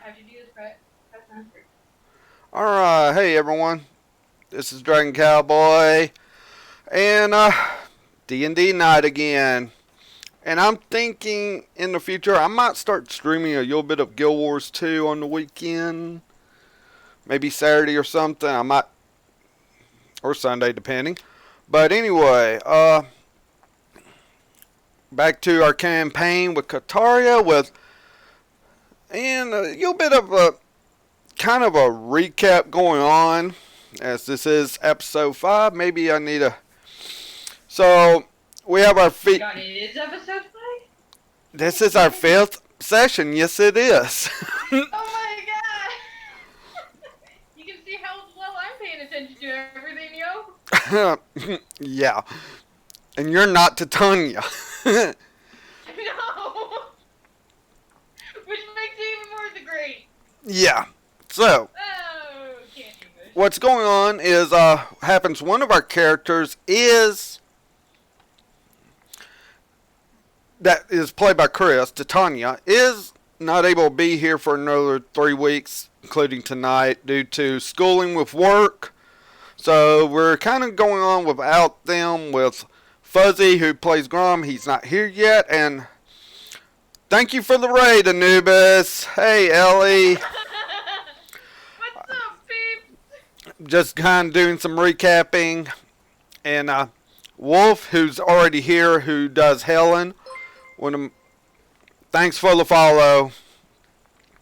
How'd you do this, Brett? That sounds great. Alright, hey everyone. This is Dragon Cowboy and D&D night again. And I'm thinking in the future I might start streaming a little bit of Guild Wars 2 on the weekend. Maybe Saturday or something. I might, or Sunday depending. But anyway, back to our campaign with Kaataria and a little bit of a kind of a recap going on, as this is episode 5. Maybe I need a. So we have our feet. God, it is episode 5? This is our 5th session. Yes, it is. Oh my god! You can see how well I'm paying attention to everything, yo. Yeah, and you're not Titania. No! Which makes it even more the great. Yeah. So. Oh, can't do this. What's going on is happens. One of our characters that is played by Chris, Titania, is not able to be here for another 3 weeks, including tonight, due to schooling with work. So we're kind of going on without them, with Fuzzy, who plays Grom. He's not here yet, and thank you for the raid, Anubis. Hey, Ellie. What's up, peeps? Just kind of doing some recapping. And Wolf, who's already here, who does Helen. Thanks for the follow,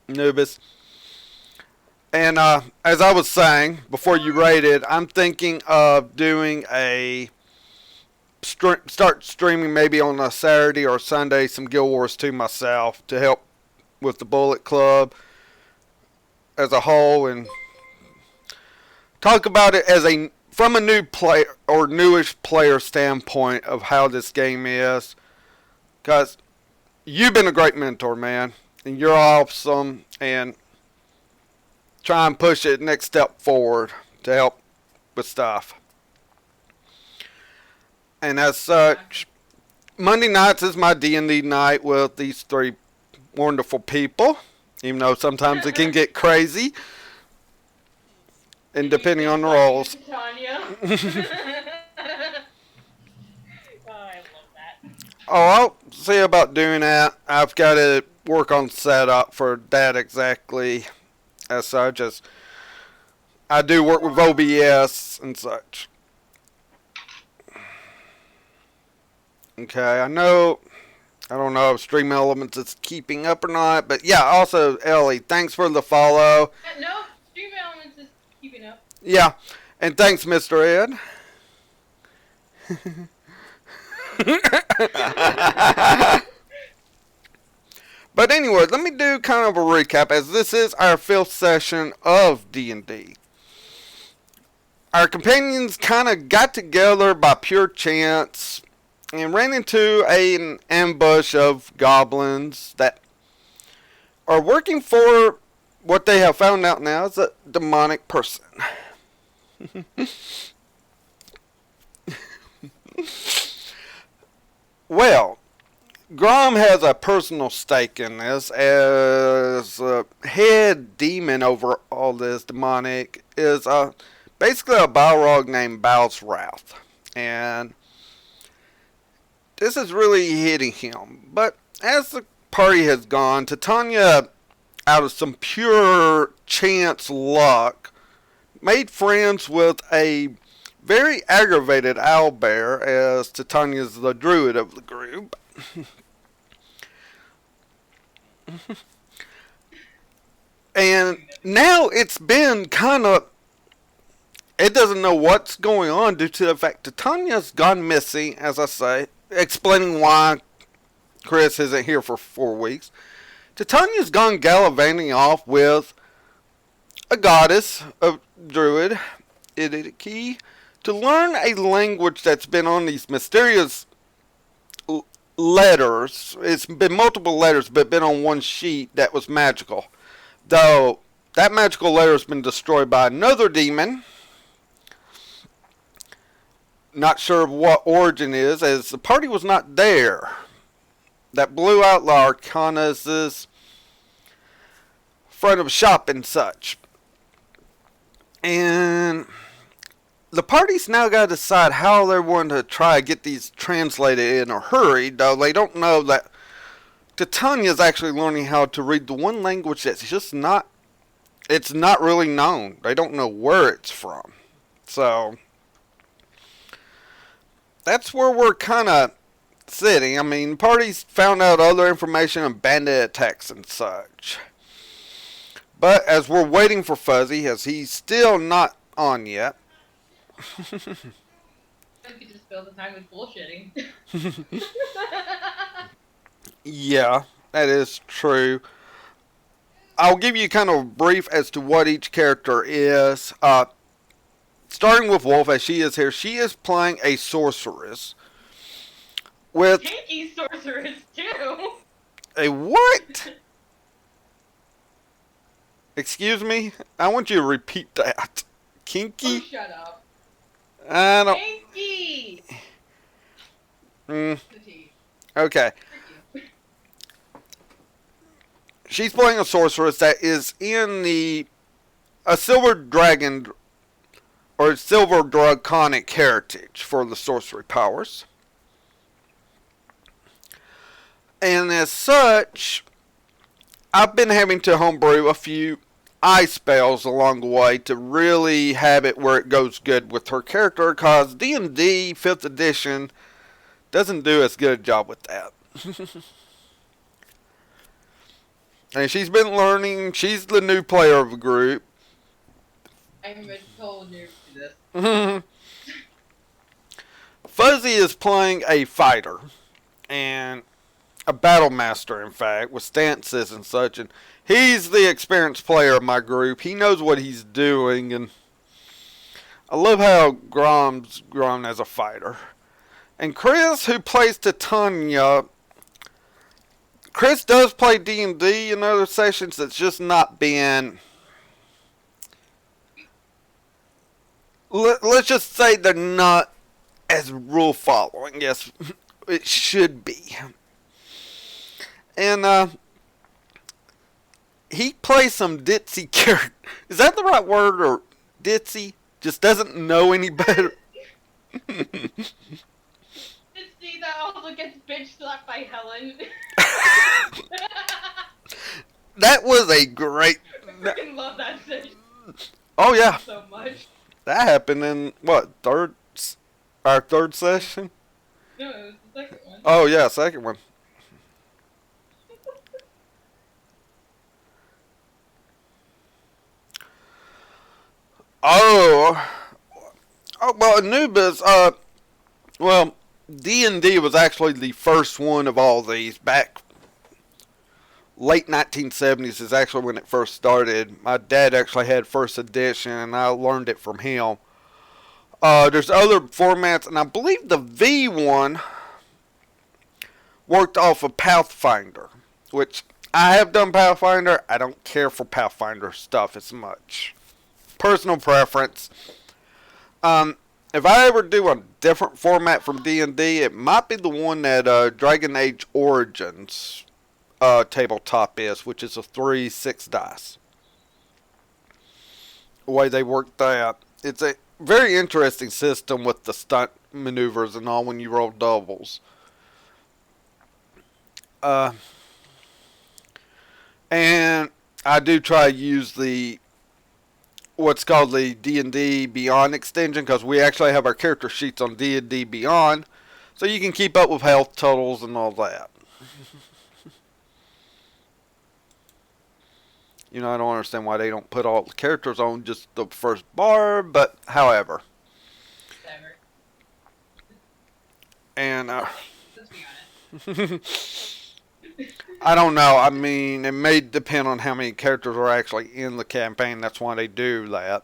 Anubis. And as I was saying before you raided, I'm thinking of doing start streaming maybe on a Saturday or Sunday some Guild Wars 2 myself to help with the Bullet Club as a whole, and talk about it as from a new player or newish player standpoint of how this game is. Because you've been a great mentor, man, and you're awesome, and try and push it next step forward to help with stuff. And as such, Monday nights is my D&D night with these 3 wonderful people, even though sometimes it can get crazy, and depending on the roles. Tanya. Oh, I love that. Oh, I'll see about doing that. I've got to work on setup for that exactly. As such, as I do work with OBS and such. Okay, I don't know if Stream Elements is keeping up or not, but yeah, also, Ellie, thanks for the follow. No, Stream Elements is keeping up. Yeah, and thanks, Mr. Ed. But anyway, let me do kind of a recap, as this is our 5th session of D&D. Our companions kind of got together by pure chance and ran into an ambush of goblins that are working for what they have found out now is a demonic person. Well, Grom has a personal stake in this, as a head demon over all this demonic is basically a Balrog named Bal's Wrath. And this is really hitting him. But as the party has gone, Titania, out of some pure chance luck, made friends with a very aggravated owlbear, as Titania's the druid of the group. And now it's been kind of, it doesn't know what's going on due to the fact Titania's gone missing, as I say, explaining why Chris isn't here for 4 weeks. Titania's gone gallivanting off with a goddess, a druid, Idiki, to learn a language that's been on these mysterious letters. It's been multiple letters, but been on one sheet that was magical. Though that magical letter has been destroyed by another demon. Not sure of what origin is, as the party was not there. That Blue Outlaw Arcana is this front of a shop and such. And the party's now got to decide how they're going to try to get these translated in a hurry, though they don't know that Titania is actually learning how to read the one language that's just not, it's not really known. They don't know where it's from. So, that's where we're kind of sitting. I mean, parties found out other information on bandit attacks and such. But as we're waiting for Fuzzy, as he's still not on yet. You could just fill the time with bullshitting. Yeah, that is true. I'll give you kind of a brief as to what each character is. Starting with Wolf, as she is here, she is playing a sorceress. With Kinky sorceress, too! a what? Excuse me? I want you to repeat that. Kinky? Oh, shut up. I don't... Kinky! Okay. She's playing a sorceress that is in a silver dragon or silver draconic heritage for the sorcery powers. And as such, I've been having to homebrew a few eye spells along the way to really have it where it goes good with her character, because D&D 5th edition doesn't do as good a job with that. And she's been learning. She's the new player of the group. I'm a total noob to this. Fuzzy is playing a fighter. And a battle master, in fact, with stances and such. And he's the experienced player of my group. He knows what he's doing. And I love how Grom's grown as a fighter. And Chris, who plays Titania... Chris does play D&D in other sessions. It's just not been... Let's just say they're not as rule following. Yes, it should be. And he plays some ditzy character. Is that the right word, or ditzy? Just doesn't know any better. See, that also gets bitch slapped by Helen. That was a great... I freaking love that session. Oh, yeah. So much. That happened in, what, our third session? No, it was the second one. Oh, yeah, second one. Oh, well, Anubis, well, D&D was actually the first one of all these. Back late 1970s is actually when it first started. My dad actually had first edition, and I learned it from him. There's other formats, and I believe the V one worked off of Pathfinder, which I have done Pathfinder. I don't care for Pathfinder stuff as much. Personal preference. If I ever do a different format from D&D, it might be the one that Dragon Age Origins tabletop is, which is a 3-6 dice. The way they work that. It's a very interesting system with the stunt maneuvers and all when you roll doubles. And I do try to use what's called the D&D Beyond extension, because we actually have our character sheets on D&D Beyond, so you can keep up with health totals and all that. You know, I don't understand why they don't put all the characters on just the first bar, but however. Whatever. And, Let's be honest. I don't know. I mean, it may depend on how many characters are actually in the campaign. That's why they do that.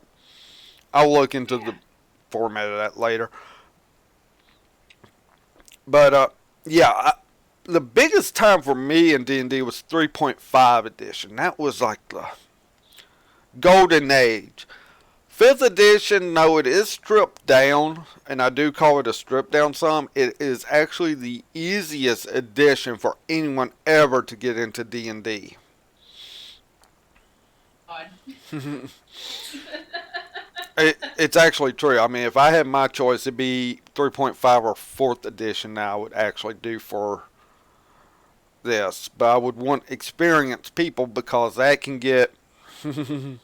I'll look into the format of that later. But, yeah, the biggest time for me in D&D was 3.5 edition. That was like the golden age. 5th edition, no, it is stripped down, and I do call it a stripped down some. It is actually the easiest edition for anyone ever to get into D&D. It's actually true. I mean, if I had my choice, it'd be 3.5 or 4th edition that I would actually do for this. But I would want experienced people because that can get. See, I'm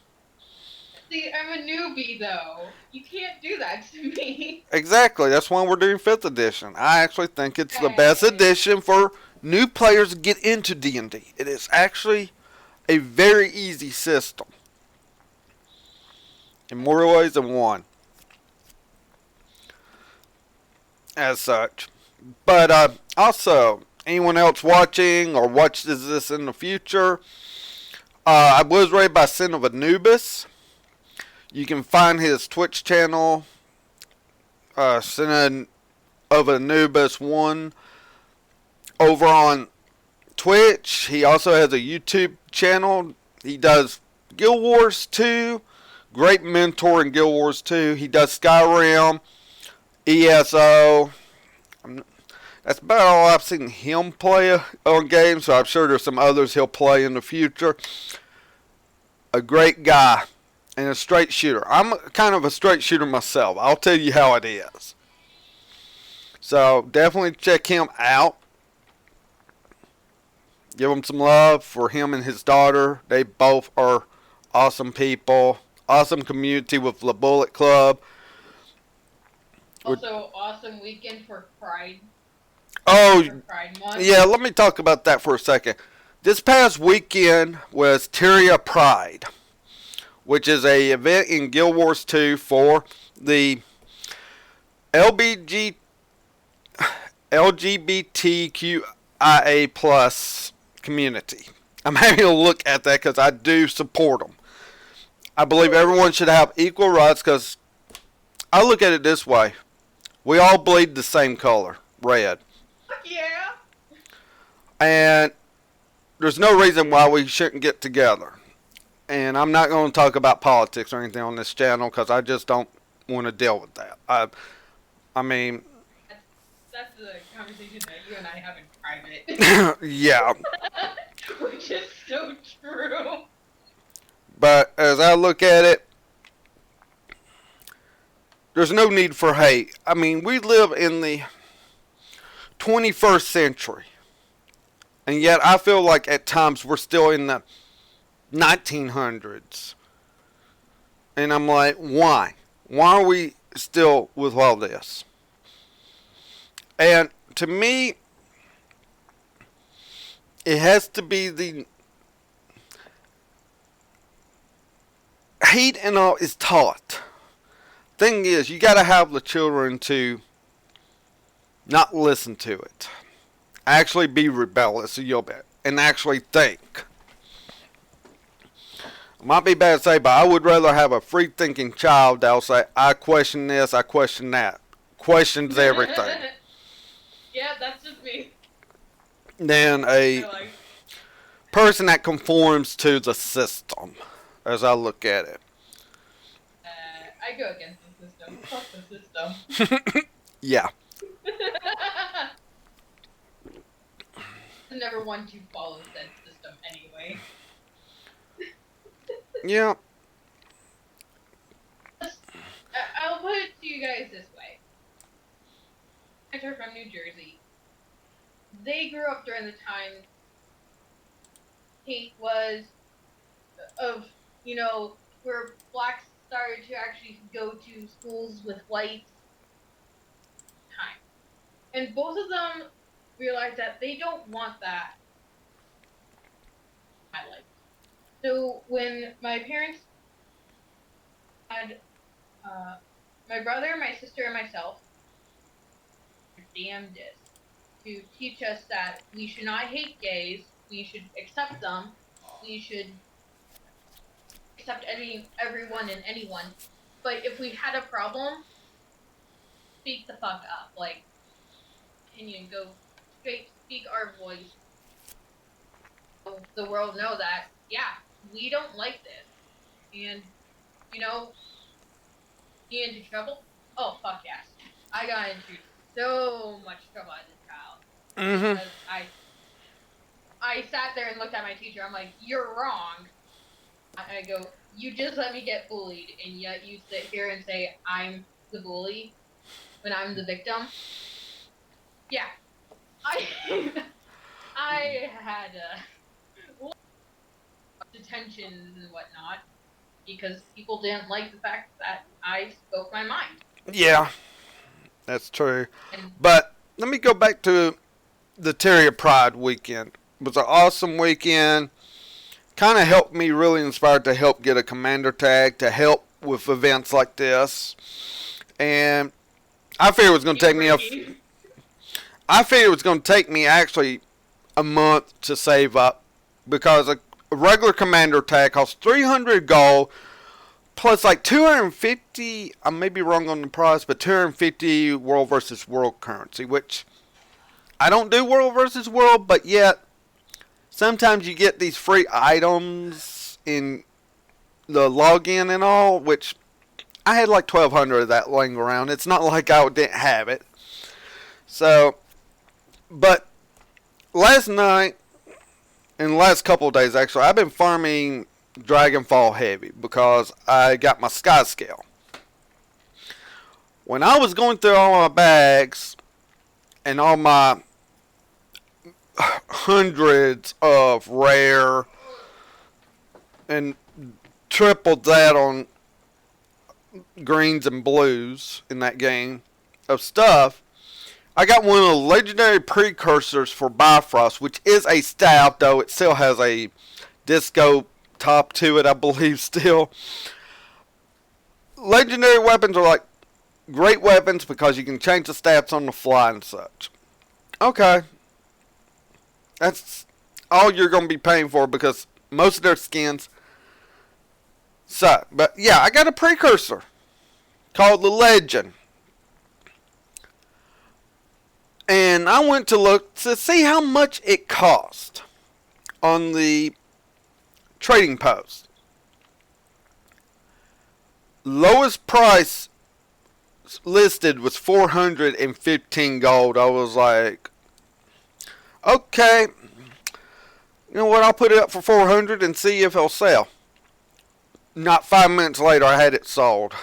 a newbie though. You can't do that to me. Exactly. That's why we're doing 5th edition. I actually think it's the best Hey. edition for new players to get into D&D. It is actually a very easy system in more ways than one, as such. But also, anyone else watching or watches this in the future, I was raised by Sin of Anubis. You can find his Twitch channel, Sin of Anubis 1, over on Twitch. He also has a YouTube channel. He does Guild Wars 2. Great mentor in Guild Wars 2. He does Skyrim, ESO. That's about all I've seen him play on games, so I'm sure there's some others he'll play in the future. A great guy and a straight shooter. I'm kind of a straight shooter myself. I'll tell you how it is. So definitely check him out. Give him some love for him and his daughter. They both are awesome people. Awesome community with the Bullet Club. Also, awesome weekend for Pride. Oh, For Pride Month. yeah, let me talk about that for a second. This past weekend was Kaataria Pride, which is a event in Guild Wars 2 for the LGBTQIA plus community. I'm having a look at that because I do support them. I believe everyone should have equal rights because I look at it this way. We all bleed the same color, red. Yeah. And there's no reason why we shouldn't get together. And I'm not going to talk about politics or anything on this channel because I just don't want to deal with that. I mean, that's the conversation that you and I have in private. yeah. Which is so true. But as I look at it, there's no need for hate. I mean, we live in the 21st century. And yet I feel like at times we're still in the 1900s. And I'm like, why? Why are we still with all this? And to me, it has to be the hate and all is taught. Thing is, you got to have the children to not listen to it. Actually be rebellious a little bit. And actually think. It might be bad to say, but I would rather have a free-thinking child that'll say, I question this, I question that. Questions everything. Yeah, that's just me. Than a person that conforms to the system, as I look at it. I go against the system. Fuck the system. Yeah. I never want to follow said system anyway. Yeah. I'll put it to you guys this way. I are from New Jersey. They grew up during the time hate was of, where blacks started to actually go to schools with whites time. And both of them realized that they don't want that in my life. So when my parents had my brother, my sister, and myself, damnedest to teach us that we should not hate gays, we should accept them, we should accept everyone and anyone. But if we had a problem, speak the fuck up. Like, opinion, go straight, speak our voice. So the world know that, yeah, we don't like this. And, get into trouble? Oh, fuck yes. I got into so much trouble as a child. Mm-hmm. Because I sat there and looked at my teacher. I'm like, you're wrong. I go, you just let me get bullied, and yet you sit here and say I'm the bully when I'm the victim. Yeah, I I had lots of detentions and whatnot because people didn't like the fact that I spoke my mind. Yeah, that's true. And But let me go back to the Terrier Pride weekend. It was an awesome weekend. Kind of helped me really inspired to help get a commander tag to help with events like this. And I figured it was going to take me I figured it was going to take me actually a month to save up because a regular commander tag costs 300 gold plus like 250. I may be wrong on the price, but 250 world versus world currency, which I don't do world versus world, but yet sometimes you get these free items in the login and all, which I had like 1,200 of that laying around. It's not like I didn't have it. So, but last night and the last couple of days actually, I've been farming Dragonfall heavy because I got my sky scale. When I was going through all my bags and all my hundreds of rare and tripled that on greens and blues in that game of stuff, I got one of the legendary precursors for Bifrost, which is a stout, though it still has a disco top to it, I believe, still. Legendary weapons are like great weapons because you can change the stats on the fly and such. Okay, that's all you're going to be paying for because most of their skins suck. But yeah, I got a precursor called the Legend. And I went to look to see how much it cost on the trading post. Lowest price listed was 415 gold. I was like, okay, you know what? I'll put it up for 400 and see if it'll sell. Not 5 minutes later, I had it sold.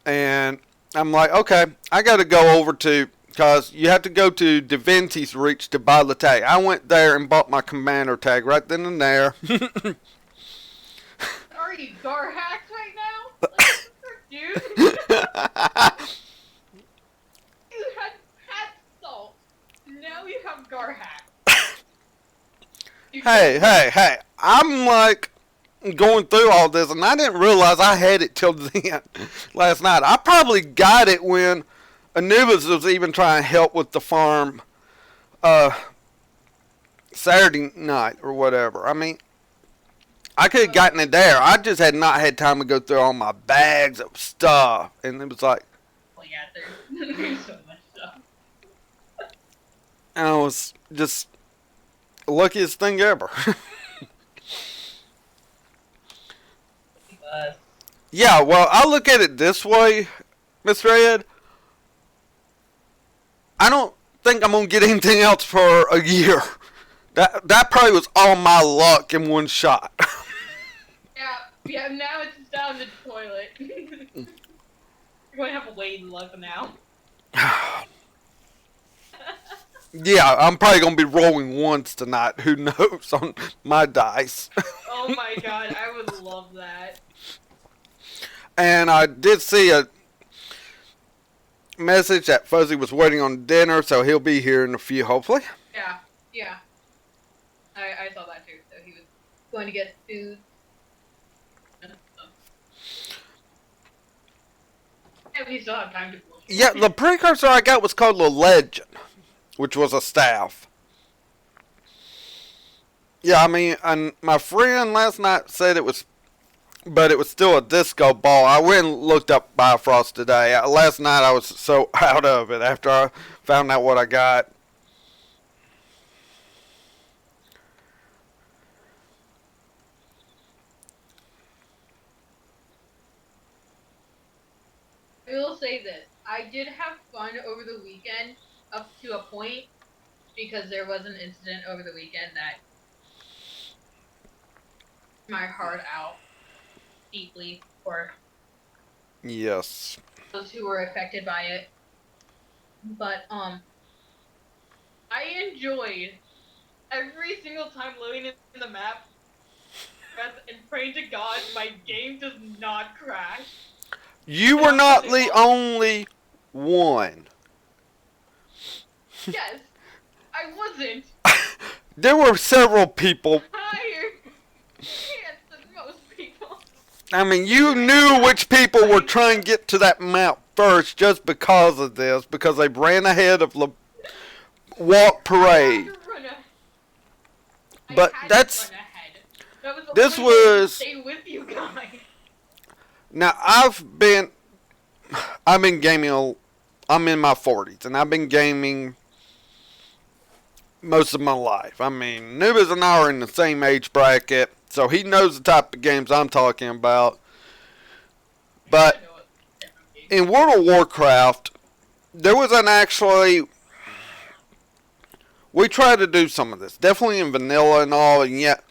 And I'm like, okay, I got to go over to, because you have to go to Divinity's Reach to buy the tag. I went there and bought my commander tag right then and there. are you gar hacks right now? Like, dude, you had salt. Now you have gar hacks. Hey. I'm like going through all this, and I didn't realize I had it till then last night. I probably got it when Anubis was even trying to help with the farm Saturday night or whatever. I mean, I could have gotten it there. I just had not had time to go through all my bags of stuff, and it was like, well, yeah, there's so much stuff. and I was just the luckiest thing ever. Yeah, well, I look at it this way, Mr. Ed. I don't think I'm gonna get anything else for a year. That probably was all my luck in one shot. Yeah, now it's just down the toilet. You're going to have a wait luck now. Yeah, I'm probably gonna be rolling once tonight. Who knows on my dice? Oh my god, I would love that. And I did see a message that Fuzzy was waiting on dinner, so he'll be here in a few, hopefully. Yeah. I saw that too. So he was going to get food. And we still have time to bullshit. Yeah, the precursor I got was called the Legend, which was a staff. Yeah, I mean, and my friend last night said it was, but it was still a disco ball. I went and looked up Bifrost today. Last night I was so out of it after I found out what I got. I will say this. I did have fun over the weekend up to a point because there was an incident over the weekend that my heart out deeply for Yes. those who were affected by it. But I enjoyed every single time loading in the map and praying to God my game does not crash. You And were I'm not running the all. only one. Yes, I wasn't There were several people. higher chance than most people. I mean, you knew which people were trying to get to that map first just because of this, because they ran ahead of the walk parade. I But had to that's run ahead. That was the this only way I could was stay with you guys. now I've been gaming. I'm in my 40s, and I've been gaming most of my life. I mean, Nubis and I are in the same age bracket, so he knows the type of games I'm talking about. But in World of Warcraft, there was an actually. We tried to do some of this, definitely in vanilla and all, and yet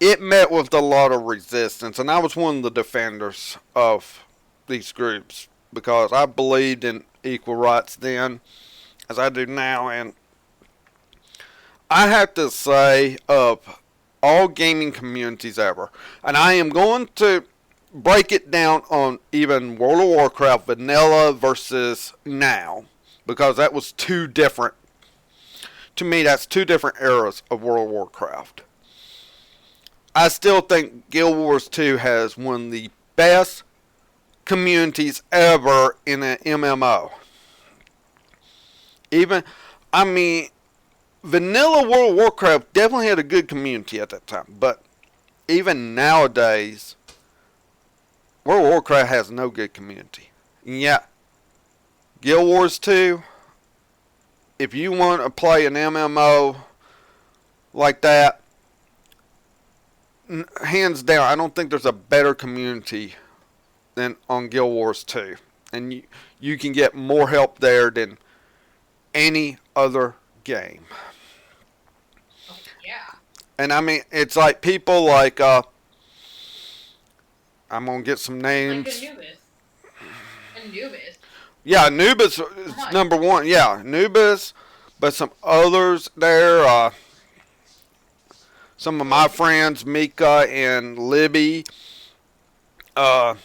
it met with a lot of resistance. And I was one of the defenders of these groups because I believed in equal rights then, as I do now. And I have to say, of all gaming communities ever, and I am going to break it down on even World of Warcraft vanilla versus now, because that was two different. To me, that's two different eras of World of Warcraft. I still think Guild Wars 2 has one of the best communities ever in an MMO. Even, I mean, vanilla World of Warcraft definitely had a good community at that time, but even nowadays, World of Warcraft has no good community. And yet, Guild Wars 2, if you want to play an MMO like that, hands down, I don't think there's a better community than on Guild Wars 2. And you can get more help there than any other game. Oh, yeah. And I mean, it's like people like, I'm going to get some names. Like Anubis. Yeah, Anubis is number one. Yeah, Anubis, but some others there. Some of my friends, Mika and Libby. Lola.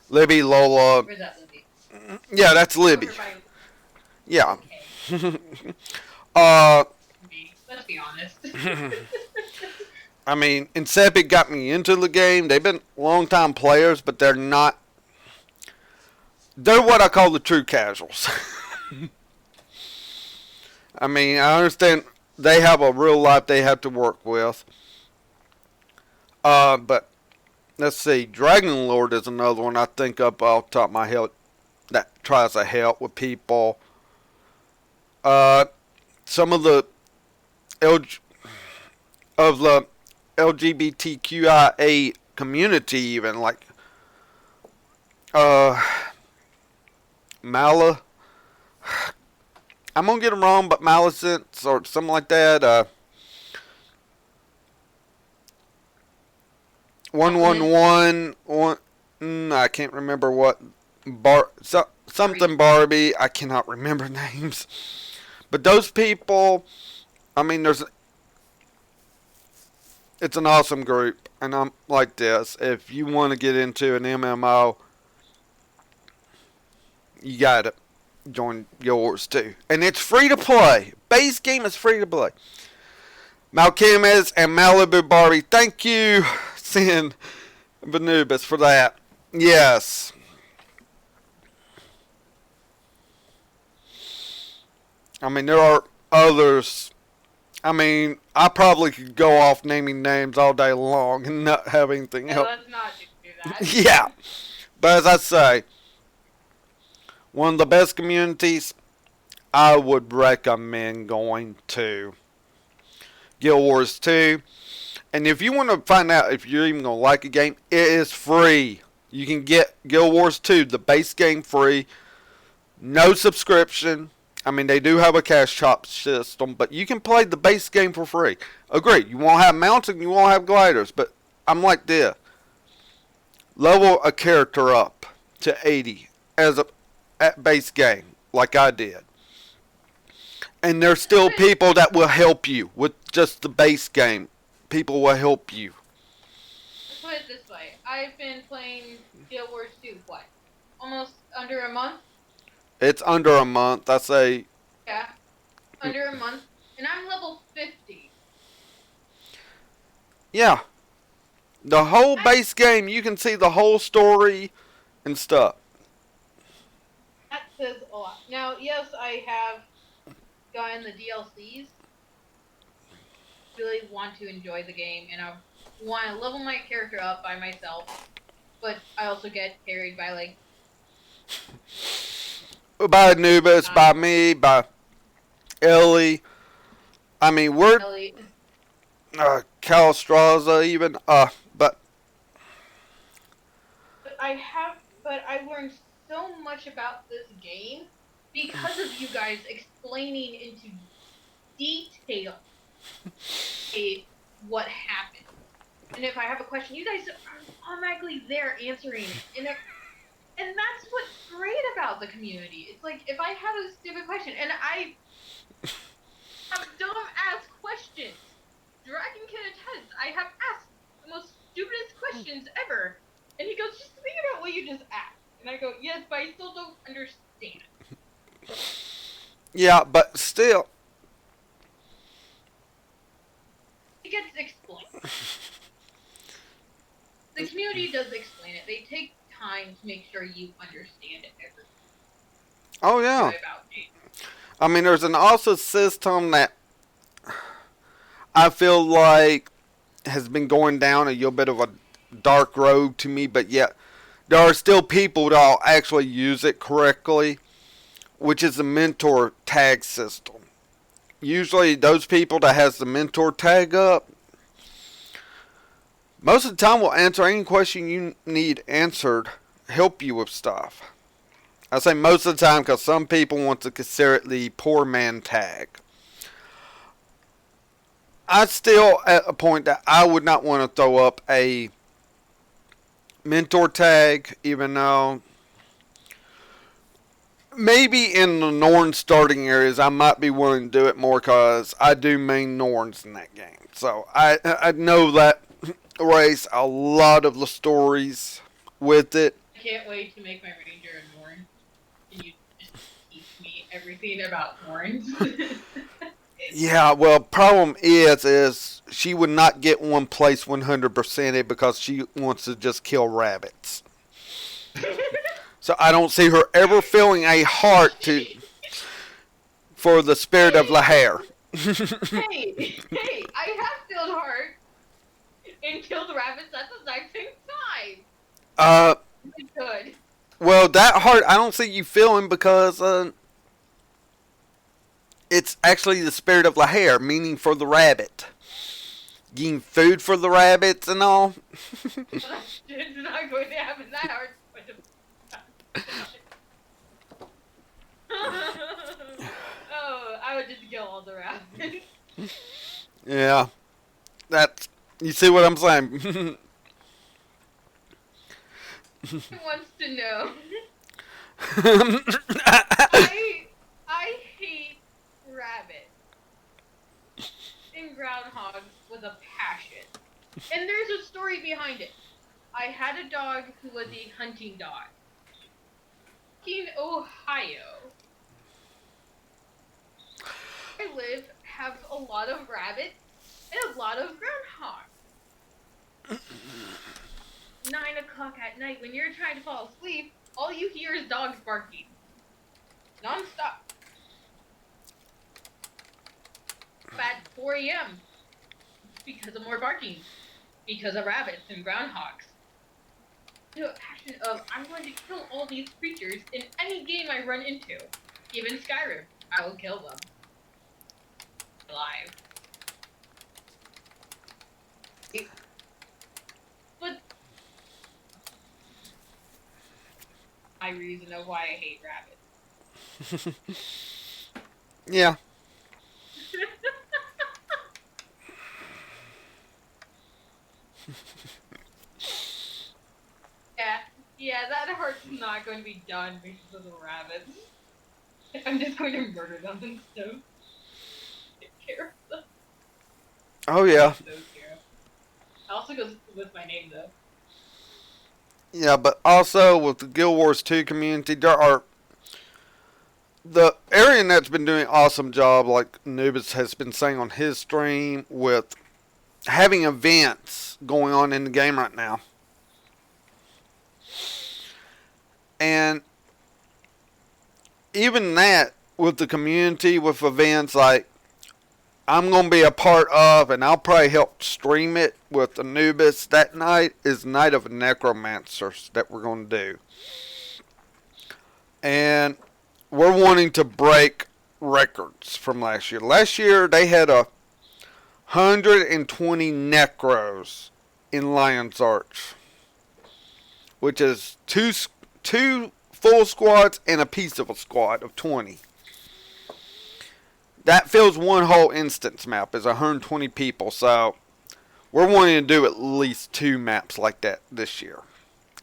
Libby, Lola. Where's that Libby? Yeah, that's Libby. Yeah. Okay. Let's be honest. I mean, Incepic got me into the game. They've been long-time players, but they're not. They're what I call the true casuals. I mean, I understand they have a real life they have to work with. But let's see. Dragon Lord is another one I think up off the top of my head that tries to help with people. Some of the LGBTQIA community, even like Mala. I'm gonna get them wrong, but Malicent or something like that. 111. I can't remember what something Barbie. I cannot remember names. But those people, I mean, it's an awesome group, and I'm like this. If you want to get into an MMO, you gotta join Guild Wars 2, and it's free to play. Base game is free to play. Malchemez and Malibu Barbie, thank you, Sin Benubis, for that. Yes. I mean, there are others. I mean, I probably could go off naming names all day long and not have anything else. Let's not do that. Yeah. But as I say, one of the best communities, I would recommend going to Guild Wars 2. And if you want to find out if you're even going to like a game, it is free. You can get Guild Wars 2, the base game, free. No subscription. I mean, they do have a cash shop system, but you can play the base game for free. Agree, you won't have mounts and you won't have gliders, but I'm like this. Level a character up to 80 as a at base game, like I did. And there's still people that will help you with just the base game. People will help you. Let's put it this way. I've been playing Guild Wars 2, what? Almost under a month? It's under a month. I say, Yeah, under a month. And I'm level 50. yeah. The whole base game, you can see the whole story and stuff. That says a lot. Now, yes, I have gotten the DLCs. Really want to enjoy the game, and I want to level my character up by myself. But I also get carried by, like... By Anubis, by me, by Ellie. I mean, we're Ellie. Calistraza even. But But I learned so much about this game because of you guys explaining into detail what happened. And if I have a question, you guys are automatically there answering it. And that's what's great about the community. It's like, if I have a stupid question, and I have dumb-ass questions, Dragon can attest, I have asked the most stupidest questions ever. And he goes, just think about what you just asked. And I go, yes, but I still don't understand. yeah, but still. It gets explained. The community does explain it. They take time to make sure you understand it. Oh, yeah. I mean, there's an also system that I feel like has been going down a little bit of a dark road to me, but yet there are still people that actually use it correctly, which is the mentor tag system. Usually those people that has the mentor tag up, most of the time will answer any question you need answered, help you with stuff. I say most of the time because some people want to consider it the poor man tag. I'm still at a point that I would not want to throw up a mentor tag, even though maybe in the Norn starting areas I might be willing to do it more because I do main Norns in that game. So I know that race, a lot of the stories with it. I can't wait to make my ranger a Norn. Can you just teach me everything about Norns? Yeah, well, problem is she would not get one place 100%ed because she wants to just kill rabbits. So I don't see her ever feeling a heart for the spirit of Lahair. hey, I have filled heart and killed rabbits at the exact same time. Good. Well, that heart I don't see you feeling because it's actually the spirit of Lahair, meaning for the rabbit. Getting food for the rabbits and all. It's not going to happen that hard. Oh, I would just kill all the rabbits. Yeah. That's... You see what I'm saying? He wants to know. I hate rabbits and groundhogs with a passion. And there's a story behind it. I had a dog who was a hunting dog. In Ohio, I live, have a lot of rabbits and a lot of groundhogs. 9 o'clock at night, when you're trying to fall asleep, all you hear is dogs barking. Non-stop. At 4 a.m. Because of more barking. Because of rabbits and groundhogs. A passion of, I'm going to kill all these creatures in any game I run into. Even Skyrim, I will kill them. Alive. But my reason of why I hate rabbits. Yeah. Yeah, yeah, that heart's not going to be done because of the rabbits. I'm just going to murder them and stuff. Take care of them. Oh Take yeah. so care of. It also goes with my name though. Yeah, but also with the Guild Wars 2 community, there are the area that's been doing an awesome job, like Nubis has been saying on his stream, with having events going on in the game right now. And even that, with the community, with events like I'm going to be a part of, and I'll probably help stream it with Anubis that night, is Night of Necromancers that we're going to do. And we're wanting to break records from last year. Last year, they had 120 Necros in Lion's Arch, which is two full squads and a piece of a squad of 20. That fills one whole instance map is 120 people, so we're wanting to do at least 2 maps like that this year.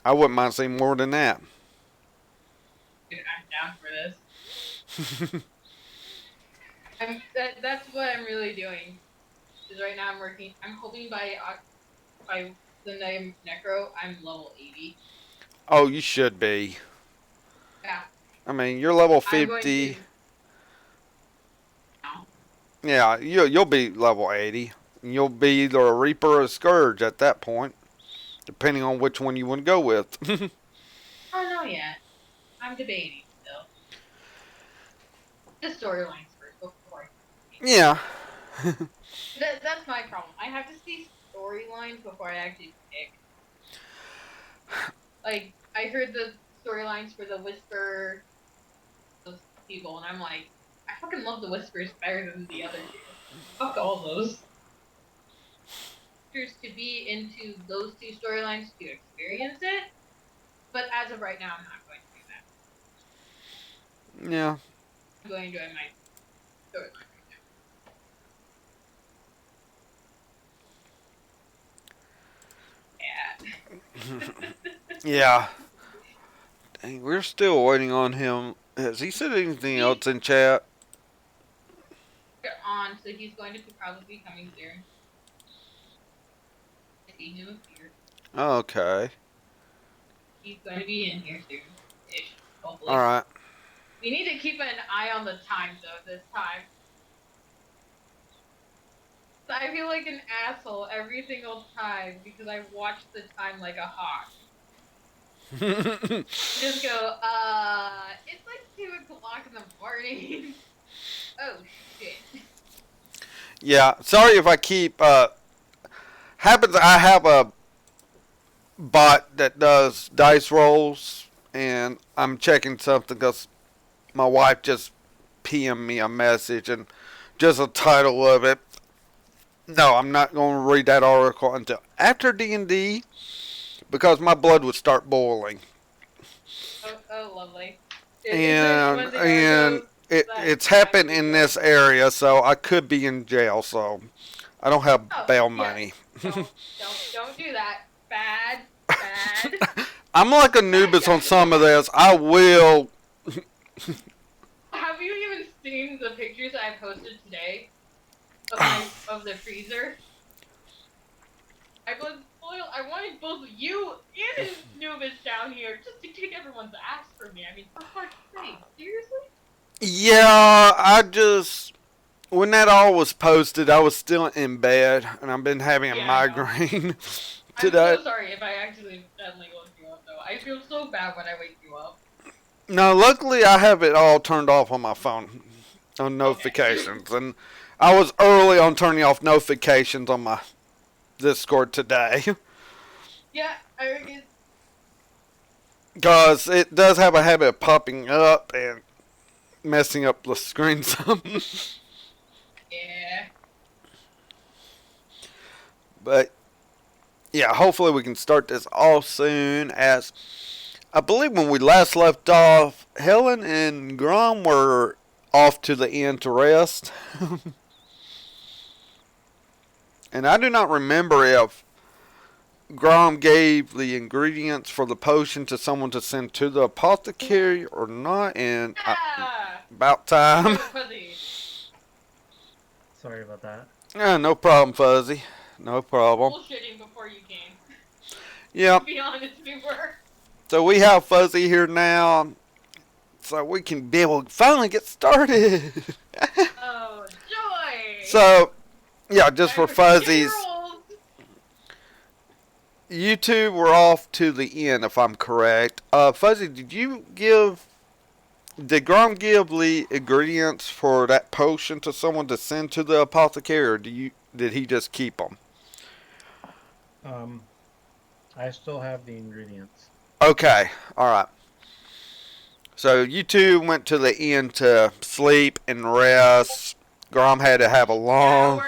I wouldn't mind seeing more than that. Dude, I'm down for this. That's what I'm really doing. Because right now I'm working. I'm hoping by the name Necro, I'm level 80. Oh, you should be. Yeah. I mean, you're level I'm going 50. to. No. Yeah, you'll be level 80. You'll be either a Reaper or a Scourge at that point, depending on which one you want to go with. Oh no, yet. I'm debating still. The storylines first before. Yeah. That's my problem. I have to see storylines before I actually pick. Like I heard the storylines for the Whisper those people, and I'm like, I fucking love the Whispers better than the other two. Fuck all those. To be into those two storylines to experience it, but as of right now, I'm not going to do that. Yeah. I'm going to enjoy my storyline right now. Yeah. Yeah. Dang, we're still waiting on him. Has he said anything else in chat? On, so he's going to probably be coming soon. I see him appear. Okay. He's going to be in here soon-ish, hopefully. Alright. We need to keep an eye on the time, though, this time. I feel like an asshole every single time because I watch the time like a hawk. Just go, it's like 2 o'clock in the morning. Oh, shit. Yeah, sorry if I keep, happens I have a bot that does dice rolls, and I'm checking something because my wife just PM'd me a message, and just the title of it. No, I'm not going to read that article until after D&D, because my blood would start boiling. Oh, lovely. And it's happened in this area, so I could be in jail, so I don't have bail money. Don't do that. Bad. I'm like Anubis on some of this. I will. Have you even seen the pictures I posted today of the freezer? I wanted both you and Anubis down here just to kick everyone's ass for me. I mean, for fuck's sake, seriously? Yeah, when that all was posted, I was still in bed, and I've been having a migraine today. I'm so sorry if I actually suddenly woke you up, though. I feel so bad when I wake you up. No, luckily I have it all turned off on my phone, on notifications, and I was early on turning off notifications on my Discord today. Yeah, I guess. Because it does have a habit of popping up and messing up the screen some. Yeah. But, yeah, hopefully we can start this all soon, as I believe when we last left off, Helen and Grom were off to the inn to rest. And I do not remember if Grom gave the ingredients for the potion to someone to send to the apothecary or not, and Yeah! about time. Fuzzy. Sorry about that. Yeah, no problem, Fuzzy. No problem. Bullshitting before you came. Yep. To be honest, we were. So we have Fuzzy here now, so we can be able to finally get started. Oh, joy! So, yeah, just for Fuzzy's, Rolls. you two were off to the inn, if I'm correct. Fuzzy, did Grom give the ingredients for that potion to someone to send to the apothecary, or did he just keep them? I still have the ingredients. Okay, alright. So you two went to the inn to sleep and rest. Grom had to have a long...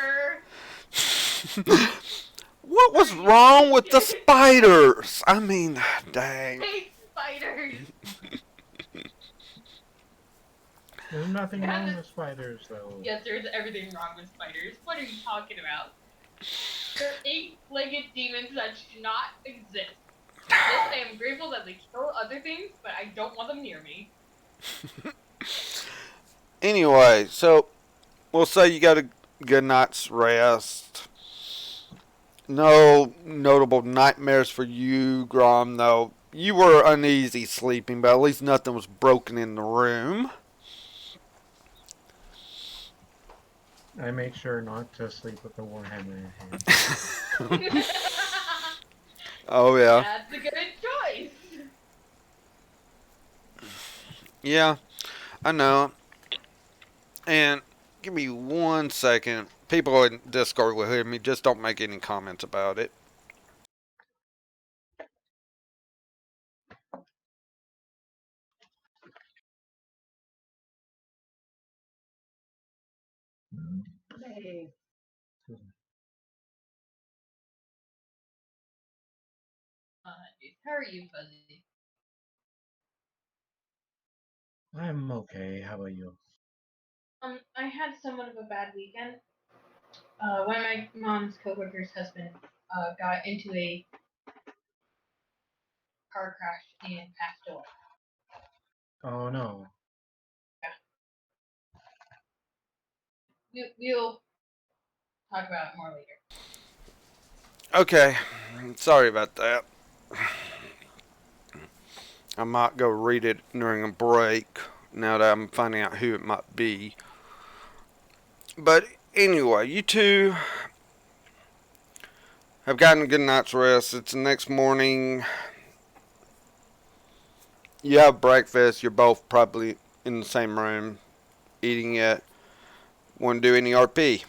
What was wrong with the spiders? I mean, dang. Hate spiders. There's nothing wrong with spiders, though. Yes, there's everything wrong with spiders. What are you talking about? They're 8-legged demons that should not exist. Yes, I am grateful that they kill other things, but I don't want them near me. Anyway, so we'll say you got a good night's rest. No notable nightmares for you, Grom, though. You were uneasy sleeping, but at least nothing was broken in the room. I make sure not to sleep with the warhammer in hand. Oh, yeah. That's a good choice. Yeah, I know. And give me 1 second. People in Discord will hear me. Just don't make any comments about it. Hey. How are you, Fuzzy? I'm okay. How about you? I had somewhat of a bad weekend. One of my mom's coworkers' husband got into a car crash and passed away. Oh no. We'll talk about it more later. Okay, sorry about that. I might go read it during a break now that I'm finding out who it might be. But anyway, you two have gotten a good night's rest. It's the next morning. You have breakfast. You're both probably in the same room eating it. Want to do any RP?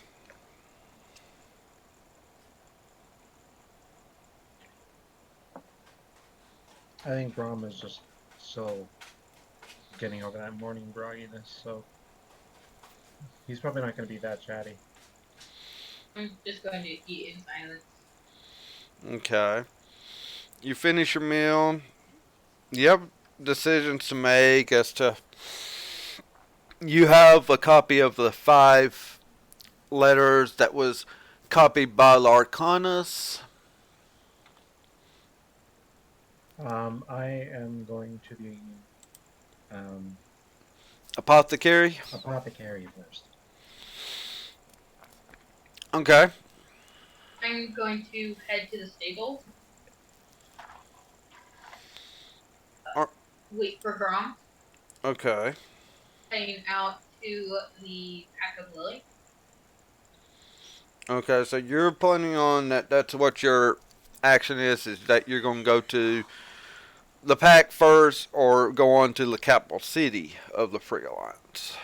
I think Grom is just still getting over that morning grogginess, so he's probably not going to be that chatty. I'm just going to eat in silence. Okay. You finish your meal. You have decisions to make as to... You have a copy of the 5 letters that was copied by Larcanus. I am going to the Apothecary. apothecary first. Okay. I'm going to head to the stable. Wait for Grom. Okay. Heading out to the pack of Lily. Okay, so you're planning on that. That's what your action is that you're going to go to the pack first or go on to the capital city of the Free Alliance.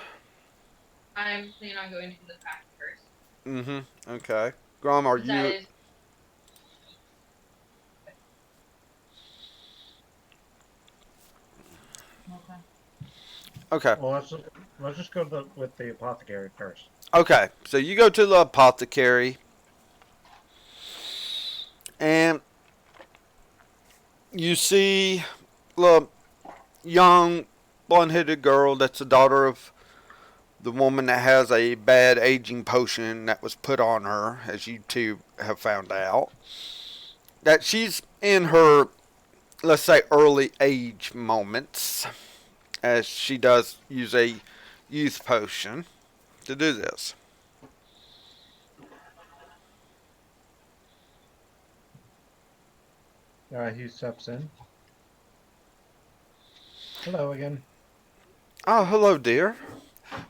I'm planning on going to the pack first. Mm-hmm. Okay. Grom, are you... That is... Okay. Well, let's just go with the apothecary first. Okay, so you go to the apothecary, and you see the young blonde-headed girl that's the daughter of the woman that has a bad aging potion that was put on her, as you two have found out, that she's in her, let's say, early age moments, as she does use a youth potion to do this. He steps in. Hello again. Oh, hello, dear.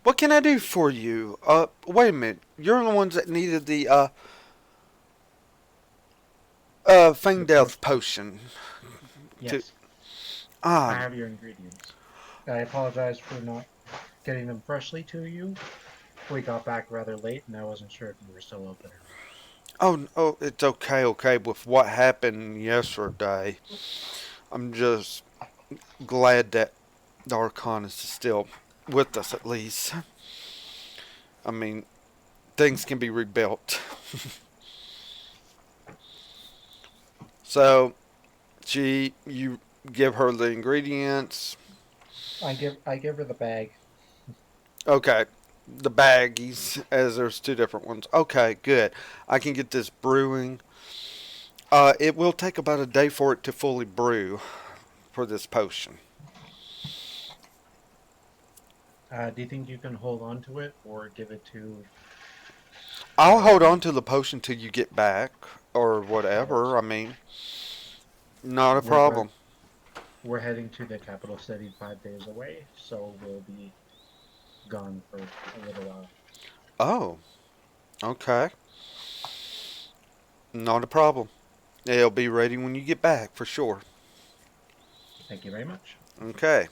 What can I do for you? Wait a minute. You're the ones that needed the, The Fangdel's potion. To, Yes, I um, have your ingredients. I apologize for not getting them freshly to you. We got back rather late, and I wasn't sure if you were still open or not. oh, it's okay with what happened yesterday. I'm just glad that the Arcanist is still with us at least. I mean, things can be rebuilt. So, you give her the ingredients. I give her the bag. Okay, the baggies, as there's two different ones. Okay, good. I can get this brewing. It will take about a day for it to fully brew for this potion. Do you think you can hold on to it or give it to I'll hold on um to the potion till you get back or yes. whatever. I mean, not a We're we're problem. we're heading to the capital city 5 days away, so we'll be gone for a little while. Oh, okay. Not a problem. It'll be ready when you get back for sure. Thank you very much. Okay.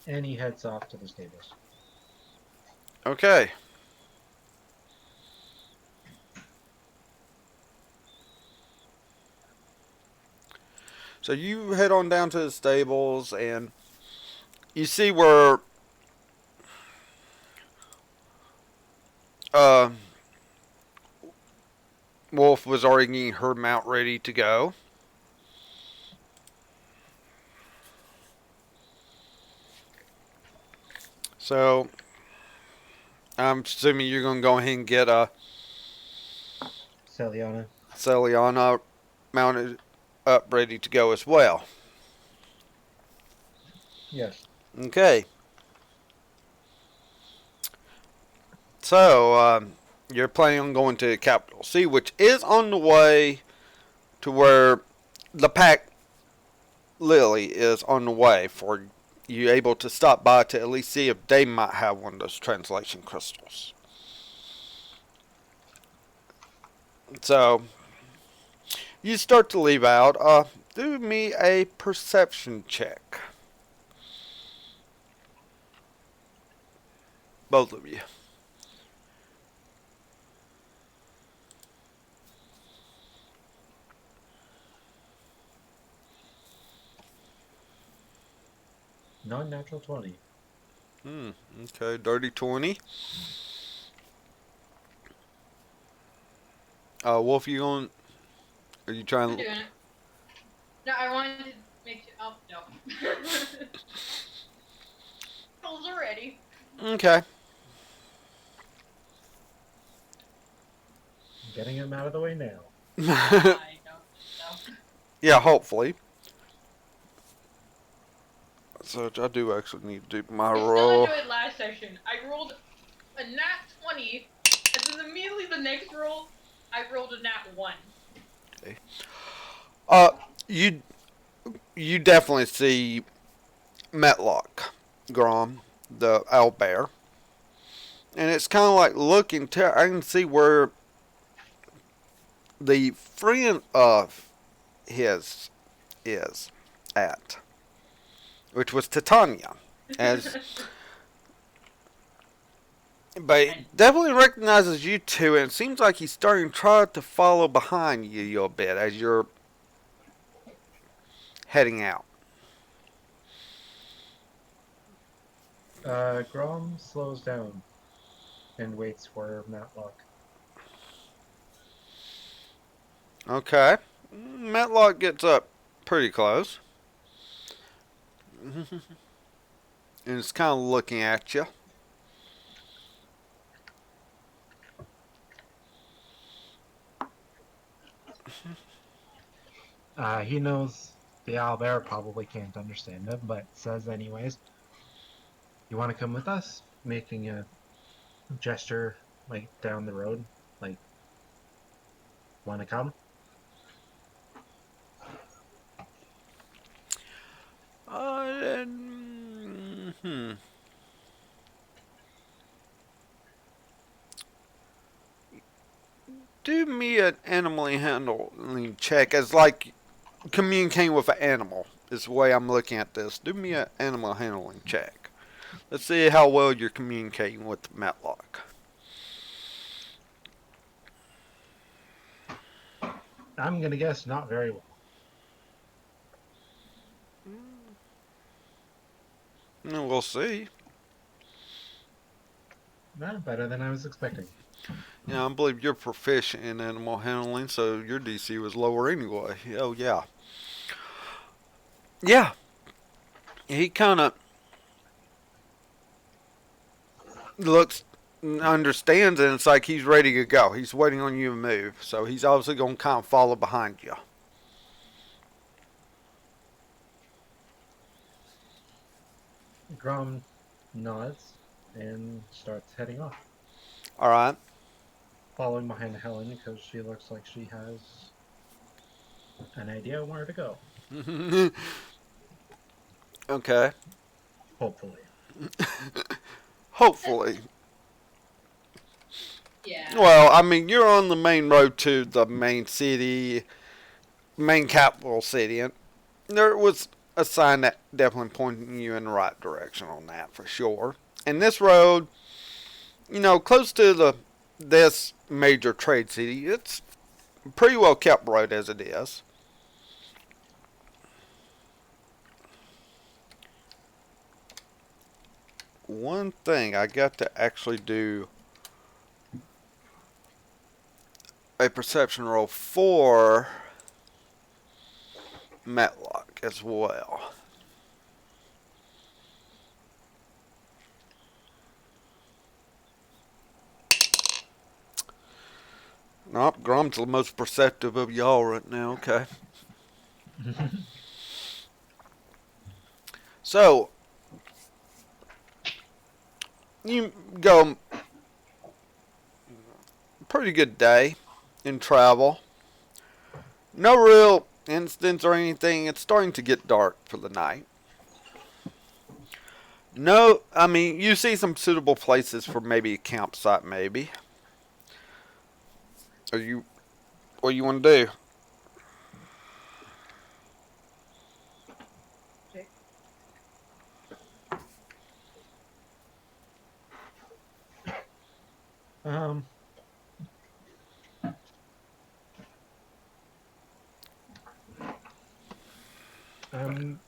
And he heads off to the stables. Okay. So you head on down to the stables and you see where uh, Wolf was already getting her mount ready to go. So I'm assuming you're going to go ahead and get a Celiana. Celiana mounted up ready to go as well. Yes. Okay. So you're planning on going to the capital C, which is on the way to where the pack Lily is on the way for you able to stop by to at least see if they might have one of those translation crystals. So you start to leave out. Do me a perception check, both of you. Non-natural 20. Hmm. Okay, dirty 20. Wolf, you going? Are you I'm trying? doing it. No, I wanted to make sure. Oh no. Rolls are ready. Okay. Getting him out of the way now. I don't think so. Yeah, hopefully. So I do actually need to do my I still roll. enjoyed last session. I rolled a nat 20, and then immediately the next roll, I rolled a nat 1. Okay. Uh, you you definitely see Metlock, Grom, the owlbear, and it's kind of like looking. I can see where the friend of his is at, which was Titania, as but he And definitely recognizes you two, and it seems like he's starting to try to follow behind you a bit as you're heading out. Grom slows down and waits for Matlock. Okay, Metlock gets up pretty close. And it's kind of looking at you. He knows the owlbear probably can't understand him, but says anyways, "You want to come with us?" Making a gesture like down the road, like, "Want to come?" Hmm. Do me an animal handling check as like communicating with an animal is the way I'm looking at this. Do me an animal handling check. Let's see how well you're communicating with the Matlock. I'm gonna guess not very well. We'll see. Not better than I was expecting. Yeah, I believe you're proficient in animal handling, so your DC was lower anyway. Oh yeah, yeah. He kind of looks, understands, and it's like he's ready to go. He's waiting on you to move, so he's obviously gonna kind of follow behind you. Grom nods and starts heading off, All right. following behind Helen because she looks like she has an idea where to go. Okay. Hopefully. Hopefully. Yeah. Well, I mean, you're on the main road to the main city, main capital city, and there was a sign that definitely pointing you in the right direction on that for sure. And this road, close to this major trade city, it's a pretty well kept road as it is. One thing I got to actually do a perception roll for Matlock as well. Nope, Grom's the most perceptive of y'all right now. Okay. So, you go pretty good day in travel. No real incidents or anything. It's starting to get dark for the night. No, I mean, you see some suitable places for maybe a campsite, maybe. Are you, what you want to do? um, um,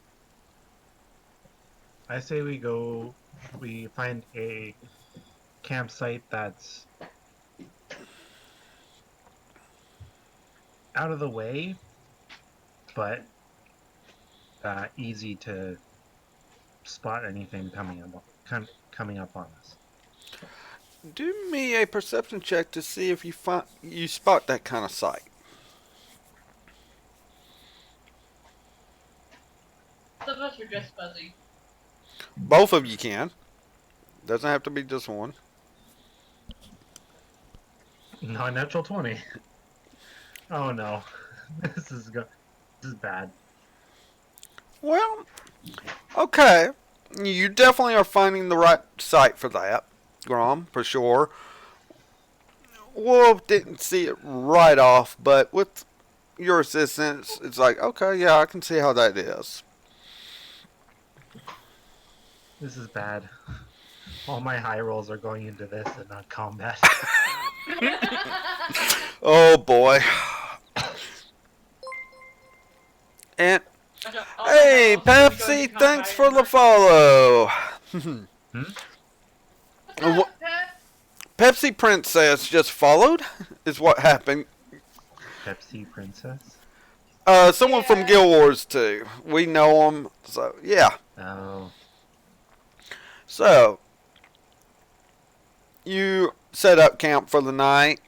I say we find a campsite that's out of the way, but easy to spot anything coming up on us. Do me a perception check to see if you spot that kind of sight. Some of us are just fuzzy. Both of you can. Doesn't have to be just one. Non-natural 20. Oh no, this is bad. Well, okay. You definitely are finding the right site for that, Grom, for sure. Wolf didn't see it right off, but with your assistance, it's like, okay, yeah, I can see how that is. This is bad. All my high rolls are going into this and not combat. Oh boy. And hey, Pepsi, thanks for the follow. Hmm? What's up, Pep? Pepsi Princess just followed, is what happened. Pepsi Princess? Someone from Yeah. Guild Wars too. We know him, so yeah. Oh, So you set up camp for the night.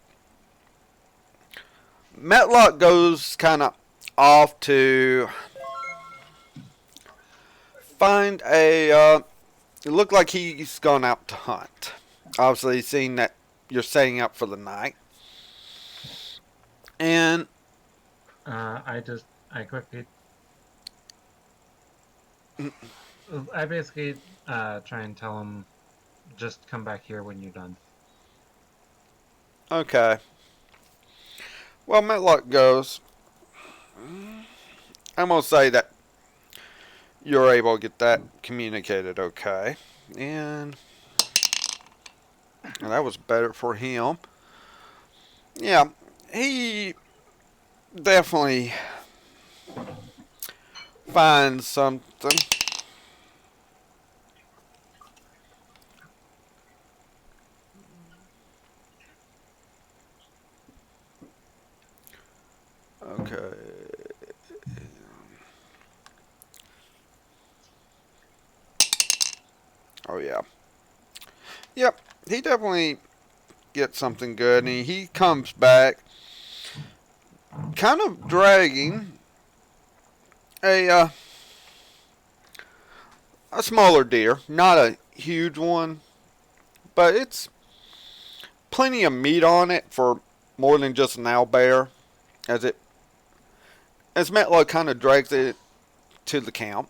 Metlock goes kind of off to find a. It looked like he's gone out to hunt. Obviously, seeing that you're setting up for the night, and I quickly, I basically try and tell him, just come back here when you're done. okay. Well, Metlock goes. I'm gonna say that you're able to get that communicated okay, and that was better for him. Yeah, he definitely finds something. Okay. Oh yeah. Yep. He definitely gets something good, and he comes back, kind of dragging a a smaller deer, not a huge one, but it's plenty of meat on it for more than just an owlbear. As it as Metlow kind of drags it to the camp,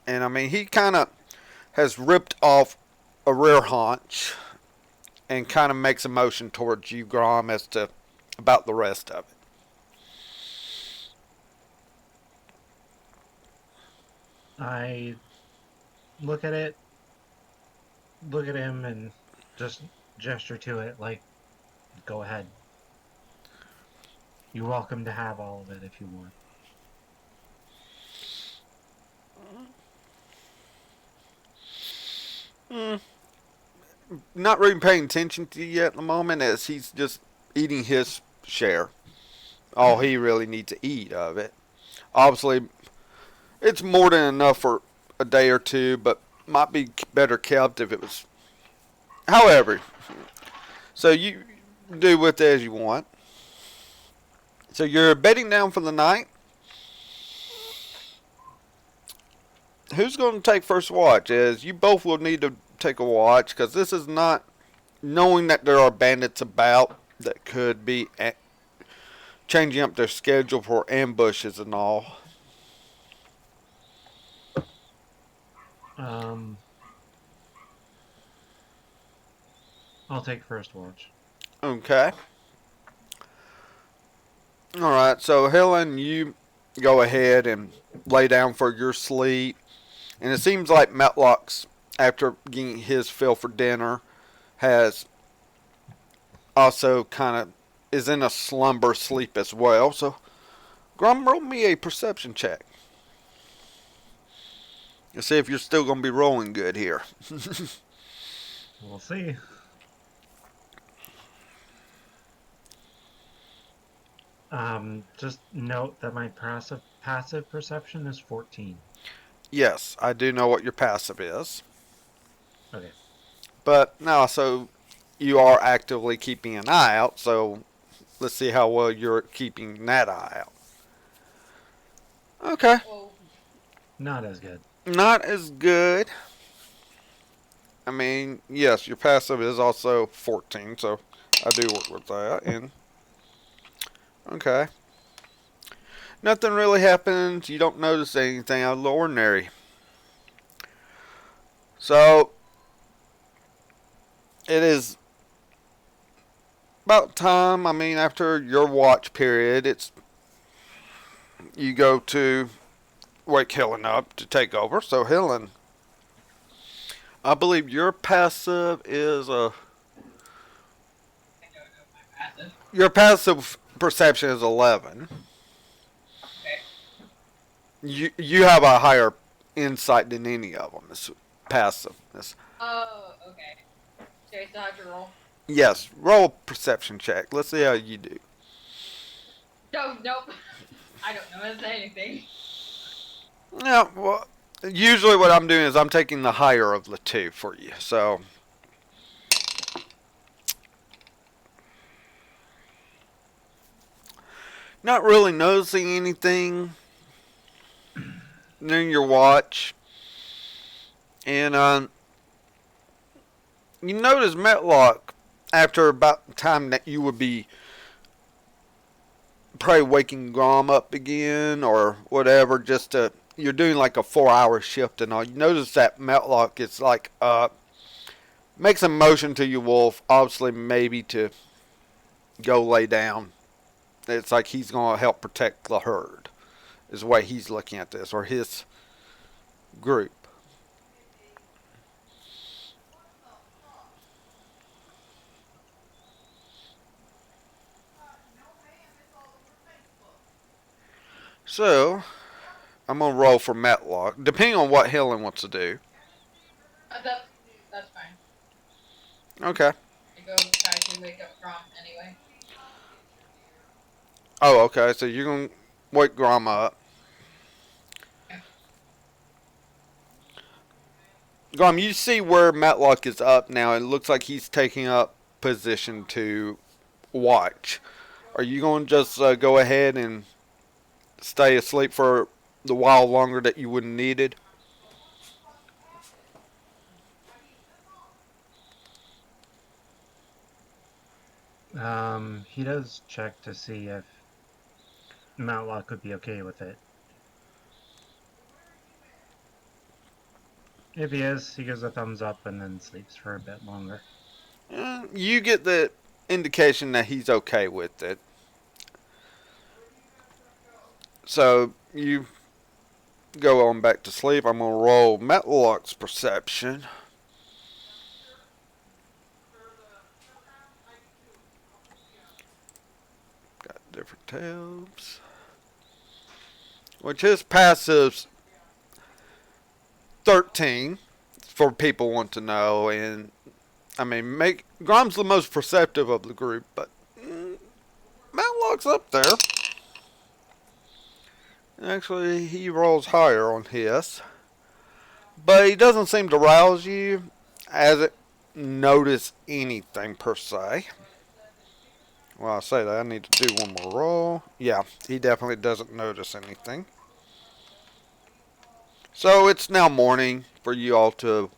and I mean he kind of has ripped off a rear haunch and kind of makes a motion towards you, Grom, as to about the rest of it. I look at it, look at him, and just gesture to it like, go ahead. You're welcome to have all of it if you want. Mm, not really paying attention to you yet at the moment, as he's just eating his share. All he really needs to eat of it. Obviously, it's more than enough for a day or two, but might be better kept if it was. However, so you do with it as you want. So you're bedding down for the night. Who's going to take first watch? As you both will need to take a watch, because this is not knowing that there are bandits about that could be changing up their schedule for ambushes and all. Um, I'll take first watch. Okay. All right. So Helen, you go ahead and lay down for your sleep. And it seems like Metlock's, after getting his fill for dinner, has also kind of is in a slumber sleep as well. So Grum, roll me a perception check. Let's see if you're still going to be rolling good here. We'll see. Just note that my passive perception is 14. Yes, I do know what your passive is. Okay. But no, so you are actively keeping an eye out. So let's see how well you're keeping that eye out. Okay. Oh, Not as good. Not as good. I mean, yes, your passive is also 14, so I do work with that. And okay. Nothing really happens. You don't notice anything out of the ordinary. So it is about time. I mean, after your watch period, it's you go to wake Helen up to take over. So Helen, I believe your passive is a I don't know my passive. your passive perception is 11. Okay. You have a higher insight than any of them. It's passive. Oh, okay. So I still have to roll. Yes, roll a perception check. Let's see how you do. No, nope. I don't know how to say anything. Yeah, well, usually what I'm doing is I'm taking the higher of the two for you. So, not really noticing anything near your watch. And you notice Metlock, after about the time that you would be probably waking Grom up again or whatever, just to, you're doing like a 4 hour shift and all. You notice that Metlock is like, makes a motion to you, Wolf, obviously maybe to go lay down. It's like he's going to help protect the herd, is the way he's looking at this, or his group. So, I'm going to roll for Metlock, depending on what Helen wants to do. That's fine. Okay. I go try to wake up Grom anyway. Oh, okay. So you're going to wake Grandma up. Grom, you see where Matlock is up now. It looks like he's taking up position to watch. Are you going to just go ahead and stay asleep for the while longer that you wouldn't needed? He does check to see if Matlock would be okay with it. If he is, he gives a thumbs up and then sleeps for a bit longer. You get the indication that he's okay with it. So you go on back to sleep. I'm going to roll Matlock's perception. Got different tabs. Which his passive's 13, for people want to know. And I mean, Grom's the most perceptive of the group, but Matlock's up there. Actually, he rolls higher on his, but he doesn't seem to rouse you as it notice anything per se. Well, I say that I need to do one more roll. Yeah, he definitely doesn't notice anything. So it's now morning for you all to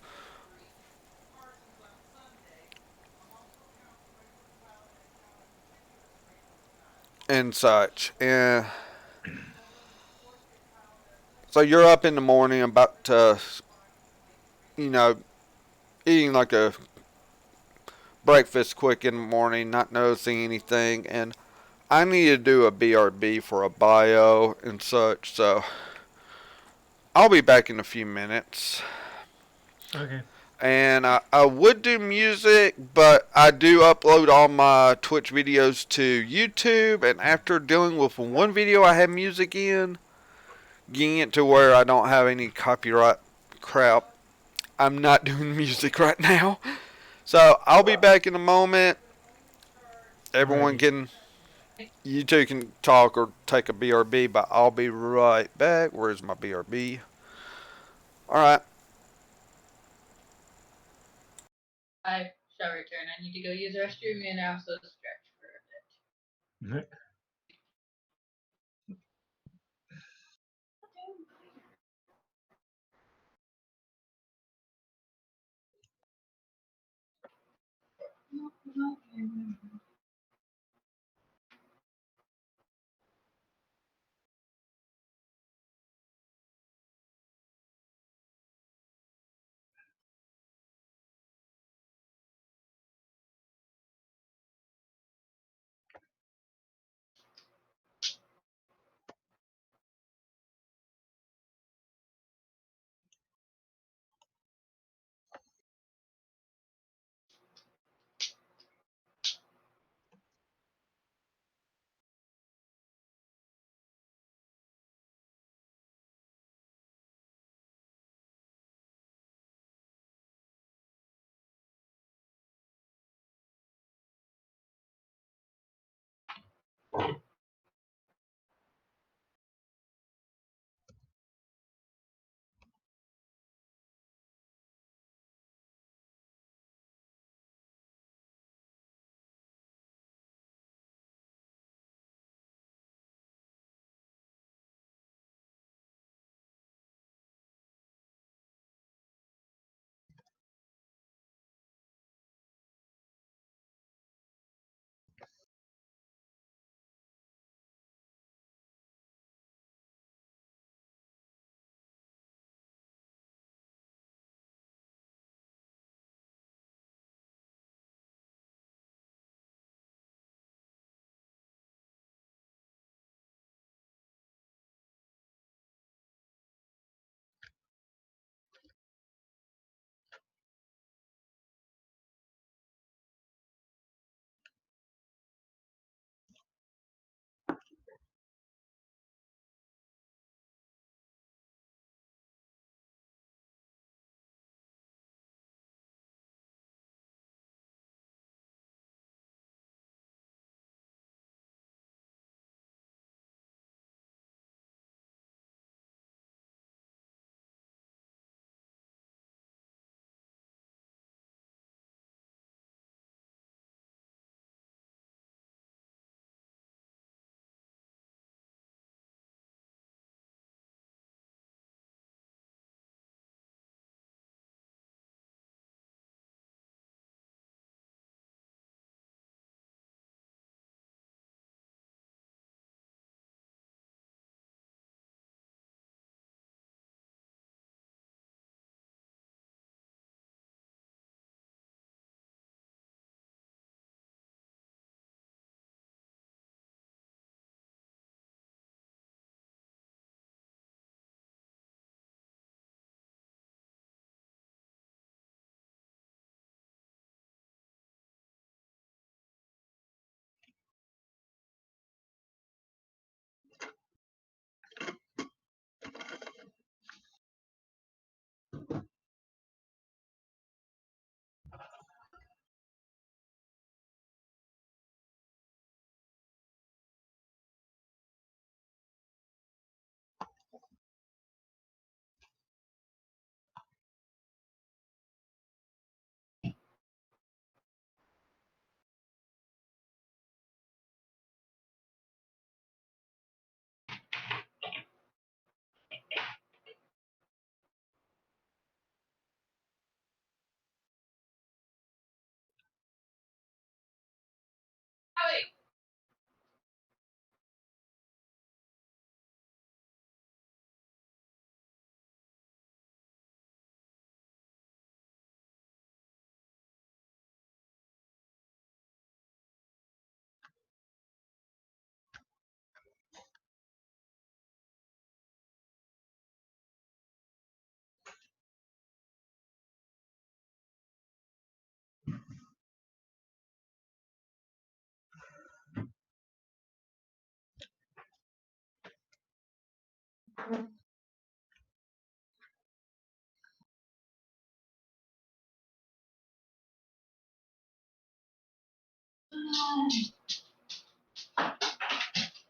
and such. And so you're up in the morning about to, you know, eating like a breakfast quick in the morning, not noticing anything. And I need to do a BRB for a bio and such. So I'll be back in a few minutes. Okay. And I would do music, but I do upload all my Twitch videos to YouTube. And after dealing with one video I had music in, getting it to where I don't have any copyright crap, I'm not doing music right now. So I'll be back in a moment. Everyone Alrighty. can, you two can talk or take a BRB, but I'll be right back. Where's my BRB? Alright. I shall return. I need to go use the restroom and also stretch for a Mhm. bit. Howie,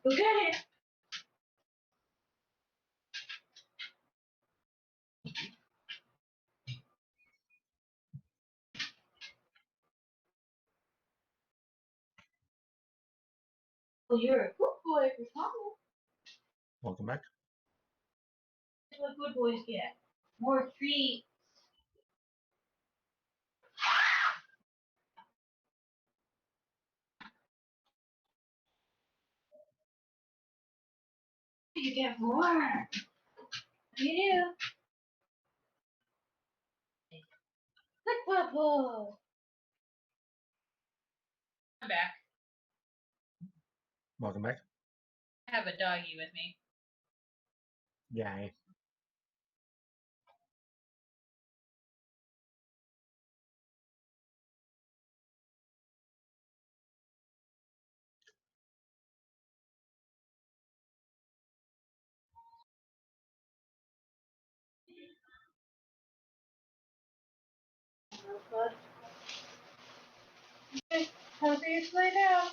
okay. Well, you're a good boy for something. Welcome back. That's what good boys get. More treats. You get more. You do. Good bubble. I'm back. Welcome back. I have a doggy with me. Yay. Okay, how do you lay down?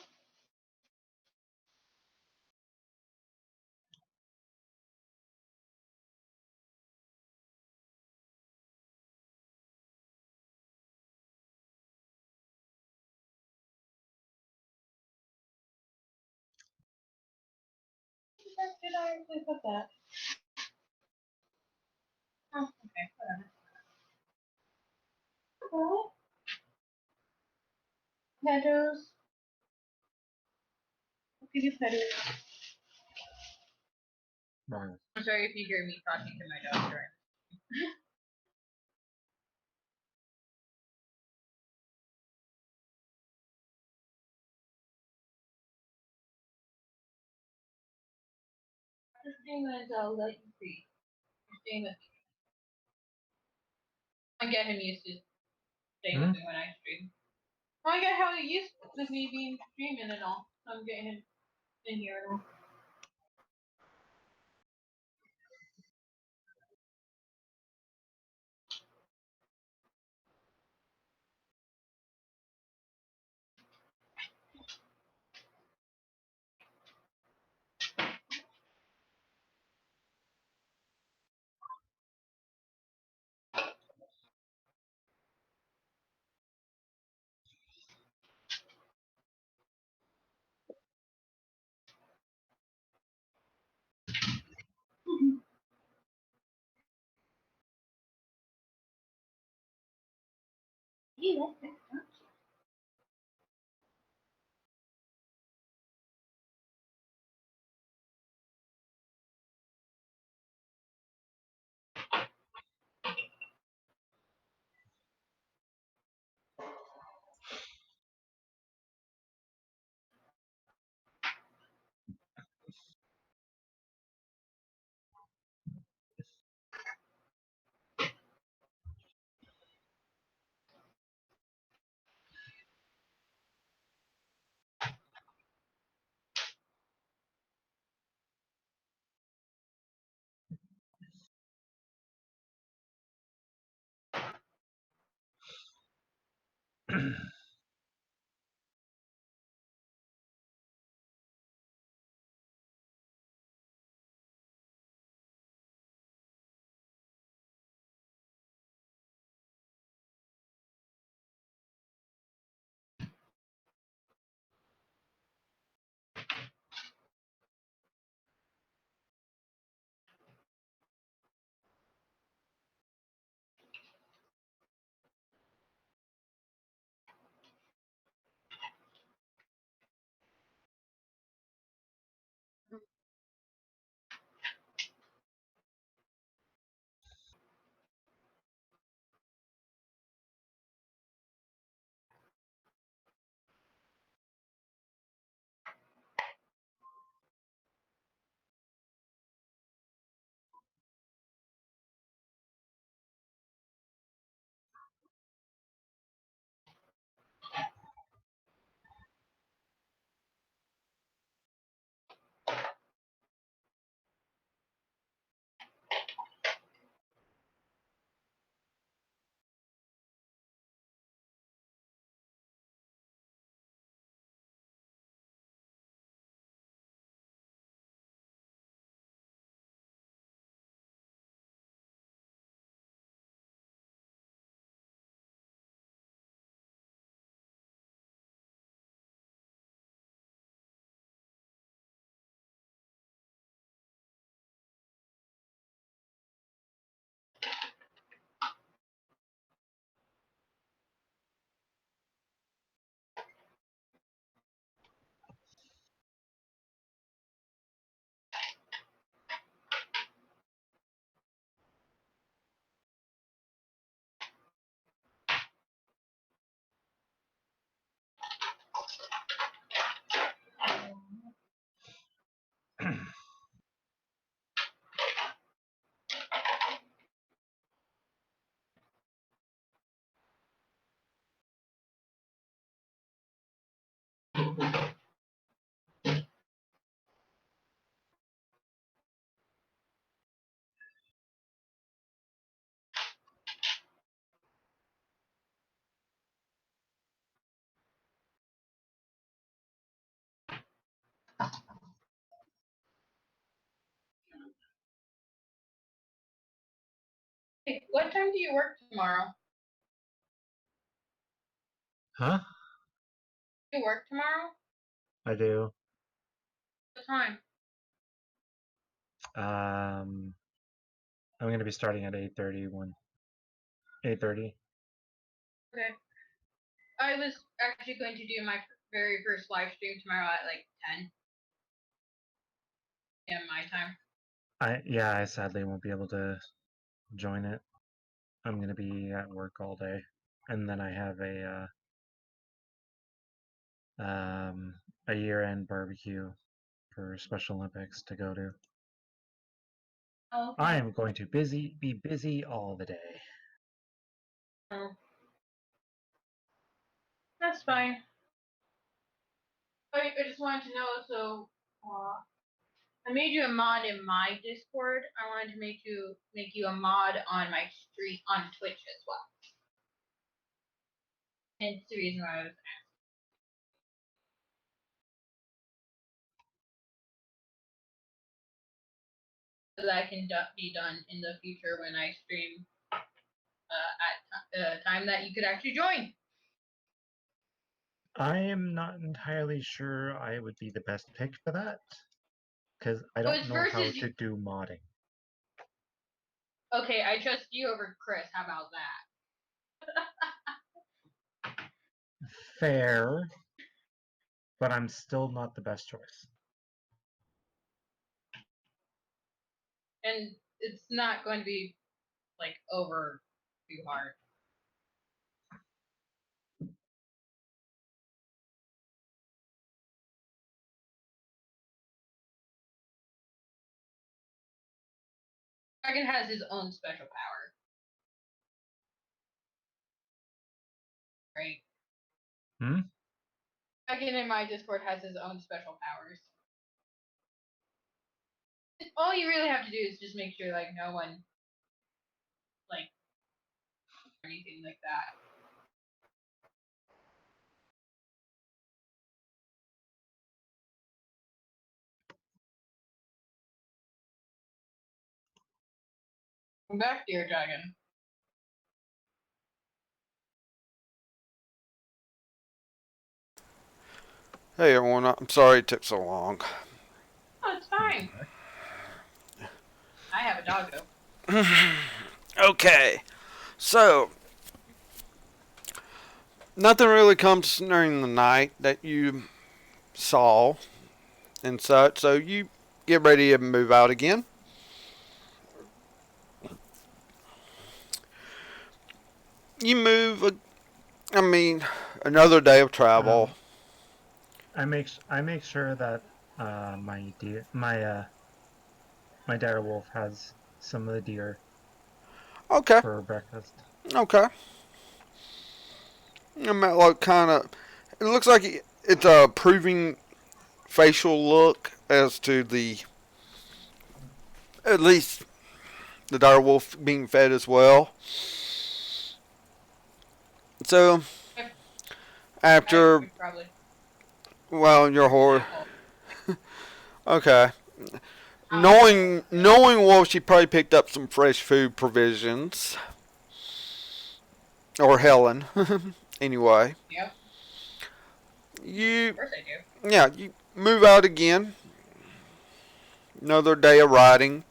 heck did I actually put that? Oh, okay, whatever. What? Meadows. I'll give you Meadows. Right. I'm sorry if you hear me talking to my dog during. Just demons, I'll let you free. Just demons. I get him used to staying with me when I stream. I get how he used with me being streaming and all. So I'm getting him in here and all. He likes it, huh? Hey, what time do you work tomorrow? Huh? Do you work tomorrow? I do. What time? I'm going to be starting at 8:30. 8:30. Okay. I was actually going to do my very first live stream tomorrow at like 10 a.m. my time. I sadly won't be able to join it. I'm going to be at work all day, and then I have a year-end barbecue for Special Olympics to go to. Oh, I am going to be busy all the day. oh. That's fine. I just wanted to know, so I made you a mod in my Discord. I wanted to make you a mod on my stream on Twitch as well. And it's the reason why I was so that can be done in the future when I stream at a time that you could actually join. I am not entirely sure I would be the best pick for that, because I don't know how to do modding. Okay, I trust you over Chris. How about that? Fair, but I'm still not the best choice. And it's not going to be like over too hard. Dragon has his own special power. Right? Dragon in my Discord has his own special powers. All you really have to do is just make sure like no one like or anything like that. Come back, dear dragon. Hey everyone, I'm sorry it took so long. Oh, it's fine. I have a doggo. Okay, so nothing really comes during the night that you saw and such, so you get ready to move out again. You move, I mean, another day of travel. I make sure that my dire wolf has some of the deer Okay, for breakfast. okay. I'm at like kind of. It looks like it's a proving facial look as to the at least the dire wolf being fed as well. So I after would probably well, your horror. Okay. yeah. Knowing Wolf, she probably picked up some fresh food provisions. Or Helen. Anyway. Yep. You Of course I do. yeah, you move out again. Another day of riding.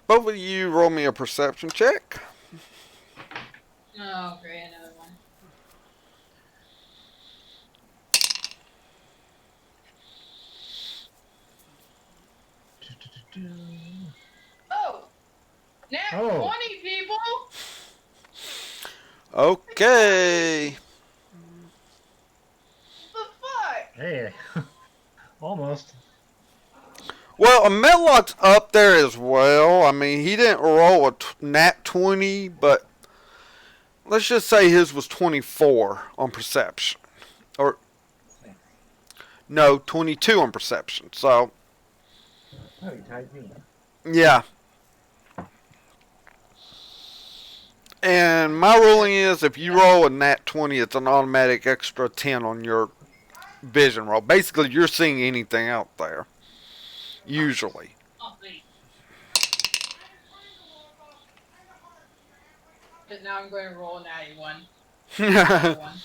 Both of you roll me a perception check. Oh, great, another one. Oh! Nat 20, people! Okay. What the fuck? Hey, almost. Well, a Medlock's up there as well. I mean, he didn't roll a nat 20, but let's just say his was 24 on perception. Or, no, 22 on perception. So, Oh, you tied me. yeah. And my ruling is if you roll a nat 20, it's an automatic extra 10 on your vision roll. Basically, you're seeing anything out there. Usually. Oh, wait. But now I'm going to roll a natty one. Another one.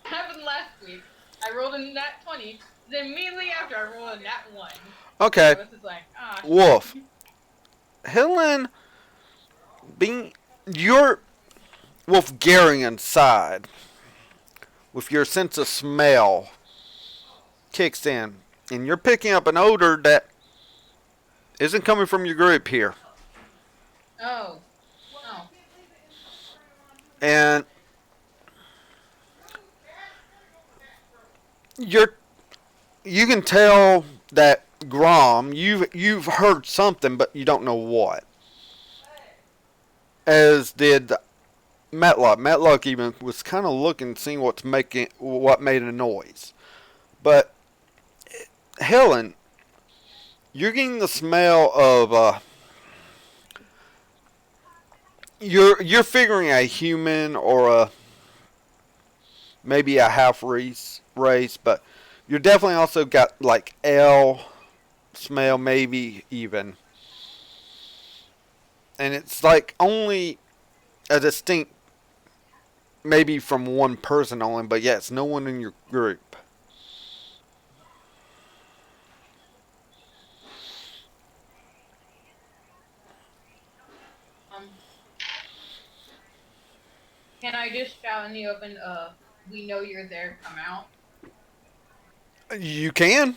Happened last week. I rolled a nat 20. Then immediately after, I rolled a nat 1. Okay, I was just like, ah, Wolf. shit. Helen, being your Wolfgarian side, with your sense of smell, kicks in, and you're picking up an odor that isn't coming from your group here. Oh. Oh. And you're you can tell that Grom, you've heard something, but you don't know what. As did Matlock. Matlock even was kind of looking, seeing what made a noise. But Helen, you're getting the smell of you're figuring a human or maybe a half race, but you're definitely also got like L smell, maybe even, and it's like only a distinct, maybe from one person only, but yes, no one in your group. Um, can I just shout in the open, we know you're there, come out? You can.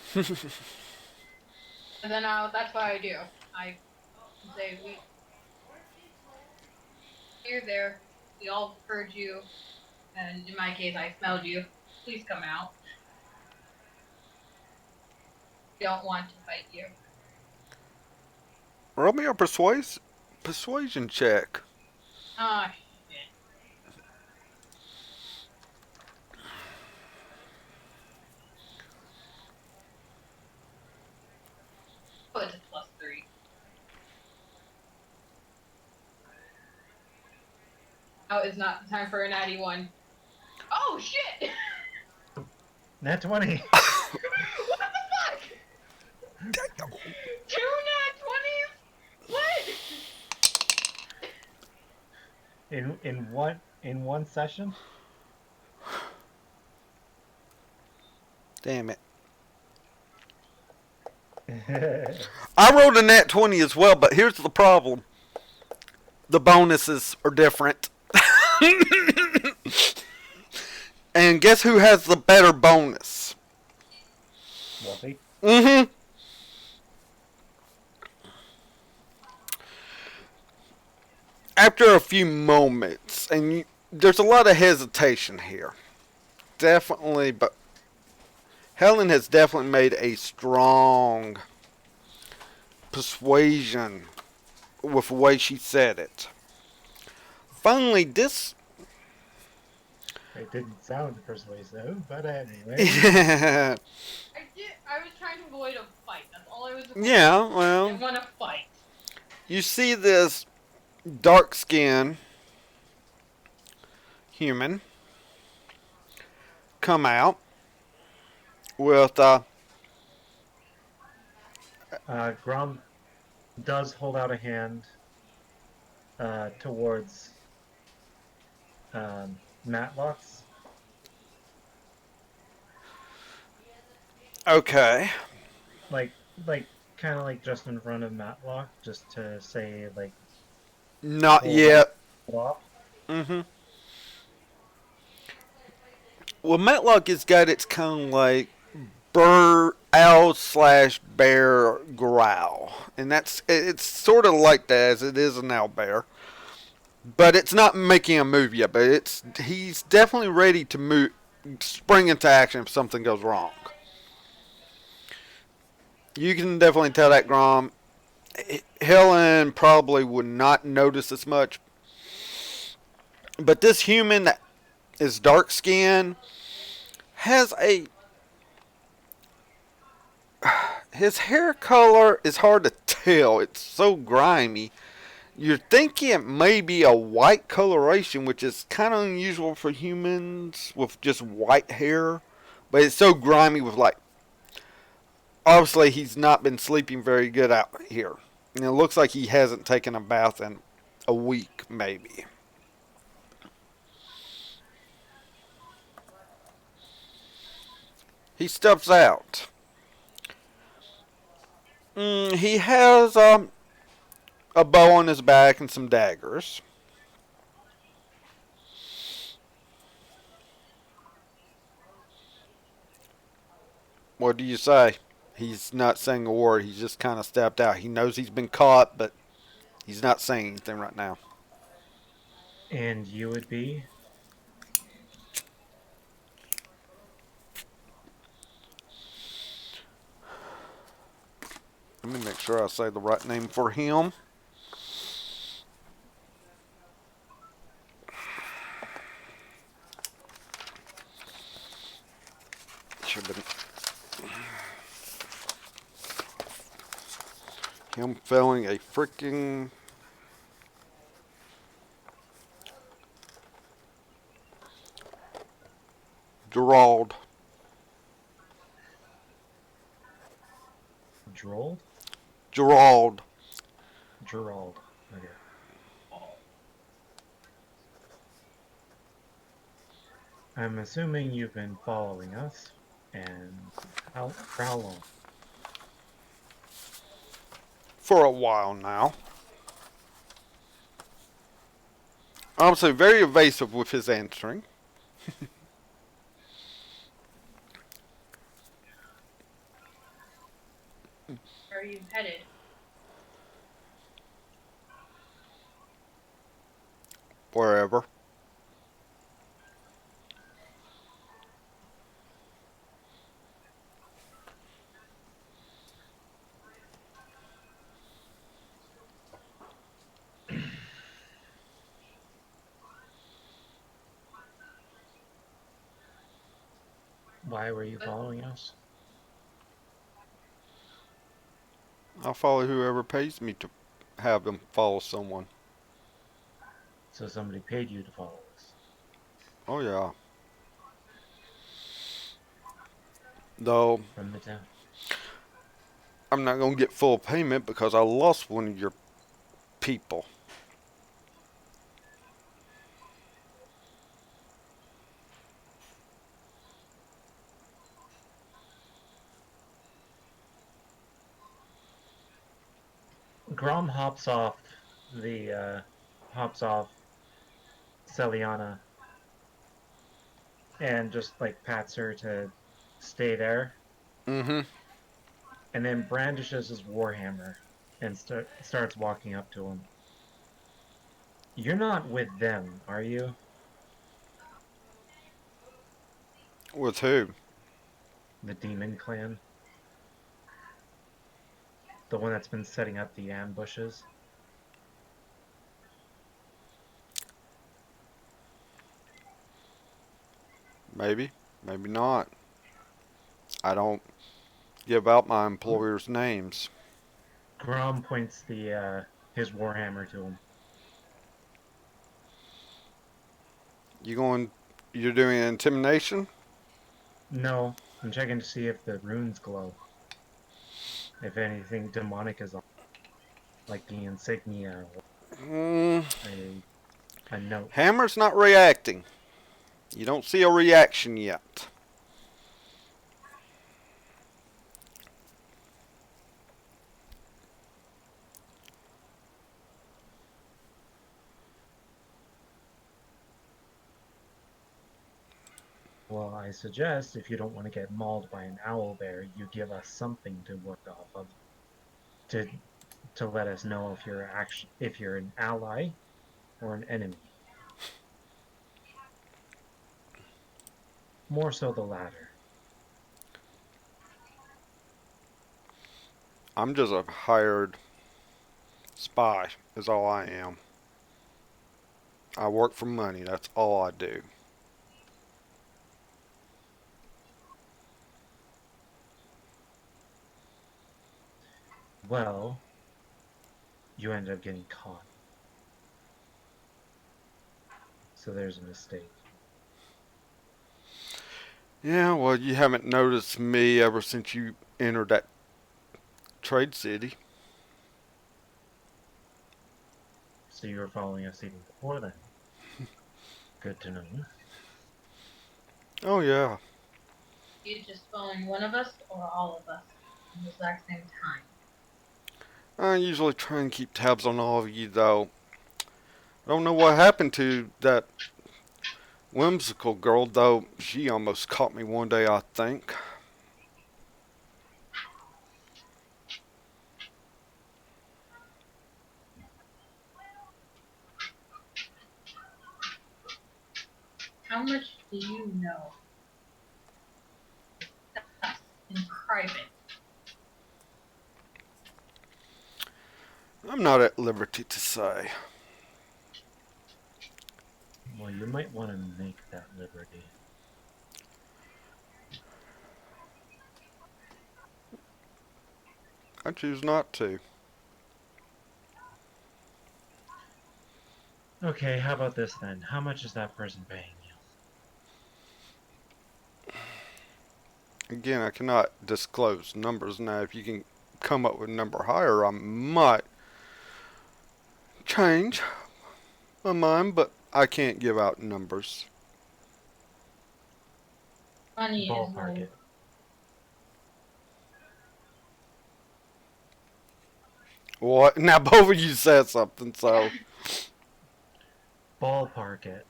And then that's what I do. I say, you're there. We all heard you. And in my case, I smelled you. Please come out. We don't want to fight you. Roll me a persuasion check. Ah, shit. Oh, it's a +3. Oh, it's not the time for a natty one. Oh, shit! Nat 20. What the fuck? 2 nat 20s? What? In one session? Damn it. I rolled a nat 20 as well, but here's the problem. The bonuses are different. And guess who has the better bonus? Wolfie. Mm-hmm. After a few moments, and there's a lot of hesitation here. Definitely, but Helen has definitely made a strong persuasion with the way she said it. Finally, this. It didn't sound persuasive, but anyway. Yeah, I was trying to avoid a fight. That's all I was avoiding. I well, didn't want to fight. you see this dark skinned human come out with Grom does hold out a hand towards Matlock's. okay, Like kind of like just in front of Matlock, just to say like not hold yet. off. Mm-hmm. Well, Matlock has got its kind of like bird owl slash bear growl, and it's sort of like that as it is an owl bear, but it's not making a move yet. But he's definitely ready to move, spring into action if something goes wrong. You can definitely tell that Grom. Helen probably would not notice as much, but this human that is dark skinned has a his hair color is hard to tell. It's so grimy. You're thinking it may be a white coloration, which is kind of unusual for humans with just white hair. But it's so grimy with like, obviously he's not been sleeping very good out here. And it looks like he hasn't taken a bath in a week, maybe. He steps out. He has a bow on his back and some daggers. What do you say? He's not saying a word. He's just kind of stepped out. He knows he's been caught, but he's not saying anything right now. And you would be? Let me make sure I say the right name for him. Should have been him failing a freaking Gerald. Drolled? Gerald. Gerald. Okay. I'm assuming you've been following us, and for how long? For a while now. Obviously, very evasive with his answering. Where are you headed? Wherever. Why were you following us? I'll follow whoever pays me to have him follow someone. So somebody paid you to follow us. Oh, yeah. Though, From the town. I'm not going to get full payment because I lost one of your people. Grom hops off Celiana and just like pats her to stay there, Mm-hmm. and then brandishes his warhammer and starts walking up to him. You're not with them, are you? With who? The Demon Clan? The one that's been setting up the ambushes? Maybe. Maybe not. I don't give out my employers' names. Grom points his warhammer to him. You going? You're doing intimidation? No, I'm checking to see if the runes glow. If anything demonic is on, like the insignia or Mm, a note. Hammer's not reacting. You don't see a reaction yet. Well, I suggest if you don't want to get mauled by an owl bear, you give us something to work off of to to let us know if you're an ally or an enemy. More so the latter. I'm just a hired spy, is all I am. I work for money. That's all I do. Well, you ended up getting caught. So there's a mistake. Yeah, well, you haven't noticed me ever since you entered that trade city. So you were following us even before then. Good to know. Oh, yeah. You just phone one of us or all of us at the exact same time. I usually try and keep tabs on all of you, though. I don't know what happened to that whimsical girl, though. She almost caught me one day, I think. How much do you know? Discuss in private. I'm not at liberty to say. Well, you might want to make that liberty. I choose not to. Okay, how about this then? How much is that person paying you? Again, I cannot disclose numbers now. If you can come up with a number higher, I might change my mind, but I can't give out numbers. Money is Ballpark no. it. What? Now both of you said something, so Ballpark it.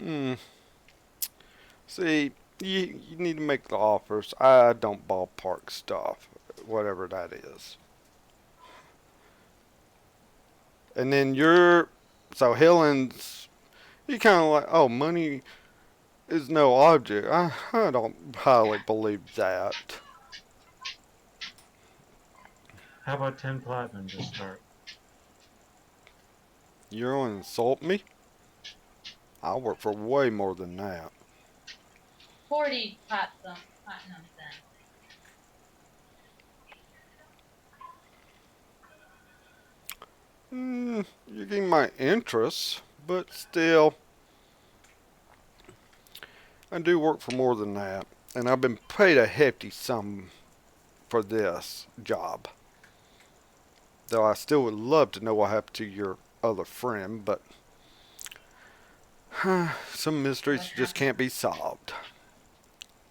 hmm. See, you need to make the offers. I don't ballpark stuff, whatever that is. And then so Helen's, you kind of like, oh, money is no object. I don't highly believe that. How about 10 platinum to start? You're gonna insult me? I work for way more than that. 40 platinum then. You're getting my interest, but still, I do work for more than that, and I've been paid a hefty sum for this job. Though I still would love to know what happened to your other friend, but some What mysteries just happened? can't be solved.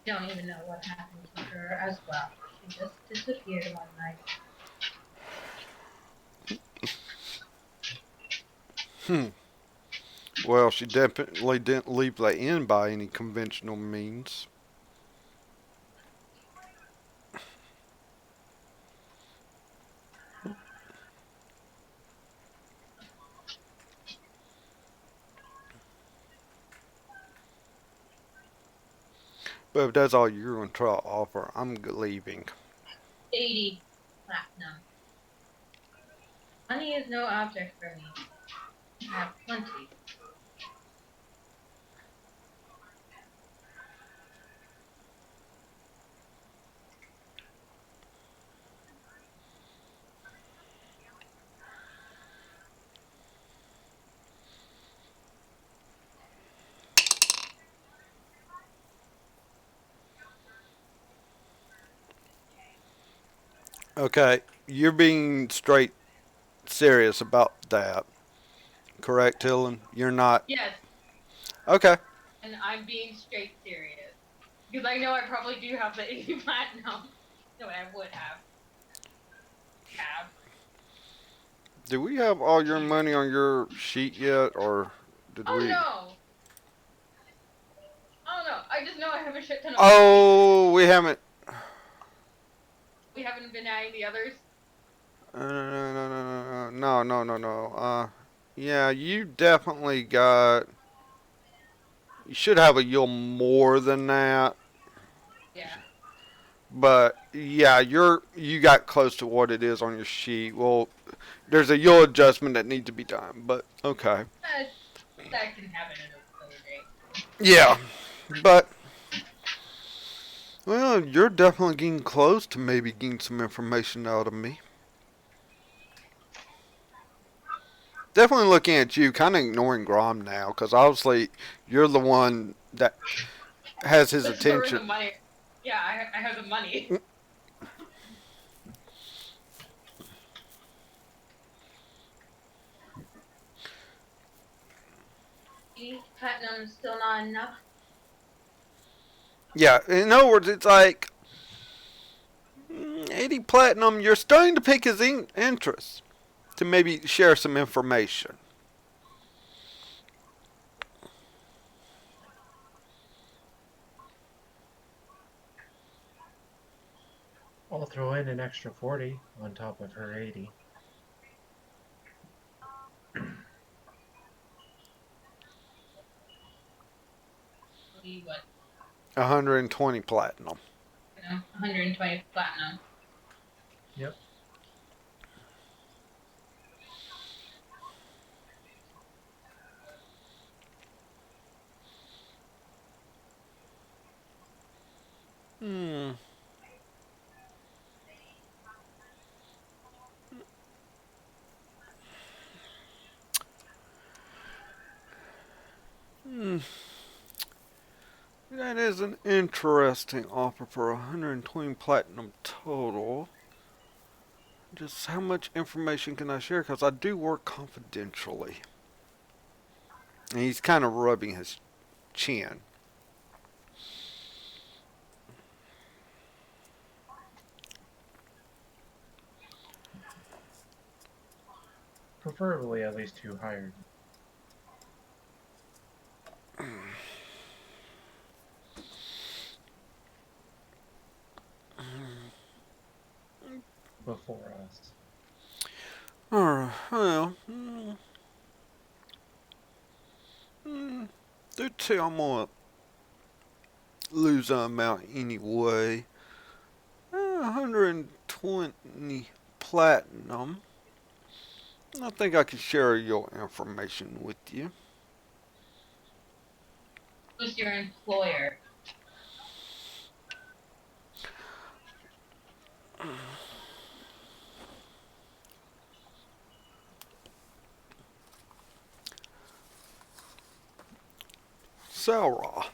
Don't even know what happened to her as well. She just disappeared one night. Hmm. Well, she definitely didn't leave the inn by any conventional means. But if that's all you're going to try to offer, I'm leaving. 80 platinum. Money is no object for me. I have plenty. Okay, you're being straight serious about that, correct, Helen? You're not. Yes, Okay. and I'm being straight serious. Because I know I probably do have the 80 platinum. No, I would have. Do we have all your Cheater. money on your sheet yet, or did Oh we? no! Oh no, I just know I have a shit ton of money. Oh, we haven't. We haven't been adding the others. No. Yeah, you definitely got. You should have a yield more than that, Yeah. but yeah, you got close to what it is on your sheet. Well, there's a yield adjustment that needs to be done, but okay. That, that can happen another day. Yeah, but well, you're definitely getting close to maybe getting some information out of me. Definitely looking at you, kind of ignoring Grom now, because obviously you're the one that has his That's where the attention. money. Yeah, I have the money. Platinum is still not enough. Yeah, in other words, it's like 80 platinum. You're starting to pique his interest to maybe share some information. I'll throw in an extra 40 on top of her 80. Be what, 120 platinum. 120 platinum. Yep. Hmm. Hmm. That is an interesting offer for 120 platinum total. Just how much information can I share? Because I do work confidentially. And he's kind of rubbing his chin. Preferably at least 2 hired. Before us. Alright, well, do two. I'm gonna lose an amount anyway. 120 platinum. I think I can share your information with you. Who's your employer? Sarah.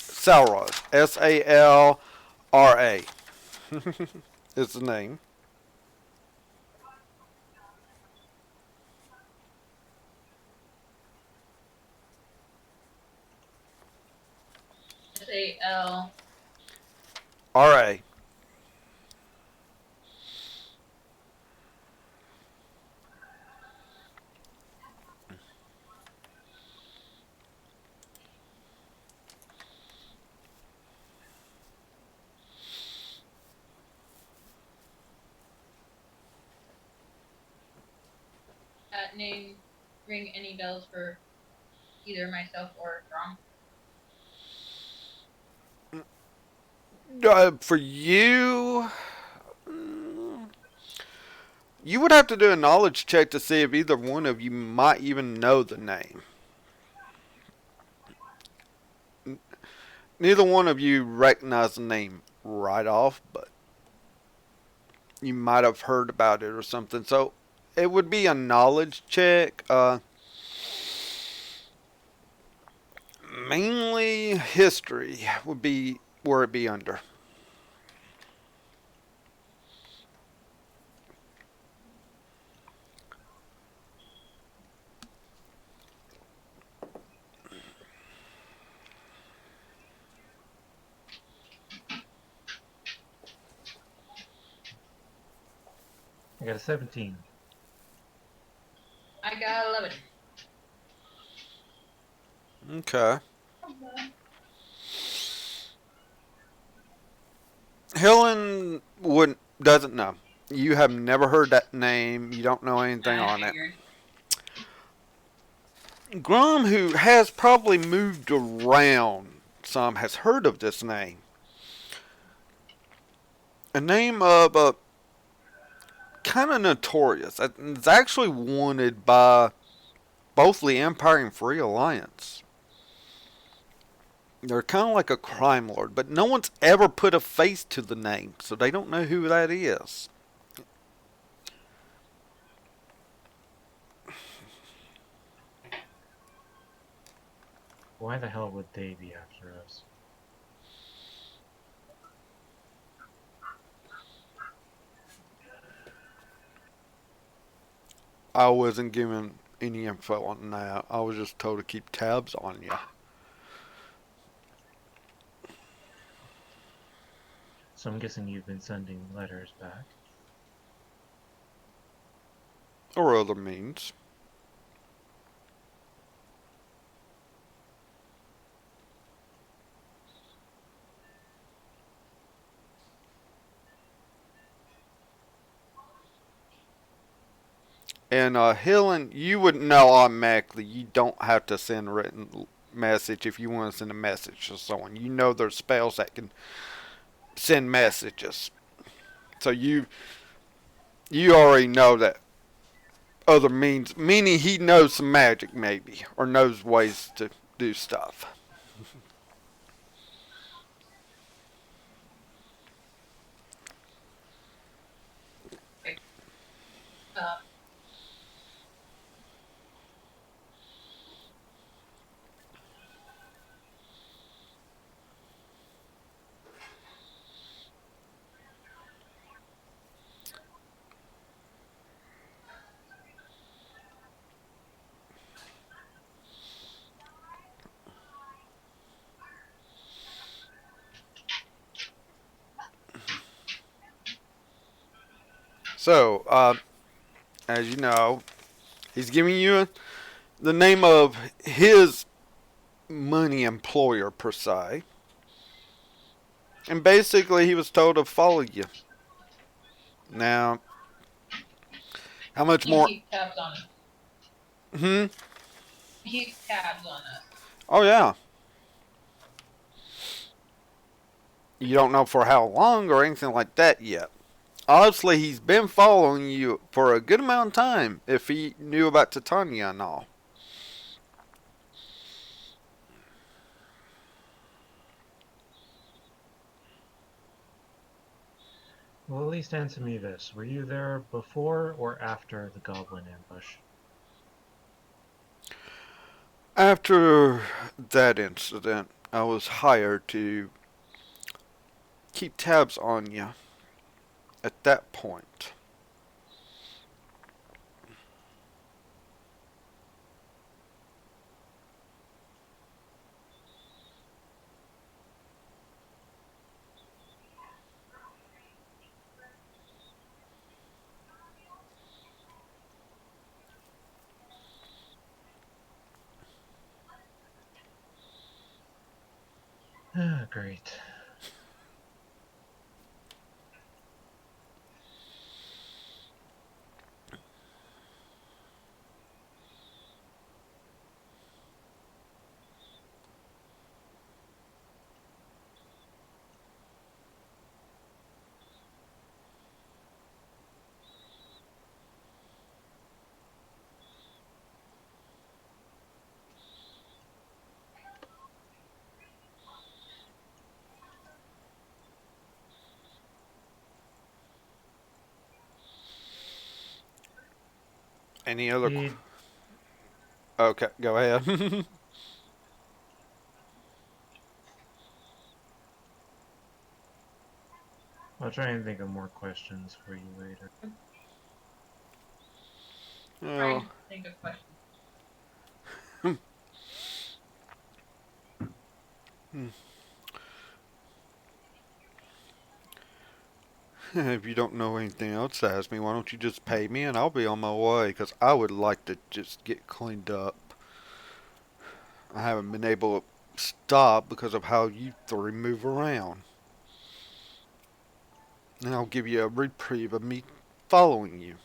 Salra. Salra. Is the name. SAL. R.A. That name ring any bells for either myself or Grom? For you, you would have to do a knowledge check to see if either one of you might even know the name. Neither one of you recognize the name right off, but you might have heard about it or something. So it would be a knowledge check. Mainly history would be where it be under. I got a 17. I got 11. Okay. Helen wouldn't doesn't know. You have never heard that name. You don't know anything I on it. figured. Grom, who has probably moved around some, has heard of this name. A name of kind of notorious. It's actually wanted by both the Empire and Free Alliance. They're kind of like a crime lord, but no one's ever put a face to the name, so they don't know who that is. Why the hell would they be after us? I wasn't given any info on that. I was just told to keep tabs on you. So I'm guessing you've been sending letters back. Or other means. And healing, you would know automatically. You don't have to send a written message if you want to send a message to someone. You know there's spells that can send messages. So you already know that other means, meaning he knows some magic maybe, or knows ways to do stuff. Like, uh, So, as you know, he's giving you the name of his money employer per se, and basically he was told to follow you. Now, how much you more? keep tabs on us. Hmm. Keep tabs on us. Oh yeah. You don't know for how long or anything like that yet. Obviously, he's been following you for a good amount of time. If he knew about Titania and all. Well, at least answer me this. Were you there before or after the goblin ambush? After that incident, I was hired to keep tabs on you at that point. Ah, great. Any other? He, Okay, go ahead. I'll try and think of more questions for you later. Oh, Trying to think of questions. if you don't know anything else to ask me, why don't you just pay me and I'll be on my way? Because I would like to just get cleaned up. I haven't been able to stop because of how you three move around. And I'll give you a reprieve of me following you.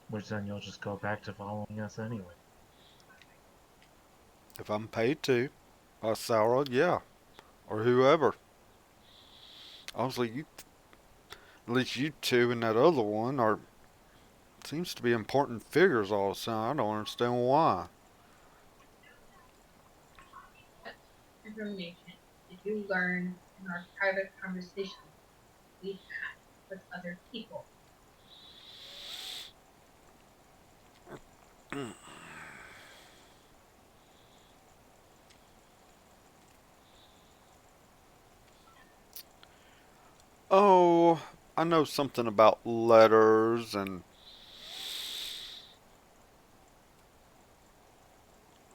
Which then you'll just go back to following us anyway. If I'm paid to, by Sauron, yeah, or whoever. Obviously, you, at least you two and that other one are seems to be important figures all the time. I don't understand why. What information did you learn in our private conversations we had with other people? Oh, I know something about letters and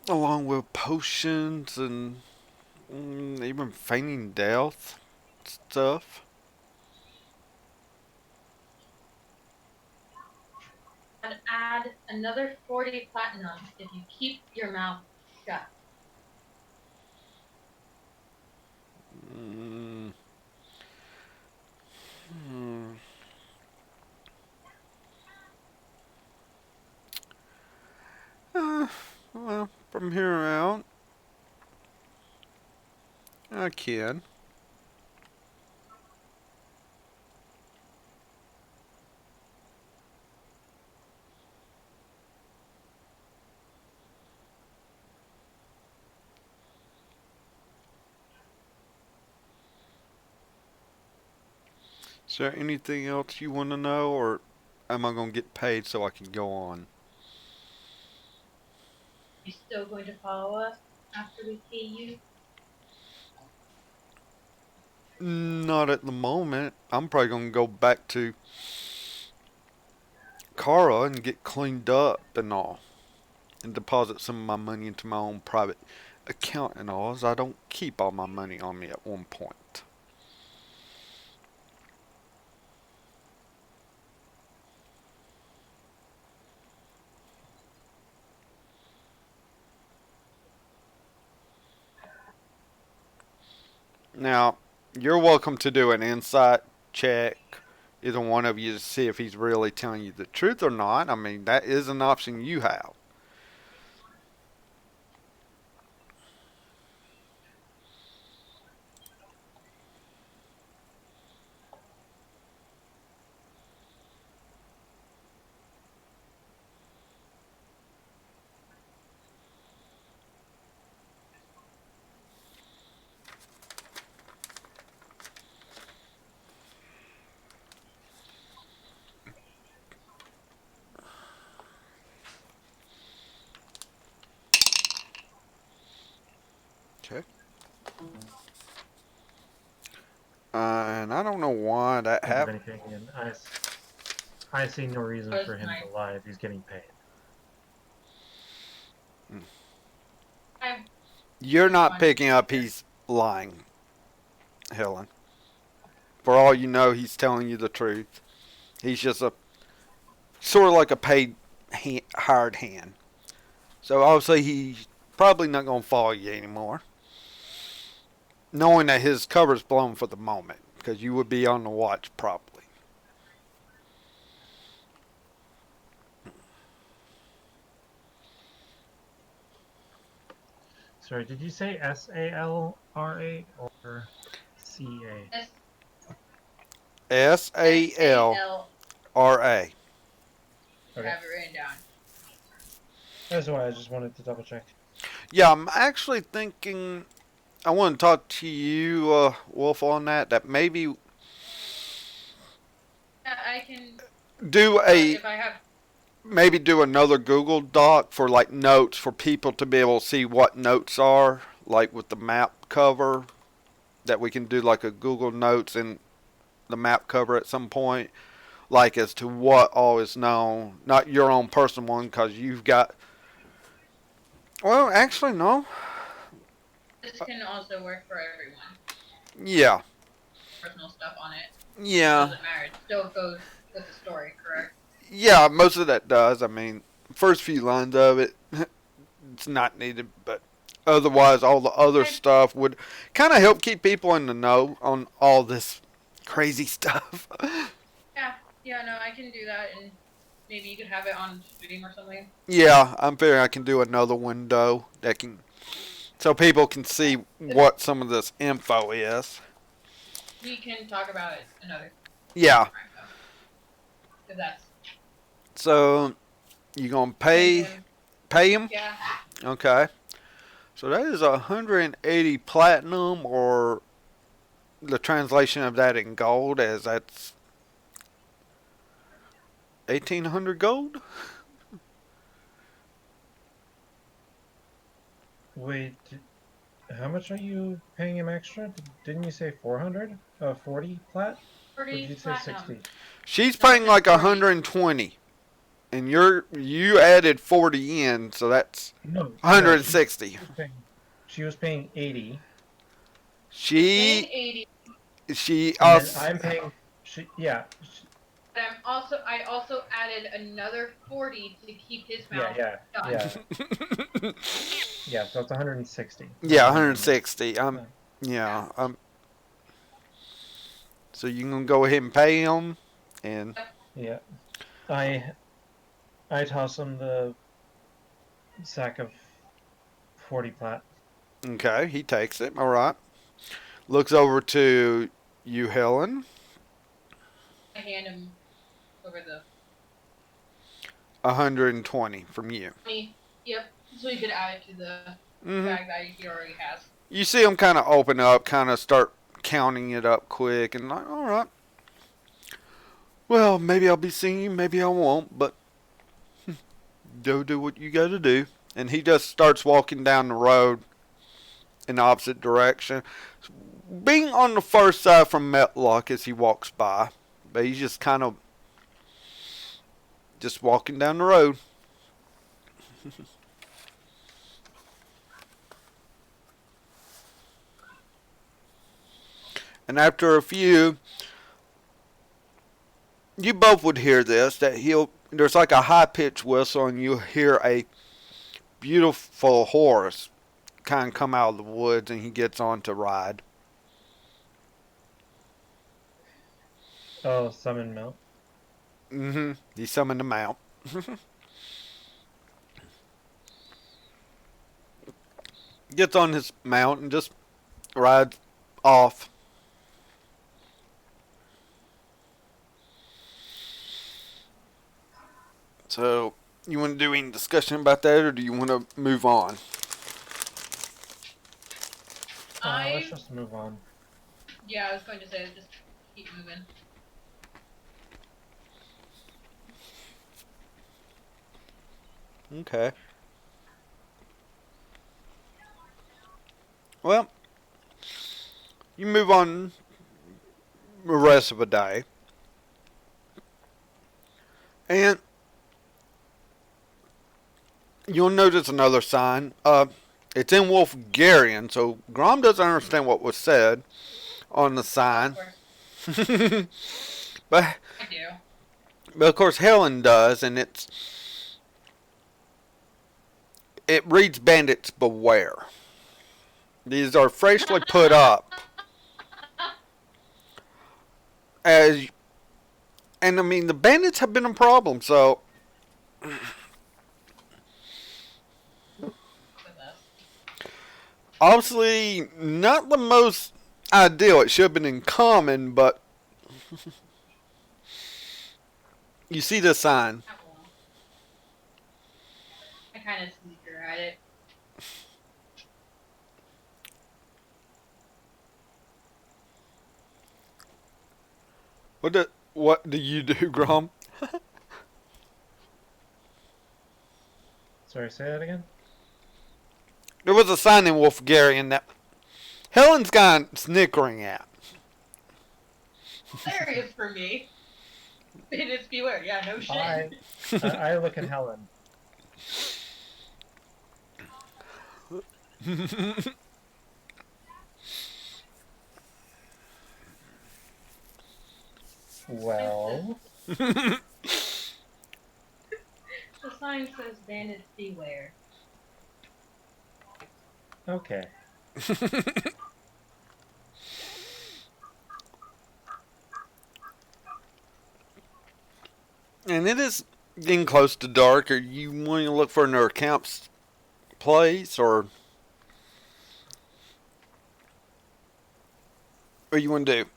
along with potions and even feigning death stuff. And add another 40 platinum if you keep your mouth shut. Mm, hmm. Uh, well, from here out, I can. Is there anything else you want to know, or am I going to get paid so I can go on? You still going to follow us after we pay you? Not at the moment. I'm probably going to go back to Kara and get cleaned up and all, and deposit some of my money into my own private account and all, as I don't keep all my money on me at one point. Now, you're welcome to do an insight check, either one of you, to see if he's really telling you the truth or not. I mean, that is an option you have. Okay. And I don't know why that Think of happened. anything, and I see no reason Was for him my to lie if he's getting paid. I You're just not wanted to picking be up sure. he's lying, Helen. For all you know, he's telling you the truth. He's just a sort of like a paid hired hand. So obviously he's probably not going to follow you anymore, knowing that his cover's blown for the moment, because you would be on the watch probably. Sorry, did you say SALRA or CA? S S S A A L L. R A. Okay, Have it written down. that's why I just wanted to double check. Yeah, I'm actually thinking. I want to talk to you, Wolf, on that. That maybe Yeah, I can. do a If I have. maybe do another Google Doc for like notes for people to be able to see what notes are, like with the map cover. That we can do like a Google Notes in the map cover at some point, like as to what all is known. Not your own personal one, because you've got. Well, actually, no. This can also work for everyone. Yeah, Personal stuff on it. It yeah, doesn't matter. It still goes with the story, correct? yeah. Most of that does. I mean, first few lines of it, it's not needed, but otherwise, all the other I, stuff would kind of help keep people in the know on all this crazy stuff. yeah, yeah, no, I can do that, and maybe you could have it on stream or something. Yeah, I'm figuring I can do another window that can, so people can see what some of this info is. We can talk about it another Yeah. time, though. If that's So you gonna send pay him. him? Yeah, Okay. So that is 180 platinum, or the translation of that in gold, as that's 1,800 gold. Wait, how much are you paying him extra? Didn't you say 400? 40 plat? Or did 40 you say platinum. 60? She's No, I paying said like 40. 120 And you added 40 in, so that's No, no, 160. she was paying 80, Paying She 80, she and then also I'm paying. but I also added another 40 to keep his mouth Yeah, shut. yeah, yeah. So it's 160. yeah, My number. 160. Yeah. Yeah. So you can go ahead and pay him, and Yeah, I I toss him the sack of 40 plat. okay, he takes it. All right. Looks over to you, Helen. I hand him over the 120 from you. money. Yep. So he could add it to the Hmm. bag that he already has. You see him kind of open up, kind of start counting it up quick, and like, all right. Well, maybe I'll be singing, maybe I won't, but go do what you got to do. And he just starts walking down the road in the opposite direction, being on the first side from Metlock as he walks by. But he's just kind of just walking down the road. And after a few, you both would hear this, that there's like a high pitched whistle, and you'll hear a beautiful horse kind of come out of the woods, and he gets on to ride. Oh, summon mount. Mm-hmm. He summoned him out. Gets on his mount and just rides off. So, you want to do any discussion about that, or do you want to move on? Let's just move on. Yeah, I was going to say just keep moving. Okay. Well, you move on the rest of the day. And you'll notice another sign. It's in Wolfgarian, so Grom doesn't understand what was said on the sign. Of course, but, I do. but of course Helen does, and it reads "Bandits beware." These are freshly put up as, and I mean the bandits have been a problem. So With us. obviously not the most ideal. It should have been in common, but you see the sign. I kind of sneaker at it. What do you do, Grom? Sorry, say that again? There was a sign in Wolfgarian that Helen's kind of snickering at. Hilarious for me. Bandits beware. Yeah, no shit. I look at Helen. Well, The sign says bandits beware. okay. And it is getting close to dark. Are you wanting to look for another camp place, or what you want to do?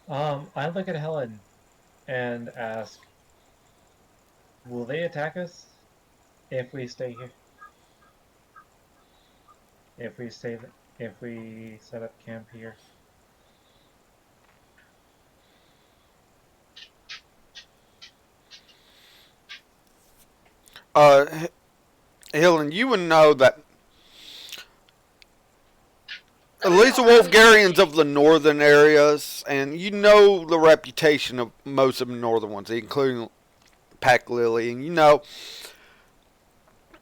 I look at Helen and ask, will they attack us if we stay here? If we set up camp here? Helen, you would know that least the No, I was Wolfgarians saying, of the northern areas, and you know the reputation of most of the northern ones, including Pack Lily, and you know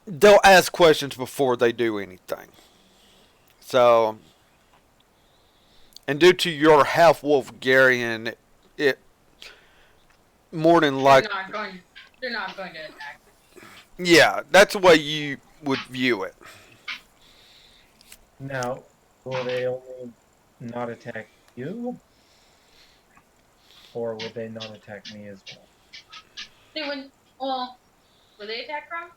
they'll ask questions before they do anything. So, and due to your half Wolfgarian, it more than they're like, not going. They're not going to attack. yeah, that's the way you would view it. Now, will they only not attack you, or will they not attack me as well? They wouldn't. Well, will they attack from?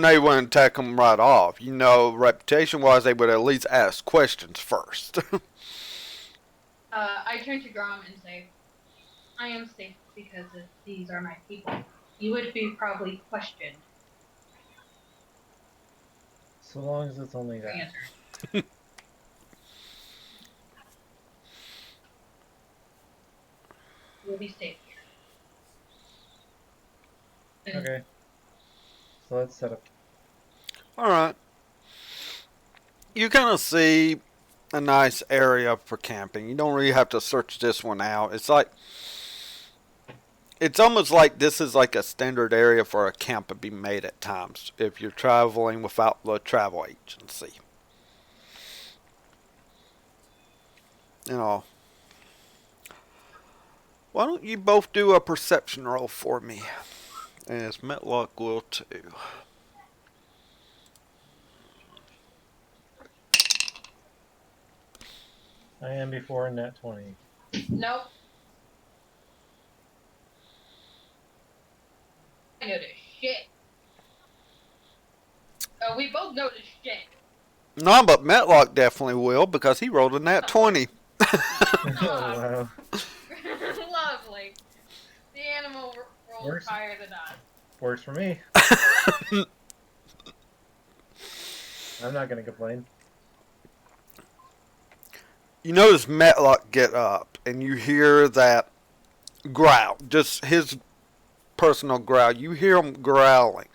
They wouldn't attack them right off. You know, reputation wise, they would at least ask questions first. I turn to Grom and say, "I am safe because these are my people. You would be probably questioned." So long as it's only For that. answers. You will be safe here. And Okay, so let's set up. All right. You kind of see a nice area for camping. You don't really have to search this one out. It's almost like this is like a standard area for a camp to be made at times if you're traveling without the travel agency. You know, why don't you both do a perception roll for me? As Metlock will too. I am before net 20. nope, I noticed shit. We both noticed shit. No, but Metlock definitely will because he rolled a nat 20. Oh, wow. Lovely. The animal rolls Works. higher than us. Works for me. I'm not going to complain. You notice Metlock get up and you hear that growl, just his personal growl. You hear him growling,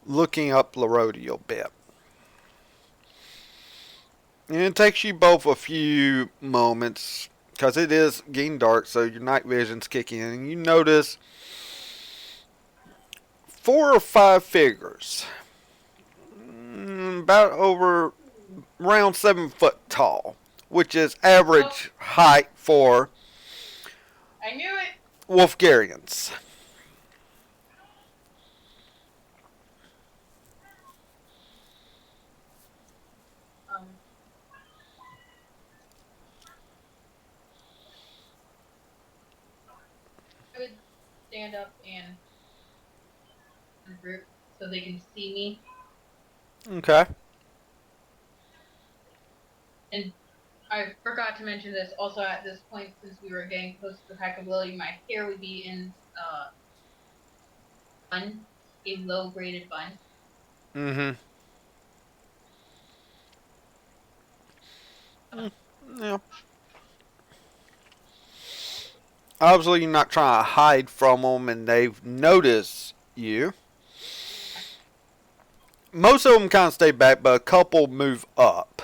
looking up the road a little bit. And it takes you both a few moments because it is getting dark, so your night vision's kicking in, and you notice 4 or 5 figures, about over around 7 foot tall, which is average height for I knew it. Wolfgarians. Um, I would stand up and group so they can see me. Okay. And I forgot to mention this also at this point, since we were getting close to the pack of lily, my hair would be in bun, a low graded bun. Mm-hmm. Yeah. Obviously, you're not trying to hide from them, and they've noticed you. Most of them kind of stay back, but a couple move up.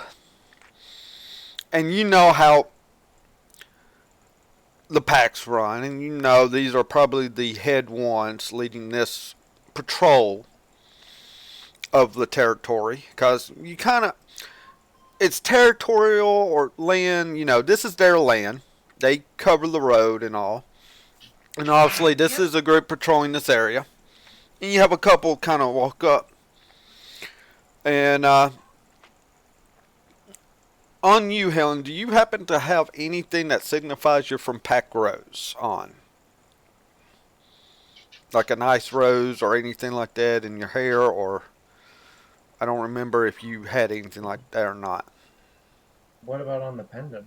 And you know how the packs run, and you know these are probably the head ones leading this patrol of the territory. Because you kind of, it's territorial or land, you know, this is their land. They cover the road and all. And obviously, this Yep. is a group patrolling this area. And you have a couple kind of walk up. And on you, Helen, do you happen to have anything that signifies you're from Pack Rose on? Like a nice rose or anything like that in your hair, or I don't remember if you had anything like that or not. What about on the pendant?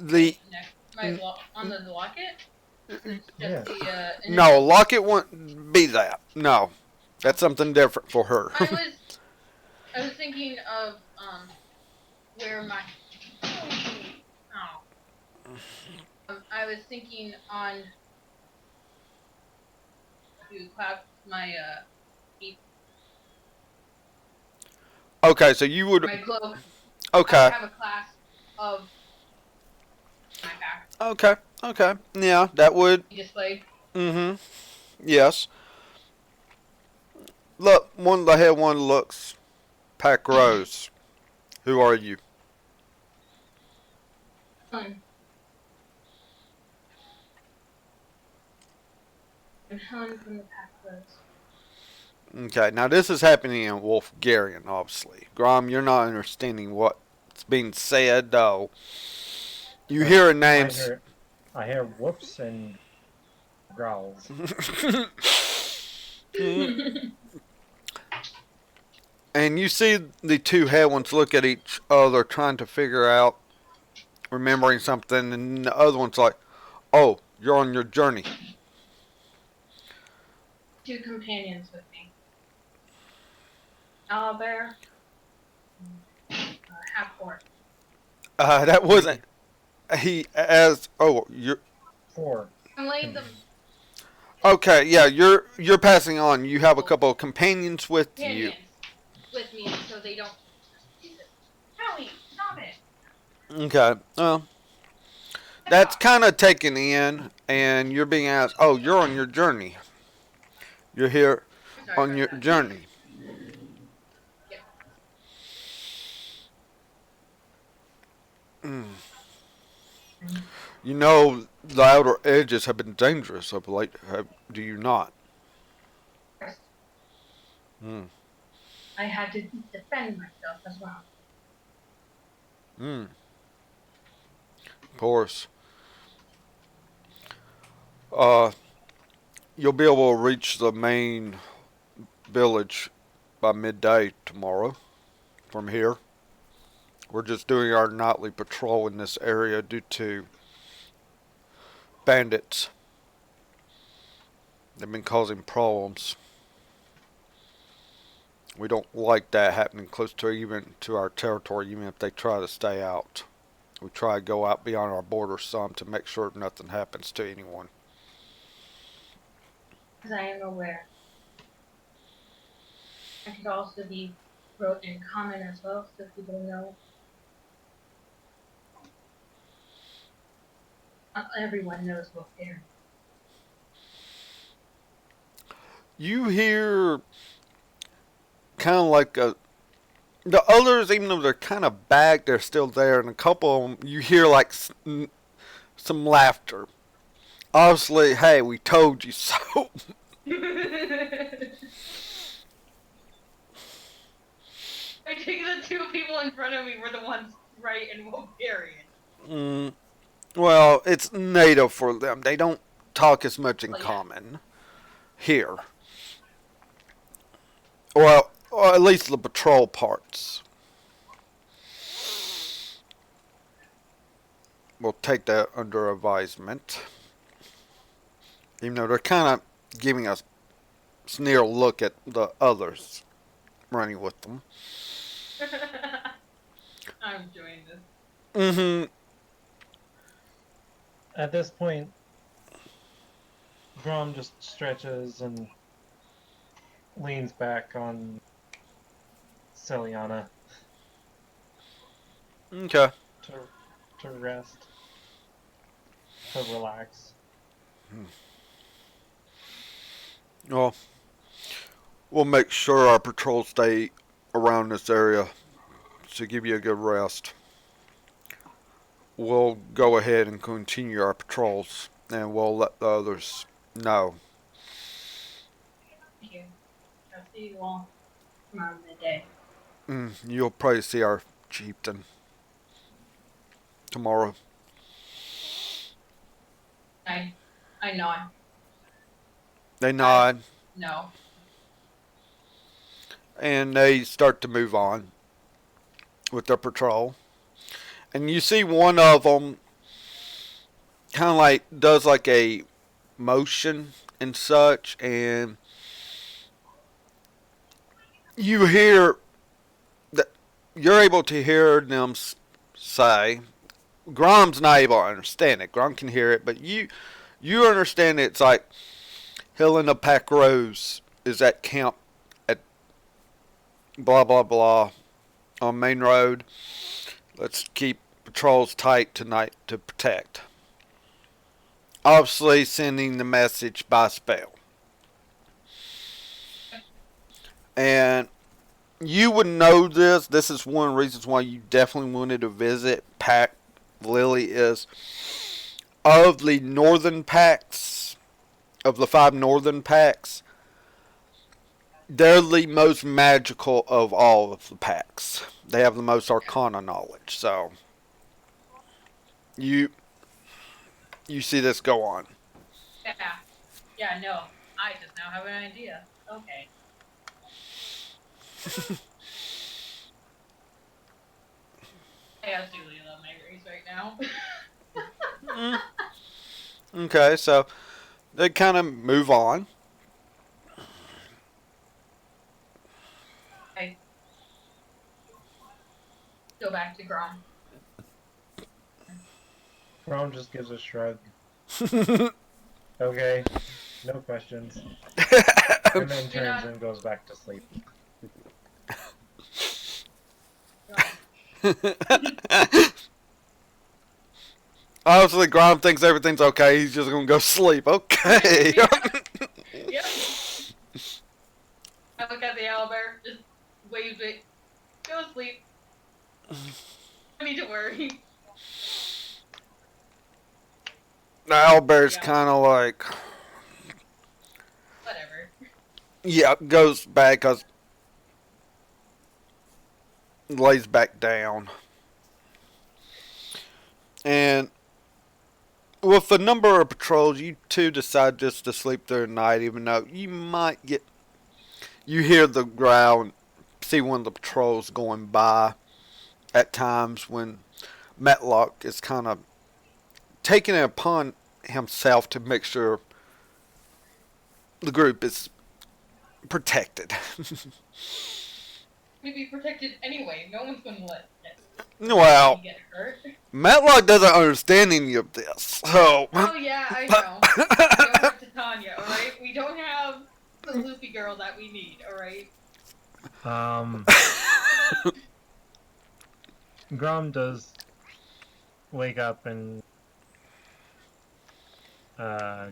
The On the locket? It's Yeah. just the no initials. locket wouldn't be that. No, that's something different for her. I was thinking of where my I was thinking on to clasp my feet. Okay, so you would. My cloak. I would Okay. have a class of my pack Okay. Okay. Yeah, that would. displayed. Mm-hmm. Yes. Look, one the head one looks. Pack Rose. Who are you? I'm Helen from the pack rose. Okay, now this is happening in Wolfgarian, obviously. Grom, you're not understanding what's being said, though. You But hear I names. hear, I hear whoops and growls. And you see the two head ones look at each other, trying to figure out, remembering something, and the other one's like, "Oh, you're on your journey." Two companions with me. Owlbear, half orc. That wasn't he as. Oh, you're Four. I'm laying them okay. Yeah, you're passing on. You have a couple of companions with you. companions with me so they don't. Jesus, Howie, stop it! Okay. That's kind of taken in, and you're being asked, "Oh, you're on your journey. You're here Sorry on about your that. journey." Yeah. Mm. You know the outer edges have been dangerous of late. Do you not? First, Mm. I had to defend myself as well. Mm. Of course. Uh, you'll be able to reach the main village by midday tomorrow from here. We're just doing our nightly patrol in this area due to bandits. They've been causing problems. We don't like that happening close to even to our territory, even if they try to stay out. We try to go out beyond our borders some to make sure nothing happens to anyone. As I am aware. I could also be wrote in common as well, so people know. Not everyone knows what they're. You hear kind of like the others, even though they're kind of back, they're still there, and a couple of them, you hear like some laughter. Obviously, hey, we told you so. I think the two people in front of me were the ones right in Bulgarian. Mm, well, it's native for them. They don't talk as much in Well, yeah. common here. Well, or at least the patrol parts. We'll take that under advisement. Even though they're kind of giving us a sneer look at the others running with them. I'm enjoying this. Mm-hmm. At this point, Grom just stretches and leans back on Celiana Okay. to rest, to relax. Well, we'll make sure our patrols stay around this area to give you a good rest. We'll go ahead and continue our patrols, and we'll let the others know. Thank you. I'll see you all tomorrow midday. You'll probably see our chieftain tomorrow. I nod. They nod, No. and they start to move on with their patrol. And you see one of them kind of like does like a motion and such, and you hear that you're able to hear them say. Grom's not able to understand it. Grom can hear it, but you understand it. It's like Helena Pack Rose is at camp at blah blah blah on Main Road. Let's keep patrols tight tonight to protect. Obviously, sending the message by spell. And you would know this. This is one of the reasons why you definitely wanted to visit Pack Lily is of the northern packs, of the 5 northern packs, they're the most magical of all of the packs. They have the most arcana knowledge. So you see this go on. Yeah. Yeah, no. I just now have an idea. Okay. I absolutely love my race right now. Okay, so they kind of move on. I go back to Grom. Ron just gives a shrug. Okay, no questions. And then turns and goes back to sleep. Obviously, Grom thinks everything's okay. He's just gonna go sleep. Okay. Yep. I look at the owlbear, just waves it. Go to sleep. No need to worry. The owlbear's kind of like, Whatever. yeah, goes back, lays back down. And with the number of patrols, you two decide just to sleep through the night, even though you might get, you hear the growl and see one of the patrols going by at times when Matlock is kind of taking it upon himself to make sure the group is protected. We'd be protected anyway. No one's gonna let Well, get hurt. Matlock doesn't understand any of this, so. Oh yeah, I know. We don't have Titania, alright? We don't have the loopy girl that we need, alright? Grom does wake up and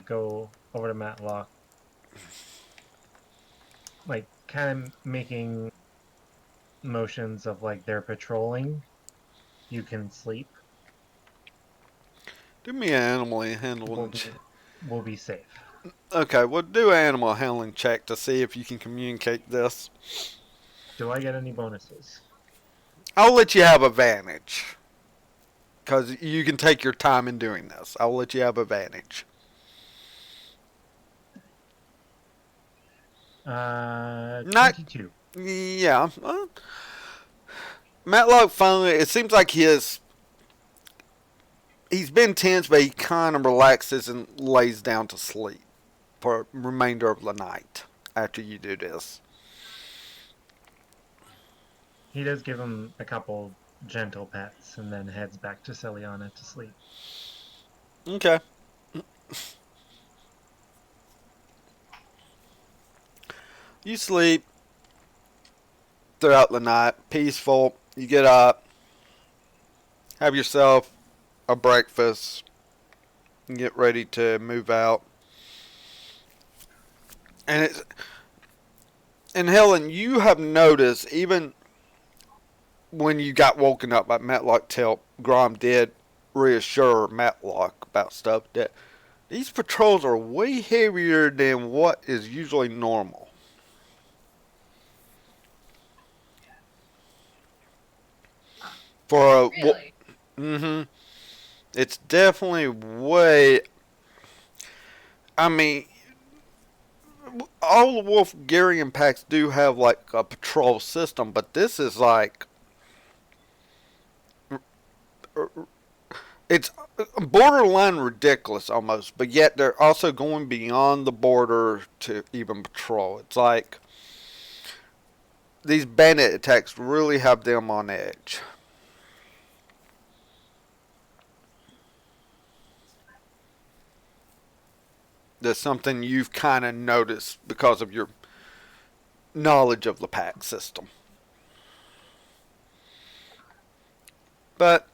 go over to Matlock, like kind of making motions of like they're patrolling. You can sleep. Do me an animal handling check. We'll be safe. Okay, well, do an animal handling check to see if you can communicate this. Do I get any bonuses? I'll let you have advantage. Because you can take your time in doing this. I'll let you have advantage. 22. Yeah. Matlock finally, it seems like he's been tense, but he kind of relaxes and lays down to sleep for the remainder of the night after you do this. He does give him a couple gentle pets and then heads back to Celiana to sleep. Okay. You sleep throughout the night, peaceful. You get up, have yourself a breakfast, and get ready to move out. And Helen, you have noticed even when you got woken up by Matlock till Grom did reassure Matlock about stuff that these patrols are way heavier than what is usually normal. For a Really? It's definitely way. I mean, all the Wolfgarian packs do have like a patrol system, but this is like it's borderline ridiculous almost. But yet they're also going beyond the border to even patrol. It's like these bandit attacks really have them on edge. That's something you've kind of noticed because of your knowledge of the pack system. But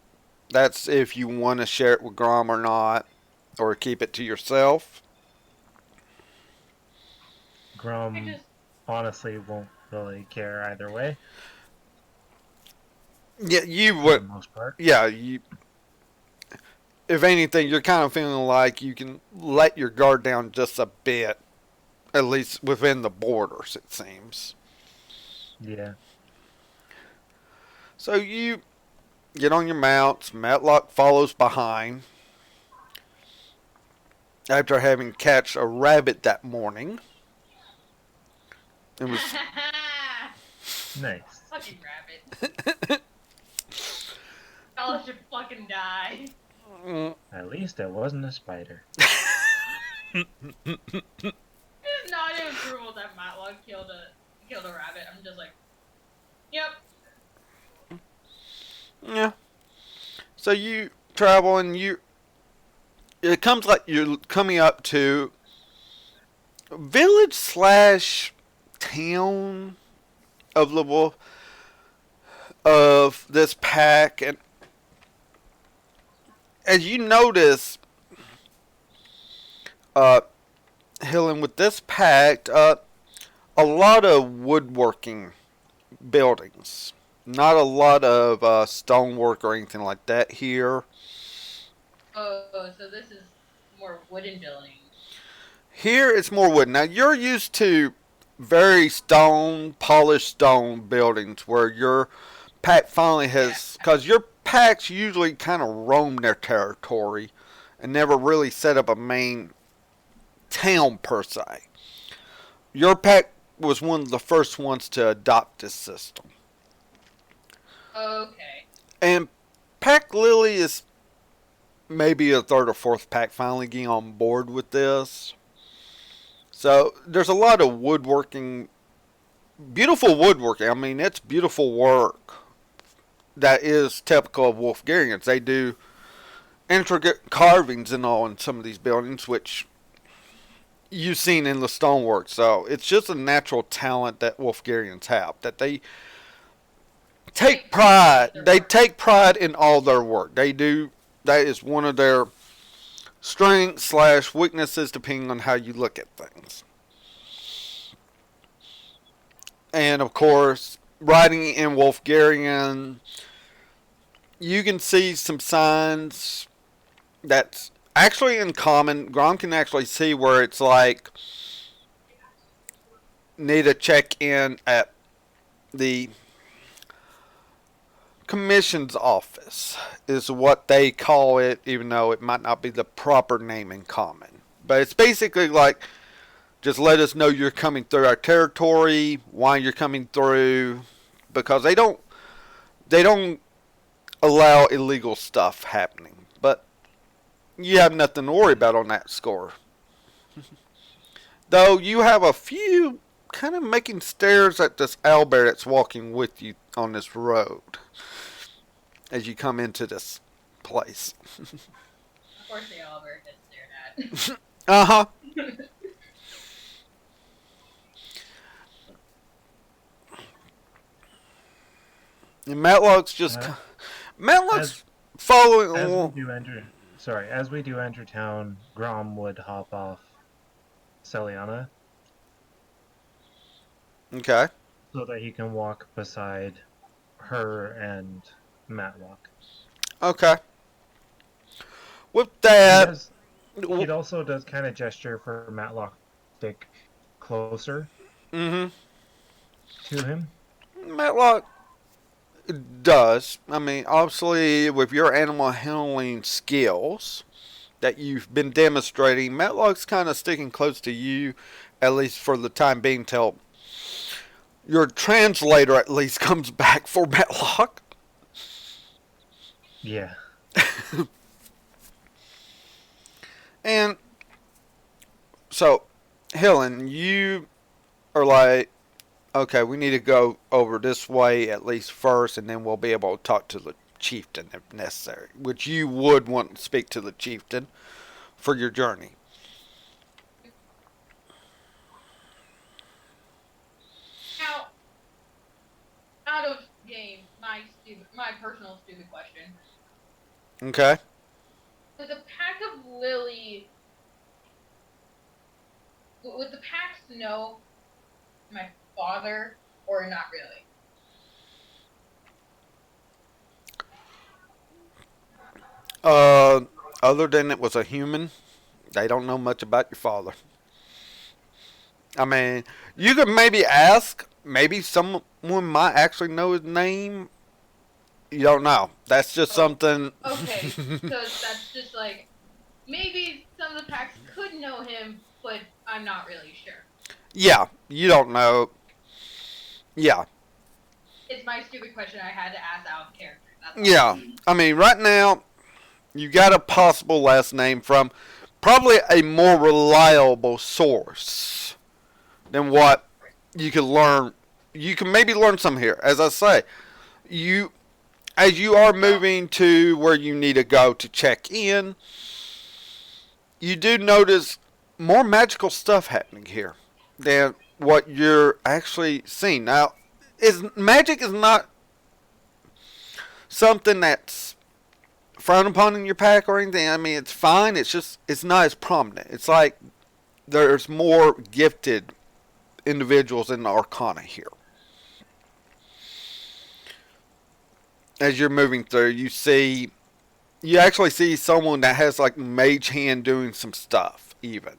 that's if you want to share it with Grom or not, or keep it to yourself. I Grum just honestly won't really care either way, Yeah, you for the would. most part. Yeah, you. If anything, you're kind of feeling like you can let your guard down just a bit, at least within the borders. It seems. Yeah. So you get on your mounts. Matlock follows behind after having catch a rabbit that morning. It was Nice. fucking rabbit. Y'all should fucking die. At least it wasn't a spider. It's not even approval that Matlock killed a rabbit. I'm just like, yep. yeah. So you travel and you. It comes like you're coming up to village slash town of the wolf of this pack, and as you notice, uh, Helen, with this pack, a lot of woodworking buildings, not a lot of stonework or anything like that here. Oh, so this is more wooden buildings. Here it's more wood. Now you're used to very stone, polished stone buildings where your pack finally Yeah. has, because your packs usually kind of roam their territory and never really set up a main town per se. Your pack was one of the first ones to adopt this system. Okay. And Pack Lily is maybe a third or fourth pack finally getting on board with this. So there's a lot of woodworking, beautiful woodworking. I mean, it's beautiful work that is typical of Wolfgarians. They do intricate carvings and all in some of these buildings, which you've seen in the stonework. So it's just a natural talent that Wolfgarians have, that they take pride. They take pride in all their work. They do. That is one of their strengths slash weaknesses, depending on how you look at things. And of course, writing in Wolfgarian, you can see some signs that's actually in common. Grom can actually see where it's like need to check in at the commission's office is what they call it, even though it might not be the proper name in common. But it's basically like just let us know you're coming through our territory, why you're coming through, because they don't allow illegal stuff happening. But you have nothing to worry about on that score. Though you have a few kind of making stares at this owlbear that's walking with you on this road as you come into this place. Of course, they all were get stared Uh huh. at. And Matlock's just Uh, as Matlock's following as we along. do enter, sorry, as we do enter town, Grom would hop off Celiana Okay. so that he can walk beside her and Matlock. Okay. With He that, does. He also does kind of gesture for Matlock to stick closer mm-hmm. to him. Matlock does. I mean, obviously, with your animal handling skills that you've been demonstrating, Matlock's kind of sticking close to you, at least for the time being, till your translator at least comes back for Matlock. Yeah. And so, Helen, you are like, okay, we need to go over this way at least first, and then we'll be able to talk to the chieftain if necessary. Which you would want to speak to the chieftain for your journey. Now, out of game, my stupid my personal stupid question. Okay. Does the pack of Lily, would the packs know my father or not really? Uh, Other than it was a human, they don't know much about your father. I mean, you could maybe ask. Maybe someone might actually know his name. You don't know. That's just Oh, something. okay. So that's just like maybe some of the packs could know him, but I'm not really sure. Yeah, you don't know. Yeah, It's my stupid question I had to ask out of character. That's all. yeah. I mean, right now you got a possible last name from probably a more reliable source than what you could learn. You can maybe learn some here. As I say, you as you are So, moving to where you need to go to check in, you do notice more magical stuff happening here than what you're actually seeing. Now, is magic is not something that's frowned upon in your pack or anything. I mean, it's fine. It's just it's not as prominent. It's like there's more gifted individuals in the Arcana here. As you're moving through, you actually see someone that has like mage hand doing some stuff even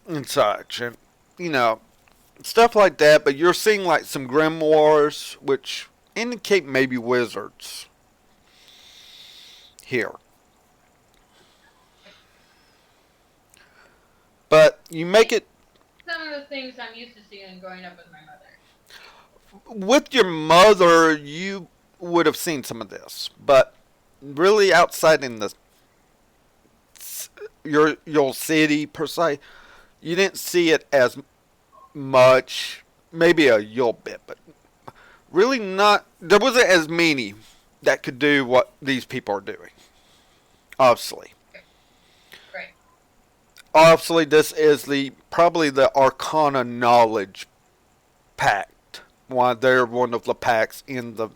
and such, and you know stuff like that. But you're seeing like some grimoires, which indicate maybe wizards here. But you make like it some of the things I'm used to seeing growing up with my mother. with your mother. You would have seen some of this, but really outside in the your city per se, you didn't see it as much. Maybe a little bit, but really not. There wasn't as many that could do what these people are doing. Obviously, Right. obviously, this is the probably the Arcana knowledge pact. Why they're one of the packs in the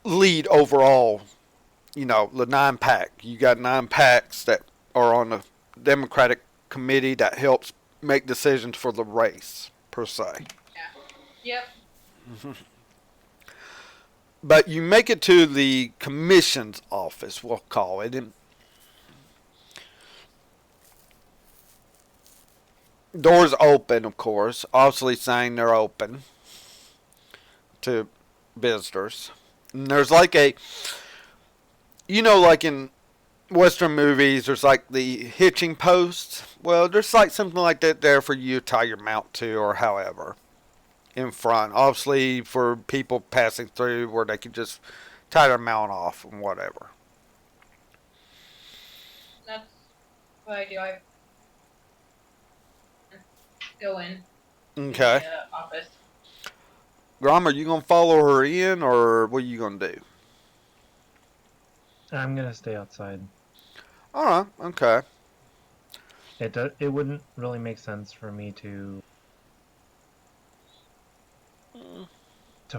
lead overall. You know, the 9 pack. You got 9 packs that are on the Democratic committee that helps make decisions for the race per se. Yeah. Yep. But you make it to the commission's office, we'll call it, and doors open, of course, obviously saying they're open to visitors. And there's like like in Western movies, there's like the hitching post. Well, there's like something like that there for you to tie your mount to, or however, in front. Obviously, for people passing through where they can just tie their mount off and whatever. That's what I do. I go in to Okay. the office. Grom, are you gonna follow her in, or what are you gonna do? I'm gonna stay outside. All right. Okay. It wouldn't really make sense for me to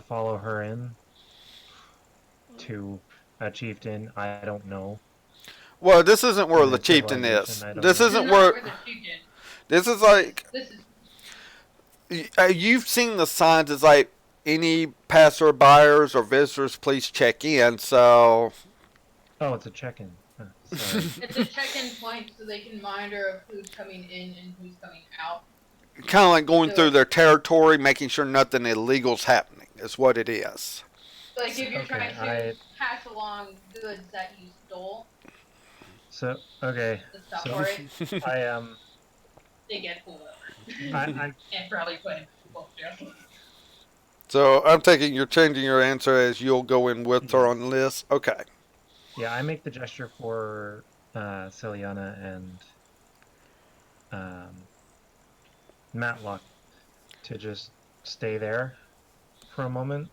follow her in to a chieftain I don't know Well, this isn't where in the a chieftain civilization is. I don't This This know. is isn't not where. where the chieftain. This is This is like this is you've seen the signs. It's like any passerbyers or visitors, please check in. So, Oh, it's a check-in. Sorry. it's a check-in point so they can monitor of who's coming in and who's coming out. kind of like going through So, their territory, making sure nothing illegal's happening. Is what it is. like if you're Okay, trying to pass along goods that you stole, so okay, the stuff so for it, I they get pulled over I and probably put in both jail. So I'm taking you're changing your answer as you'll go in with her yes, on this. Okay. yeah, I make the gesture for Celiana and um Matlock to just stay there for a moment,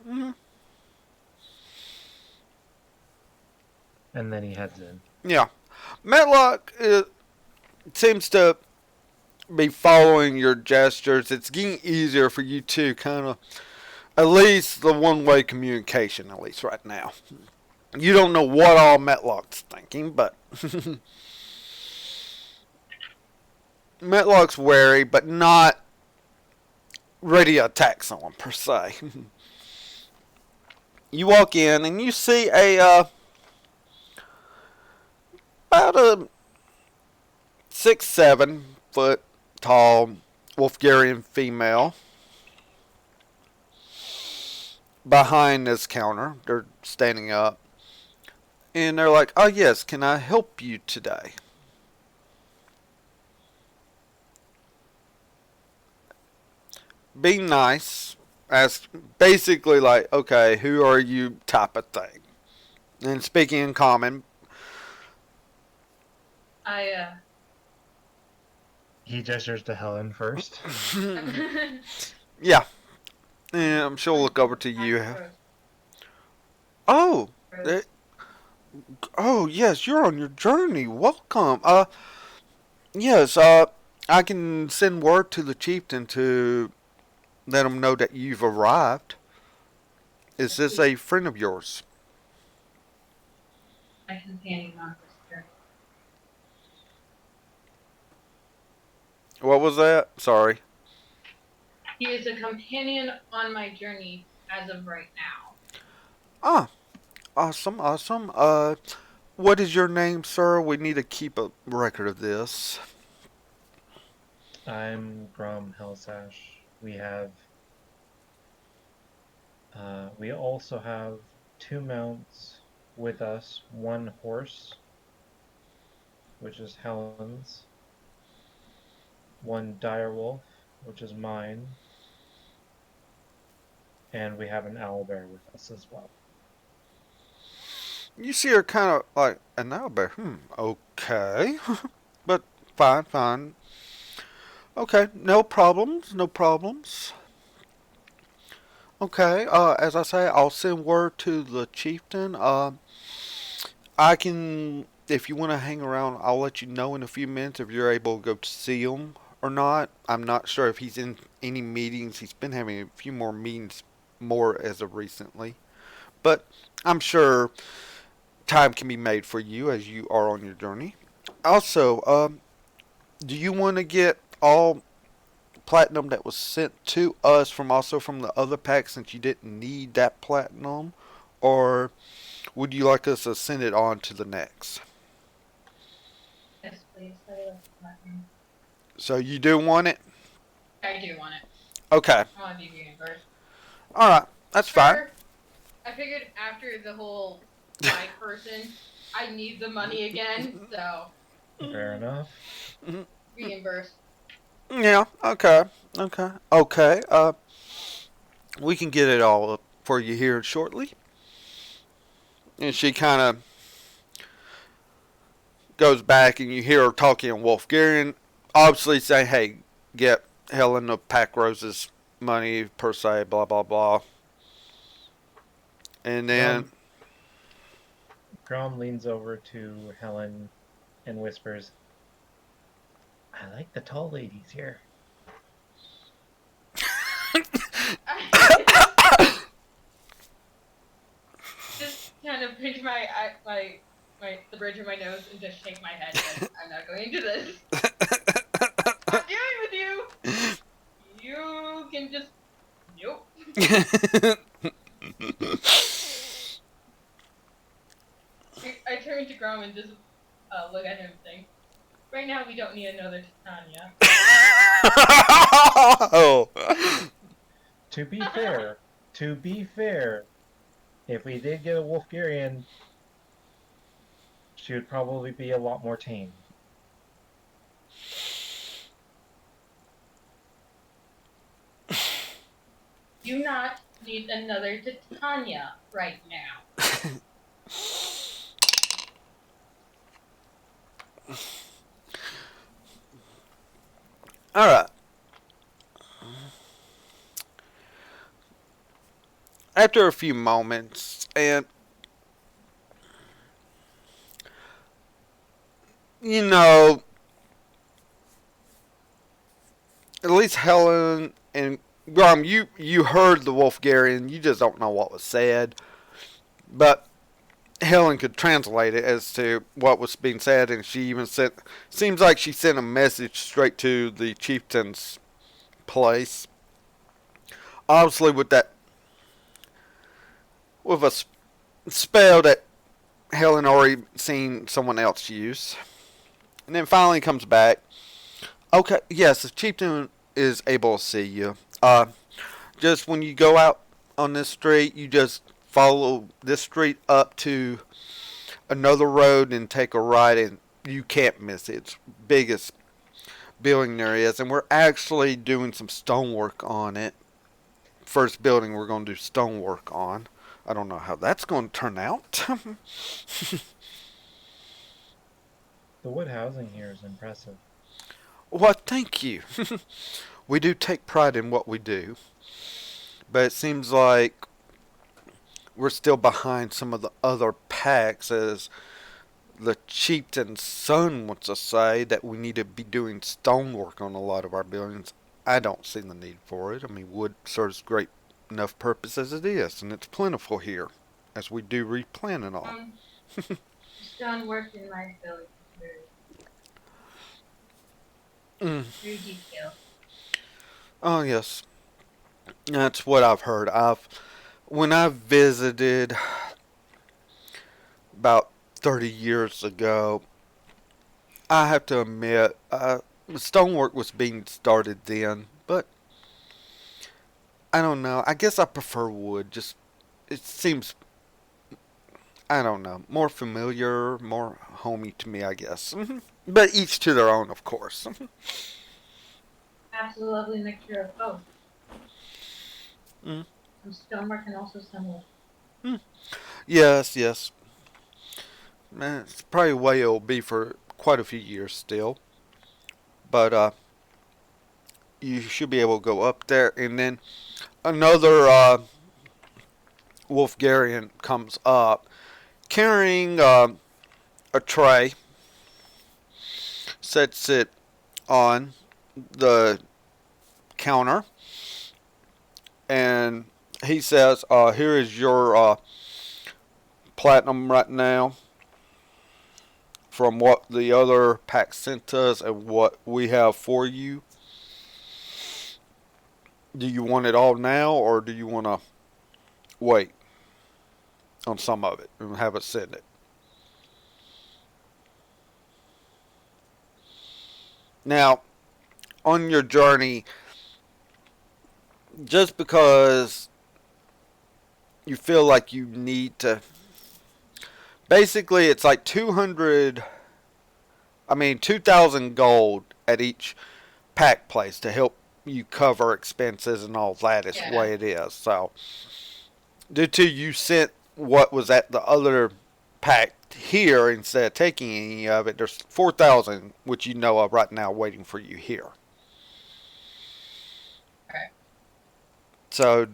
Hmm. and then he heads in. Yeah. Matlock seems to be following your gestures. It's getting easier for you to kind of, at least the one-way communication, at least right now. You don't know what all Metlock's thinking, but Metlock's wary, but not ready to attack someone per se. You walk in and you see about a 6-7 foot tall Wolfgarian female behind this counter. They're standing up. And they're like, "Oh yes, can I help you today?" Be nice. Ask basically like, "Okay, who are you?" type of thing. And speaking in common. I He gestures to Helen first. Yeah. And I'm sure we'll look over to you. Oh, eh, oh yes, you're on your journey. Welcome. Yes. I can send word to the chieftain to let him know that you've arrived. Is this a friend of yours? My companion on this journey. What was that? Sorry. He is a companion on my journey as of right now. Ah, awesome, awesome. What is your name, sir? We need to keep a record of this. I'm Grom Helsash. We also have 2 mounts with us, 1 horse, which is Helen's, 1 direwolf, which is mine, and we have an owlbear with us as well. You see her kind of like an owlbear. Okay. But fine, fine. Okay, no problems, no problems. Okay, as I say, I'll send word to the chieftain. I can, if you want to hang around, I'll let you know in a few minutes if you're able to go to see him or not. I'm not sure if he's in any meetings. He's been having a few more meetings more as of recently. But I'm sure time can be made for you as you are on your journey. Also, do you want to get all platinum that was sent to us from also from the other pack since you didn't need that platinum? Or would you like us to send it on to the next? Yes, please. I love platinum. So you do want it? I do want it. Okay. I want to be reimbursed. Alright. That's fine. I figured after the whole my person, I need the money again, so Fair enough. reimbursed. Yeah. Okay. Okay. Okay. We can get it all up for you here shortly. And she kind of goes back and you hear her talking in Wolfgarian, obviously saying, "Hey, get Helen to pack Rose's money per se, blah blah blah." And then Grom leans over to Helen and whispers, "I like the tall ladies here." Just kind of pinch the bridge of my nose and just shake my head. Like, I'm not going into this. I'm dealing with you. You can just nope. I turn to Grom and just look at him and think, right now we don't need another Titania. Oh. To be fair, if we did get a Wolfgarian, she would probably be a lot more tame. Do not need another Titania right now. All right. After a few moments, and you know, at least Helen and Grom, you heard the Wolfgarian, you just don't know what was said. But Helen could translate it as to what was being said, and she even sent. Seems like she sent a message straight to the chieftain's place. Obviously, with a spell that Helen already seen someone else use, and then finally comes back. Okay, yes, the chieftain is able to see you. Just when you go out on this street, you just follow this street up to another road and take a right, and you can't miss it. It's biggest building there is, and we're actually doing some stonework on it. First building we're going to do stonework on. I don't know how that's going to turn out. The wood housing here is impressive. Well, thank you. We do take pride in what we do, but it seems like we're still behind some of the other packs, as the chieftain's son wants to say that we need to be doing stonework on a lot of our buildings. I don't see the need for it. I mean, wood serves great enough purpose as it is, and it's plentiful here, as we do replant and all. Stonework in my village is very detailed. Oh yes, that's what I've heard. When I visited about 30 years ago, I have to admit, stonework was being started then, but I don't know. I guess I prefer wood. Just it seems, I don't know, more familiar, more homey to me, I guess. But each to their own, of course. That's a lovely mixture of both. Mm. Some stonework and also some wood. Yes, yes. Man, it's probably the way it'll be for quite a few years still. But you should be able to go up there, and then another Wolfgarian comes up carrying a tray, sets it on the counter, and he says, "Here is your platinum right now from what the other pack sent us and what we have for you. Do you want it all now, or do you want to wait on some of it and have us send it?" Now, on your journey, just because you feel like you need to, basically it's like 2,000 gold at each pack place to help you cover expenses and all that is the way it is. So, due to you sent what was at the other pack here instead of taking any of it, there's 4,000 which you know of right now waiting for you here. Okay. So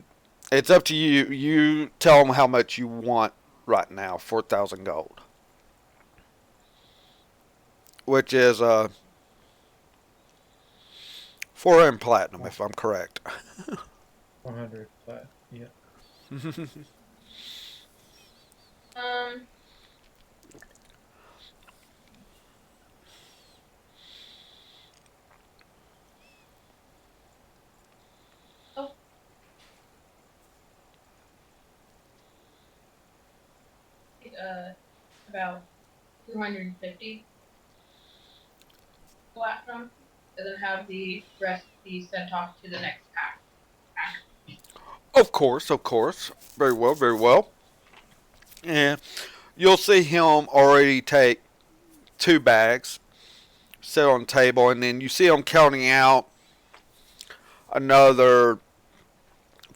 it's up to you. You tell them how much you want right now. 4,000 gold, which is 400 platinum, if I'm correct. 400 plat. Yeah. Um. Oh. About 250 platinum, and then have the rest be sent off to the next pack. Of course, of course. Very well, very well. And you'll see him already take 2 bags, set on the table, and then you see him counting out another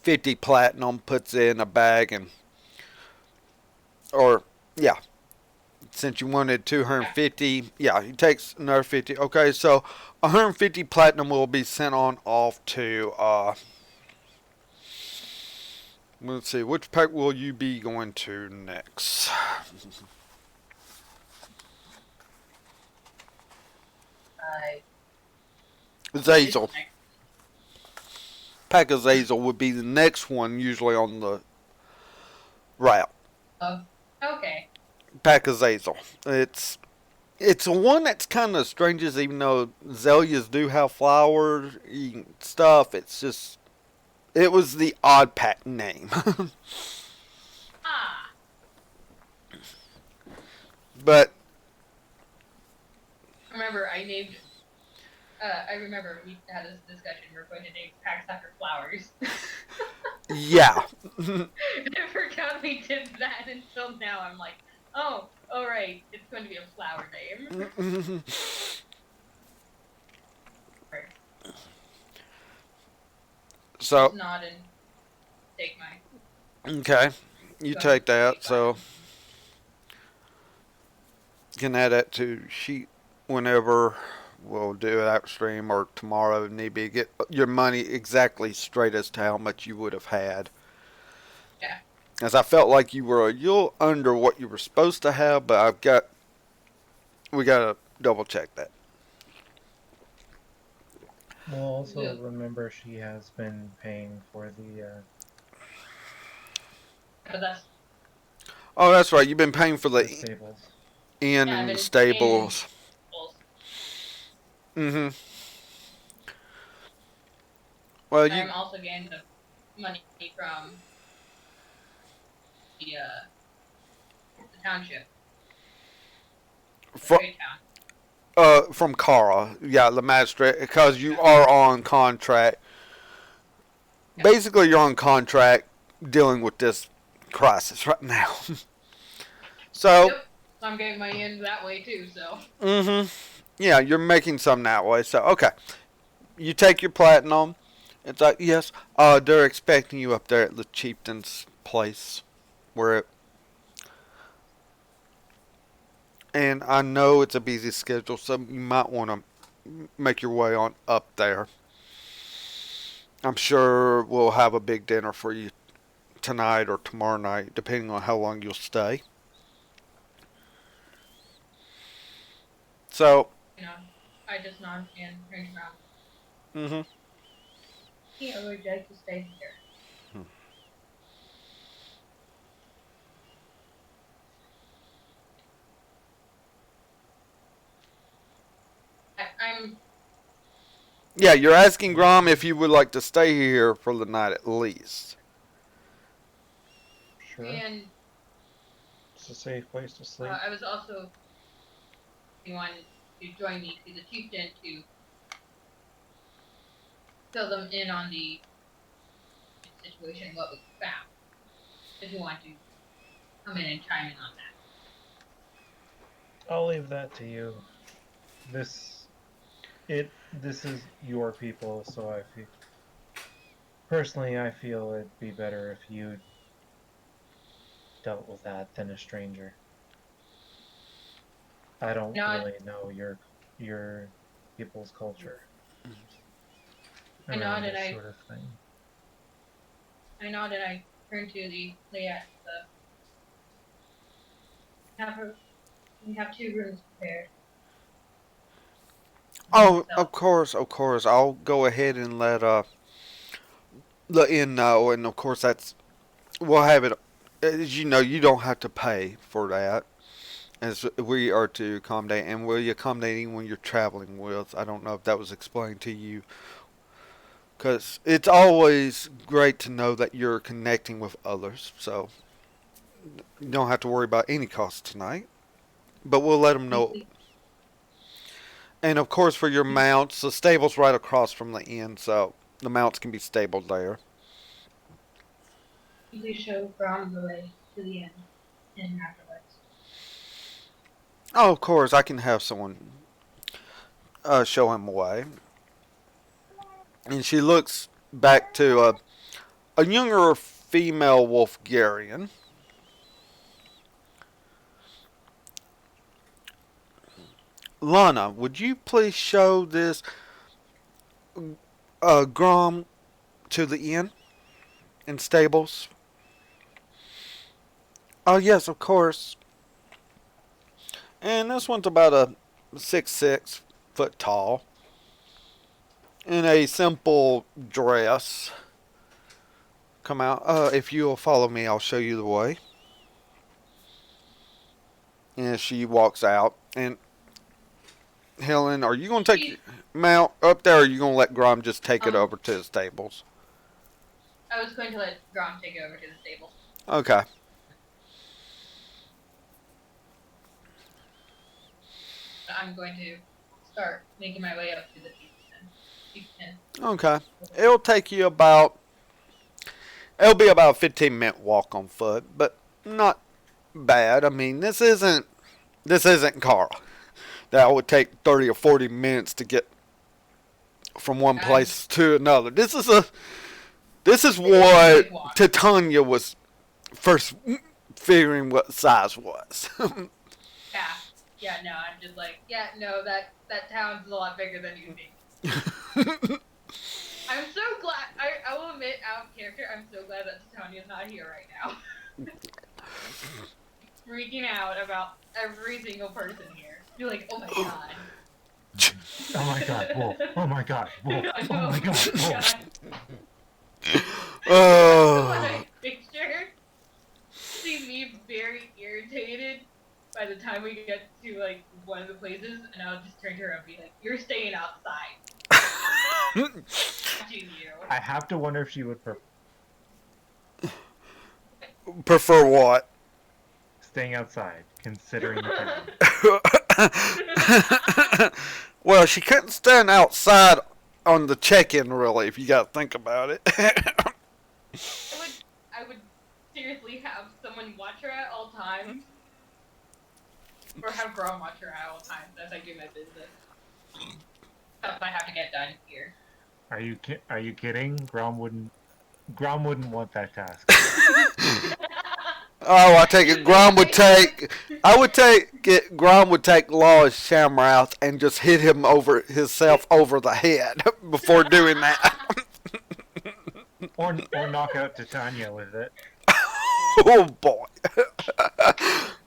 50 platinum, puts in a bag, and, or, yeah, since you wanted 250, yeah, he takes another 50. Okay, so 150 platinum will be sent on off to, let's see, which pack will you be going to next? Uh, Zazel. Pack Azazel would be the next one usually on the route. Oh, okay. Pack Azazel. It's a one that's kind of strange, as even though azaleas do have flowers and stuff. It's just it was the odd pack name, Ah, but remember I named. I remember we had this discussion. We're going to name packs after flowers. yeah. I forgot we did that until now. I'm like, oh, all right, it's going to be a flower name. So Just nod and take my. okay, you take that. So you can add that to sheet whenever we'll do that stream or tomorrow if need be. Get your money exactly straight as to how much you would have had. Yeah. As I felt like you were a little under what you were supposed to have, but we gotta double check that. We'll also Yeah. remember she has been paying for the But that's Oh, that's right. You've been paying for the stables. inn yeah, and but the it's stables. tables. Mm-hmm. Well, you I'm also getting the money from the township, from trade town. from Kara, yeah, the magistrate, because you are on contract. Yeah. Basically, you're on contract dealing with this crisis right now. So, Yep. So I'm getting money in that way too. So. mm-hmm. Yeah, you're making some that way. So, okay, you take your platinum. It's like, yes, they're expecting you up there at the chieftain's place, where it. And I know it's a busy schedule, so you might want to make your way on up there. I'm sure we'll have a big dinner for you tonight or tomorrow night, depending on how long you'll stay. So, I just nod and turn around. mm-hmm. Yeah, would you like to stay here? I'm. Yeah, you're asking Grom if you would like to stay here for the night at least. Sure. And It's a safe place to sleep. I was also wanted to join me to the chieftain to fill them in on the situation, what was found. If you want to come in and chime in on that. I'll leave that to you. This is your people, so I feel personally I feel it'd be better if you dealt with that than a stranger. I don't really know your people's culture. I nod and this sort of thing. I nod and I turn to the we have 2 rooms prepared. Oh, of course, of course. I'll go ahead and let the inn know, and of course we'll have it. As you know, you don't have to pay for that, as we are to accommodate, and will you accommodate anyone you're traveling with? I don't know if that was explained to you, because it's always great to know that you're connecting with others. So you don't have to worry about any costs tonight, but we'll let them know. And of course, for your mounts, the stable's right across from the inn, so the mounts can be stabled there. Please show Grom the way to the inn and afterwards. Oh, of course, I can have someone show him the way. And she looks back to a younger female Wolfgarian. Lana, would you please show this Grom to the inn and stables? Oh, yes, of course. And this one's about a 6'6" foot tall. In a simple dress. come out. If you'll follow me, I'll show you the way. And she walks out. And Helen, are you going to take Mount up there, or are you going to let Grom just take it over to the stables? I was going to let Grom take it over to the stables. Okay. I'm going to start making my way up to the sheep pen. Okay. It'll take you about... It'll be about a 15-minute walk on foot, but not bad. I mean, this isn't Carl. That would take 30 or 40 minutes to get from one place to another. This is what Titania was first figuring what size was. Yeah, no, I'm just like, yeah, no, that town's a lot bigger than you think. I'm so glad, I will admit, out of character, I'm so glad that Titania's not here right now. Freaking out about every single person here. You're like, oh my god. Oh my god, wolf. Oh my god, wolf. Oh my god, wolf. I picture see me very irritated by the time we get to like one of the places, and I'll just turn to her and be like, "You're staying outside." Watching you. I have to wonder if she would prefer what? Staying outside, considering the town. Well, she couldn't stand outside on the check-in, really, if you got to think about it. I would seriously have someone watch her at all times. Or have Grom watch her at all times as I do my business. Stuff I have to get done here. Are you kidding? Grom wouldn't want that task. Oh, I take it. Grom would take Law's Shamroth and just hit him over the head before doing that. or knock out Titania with it. Oh boy.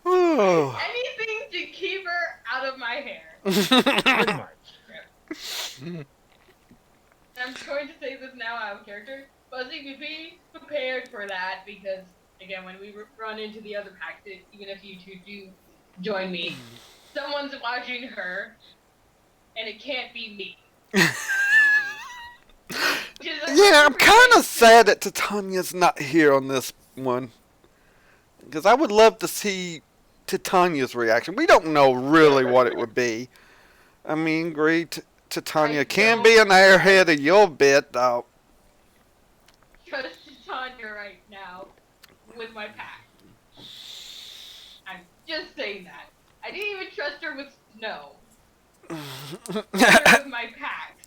Anything to keep her out of my hair. Pretty much. I'm going to say this now out of character. Fuzzy, be prepared for that because, again, when we run into the other packs, even if you two do join me, someone's watching her, and it can't be me. Yeah, I'm kind of sad that Titania's not here on this one. Because I would love to see Titania's reaction. We don't know really what it would be. I mean, Titania can be an airhead a little bit, though. Trust Titania right now with my pack. I'm just saying that. I didn't even trust her with snow. Trust her with my pack.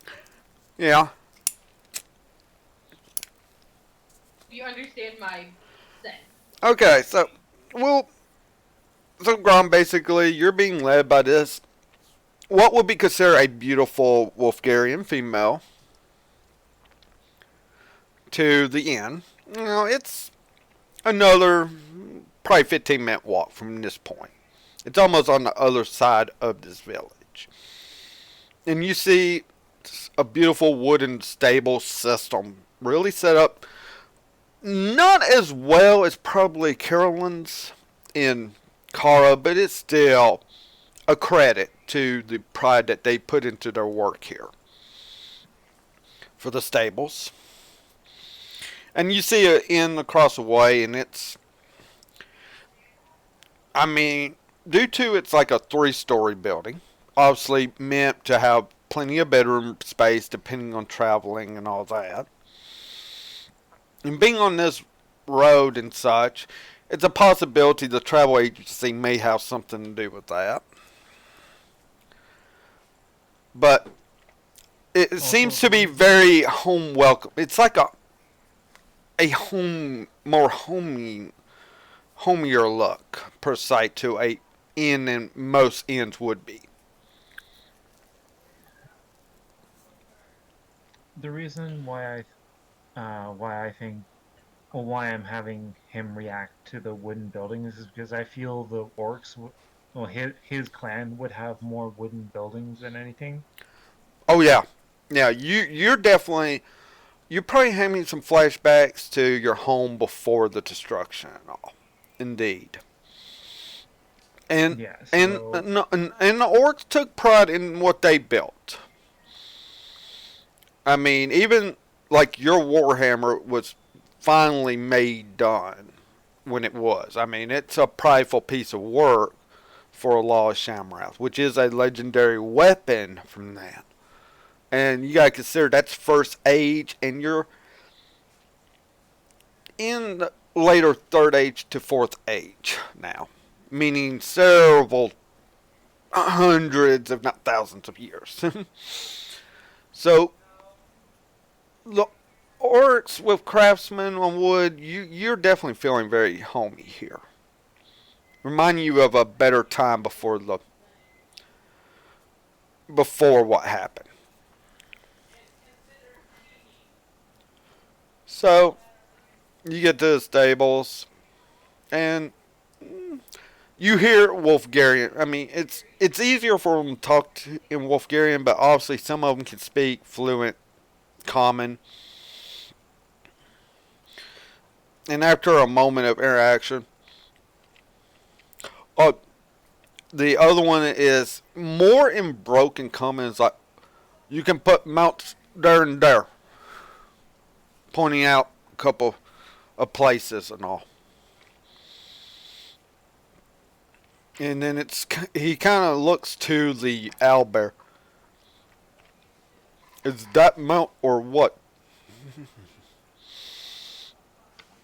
Yeah. You understand my sense. Okay, so Grom, basically, you're being led by this, what would be considered a beautiful Wolfgarian female, to the inn. You know, it's another probably 15-minute walk from this point. It's almost on the other side of this village. And you see a beautiful wooden stable system, really set up. Not as well as probably Carolyn's in Kara, but it's still a credit to the pride that they put into their work here for the stables. And you see an inn across the way, and it's, I mean, due to it's like a 3-story building, obviously meant to have plenty of bedroom space depending on traveling and all that. And being on this road and such, it's a possibility the travel agency may have something to do with that. But it seems to be very home welcome. It's like a home, more homier look per se to a inn, and most inns would be. The reason why I'm having him react to the wooden buildings is because I feel the orcs, his clan would have more wooden buildings than anything. Oh yeah, yeah. You're definitely you're probably having some flashbacks to your home before the destruction and all. Indeed. And Yeah, and so and the orcs took pride in what they built. I mean, even like your Warhammer was finally made done when it was. I mean, it's a prideful piece of work for a Law of Shamroth, which is a legendary weapon from that. And you gotta consider that's first age, and you're in the later third age to fourth age now, meaning several hundreds, if not thousands, of years. So the orcs with craftsmen on wood, you're definitely feeling very homey here. Remind you of a better time before what happened. So you get to the stables and you hear Wolfgarian. I mean, it's easier for them to talk in Wolfgarian, but obviously some of them can speak fluent Common. And after a moment of interaction, uh, the other one is more in broken Common. It's like you can put mounts there and there, pointing out a couple of places and all. And then he kind of looks to the owlbear. Is that mount or what?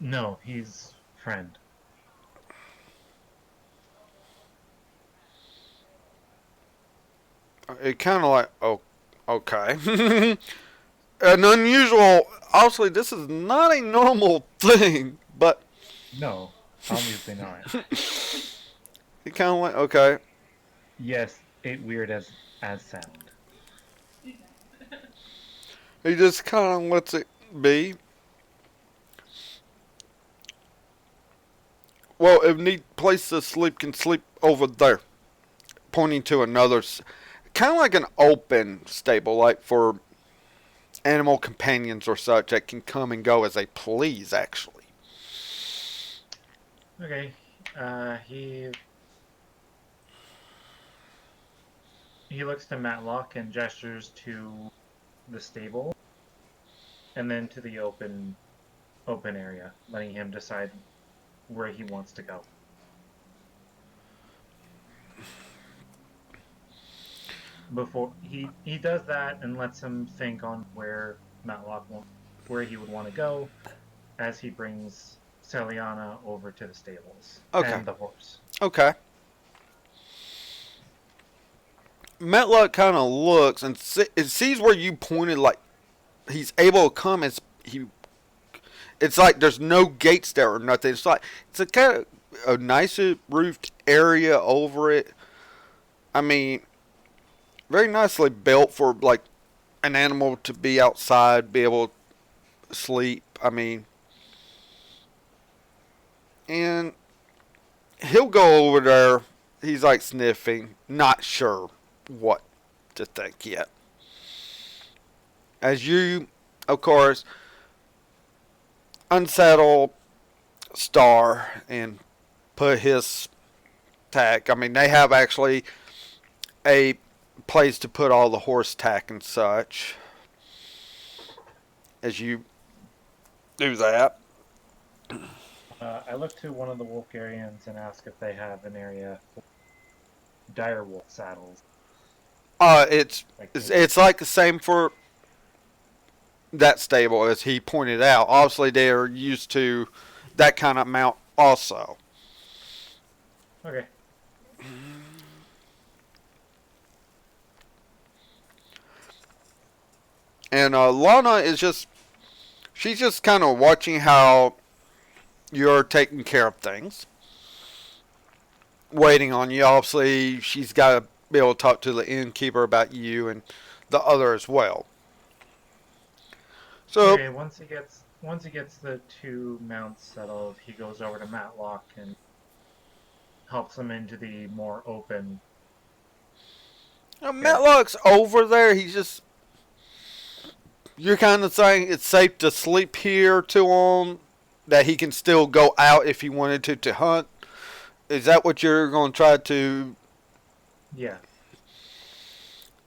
no, he's friend. It kind of like, oh, okay. An unusual. Obviously, this is not a normal thing, but No, obviously not. it kind of like, okay. Yes, it weird as sound. He just kind of lets it be. Well, if need place to sleep, can sleep over there, pointing to another, kind of like an open stable, like for animal companions or such that can come and go as they please. Actually, Okay, he looks to Matlock and gestures to the stable, and then to the open area, letting him decide where he wants to go. Before he does that and lets him think on where he would want to go as he brings Celiana over to the stables okay, and the horse. okay. Metluck kind of looks and sees where you pointed. Like he's able to come as he. It's like there's no gates there or nothing. It's like it's a kind of a nice roofed area over it. I mean, very nicely built for like an animal to be outside, be able to sleep. I mean, and he'll go over there. He's like sniffing, not sure what to think yet. As you, of course, unsettle Star and put his tack. I mean, they have actually a place to put all the horse tack and such. As you do that, I look to one of the Wolfgarians and ask if they have an area for direwolf saddles. it's Like it's, maybe. it's like the same for that stable as he pointed out. Obviously, they're used to that kind of mount also. Okay. And Lana is she's just kind of watching how you're taking care of things, waiting on you. Obviously, she's got to be able to talk to the innkeeper about you and the other as well. So, Okay. Once he gets the two mounts settled, he goes over to Matlock and helps him into the more open area. Matlock's over there. He's just You're kind of saying it's safe to sleep here too long, that he can still go out if he wanted to hunt. Is that what you're going to try to? Yeah.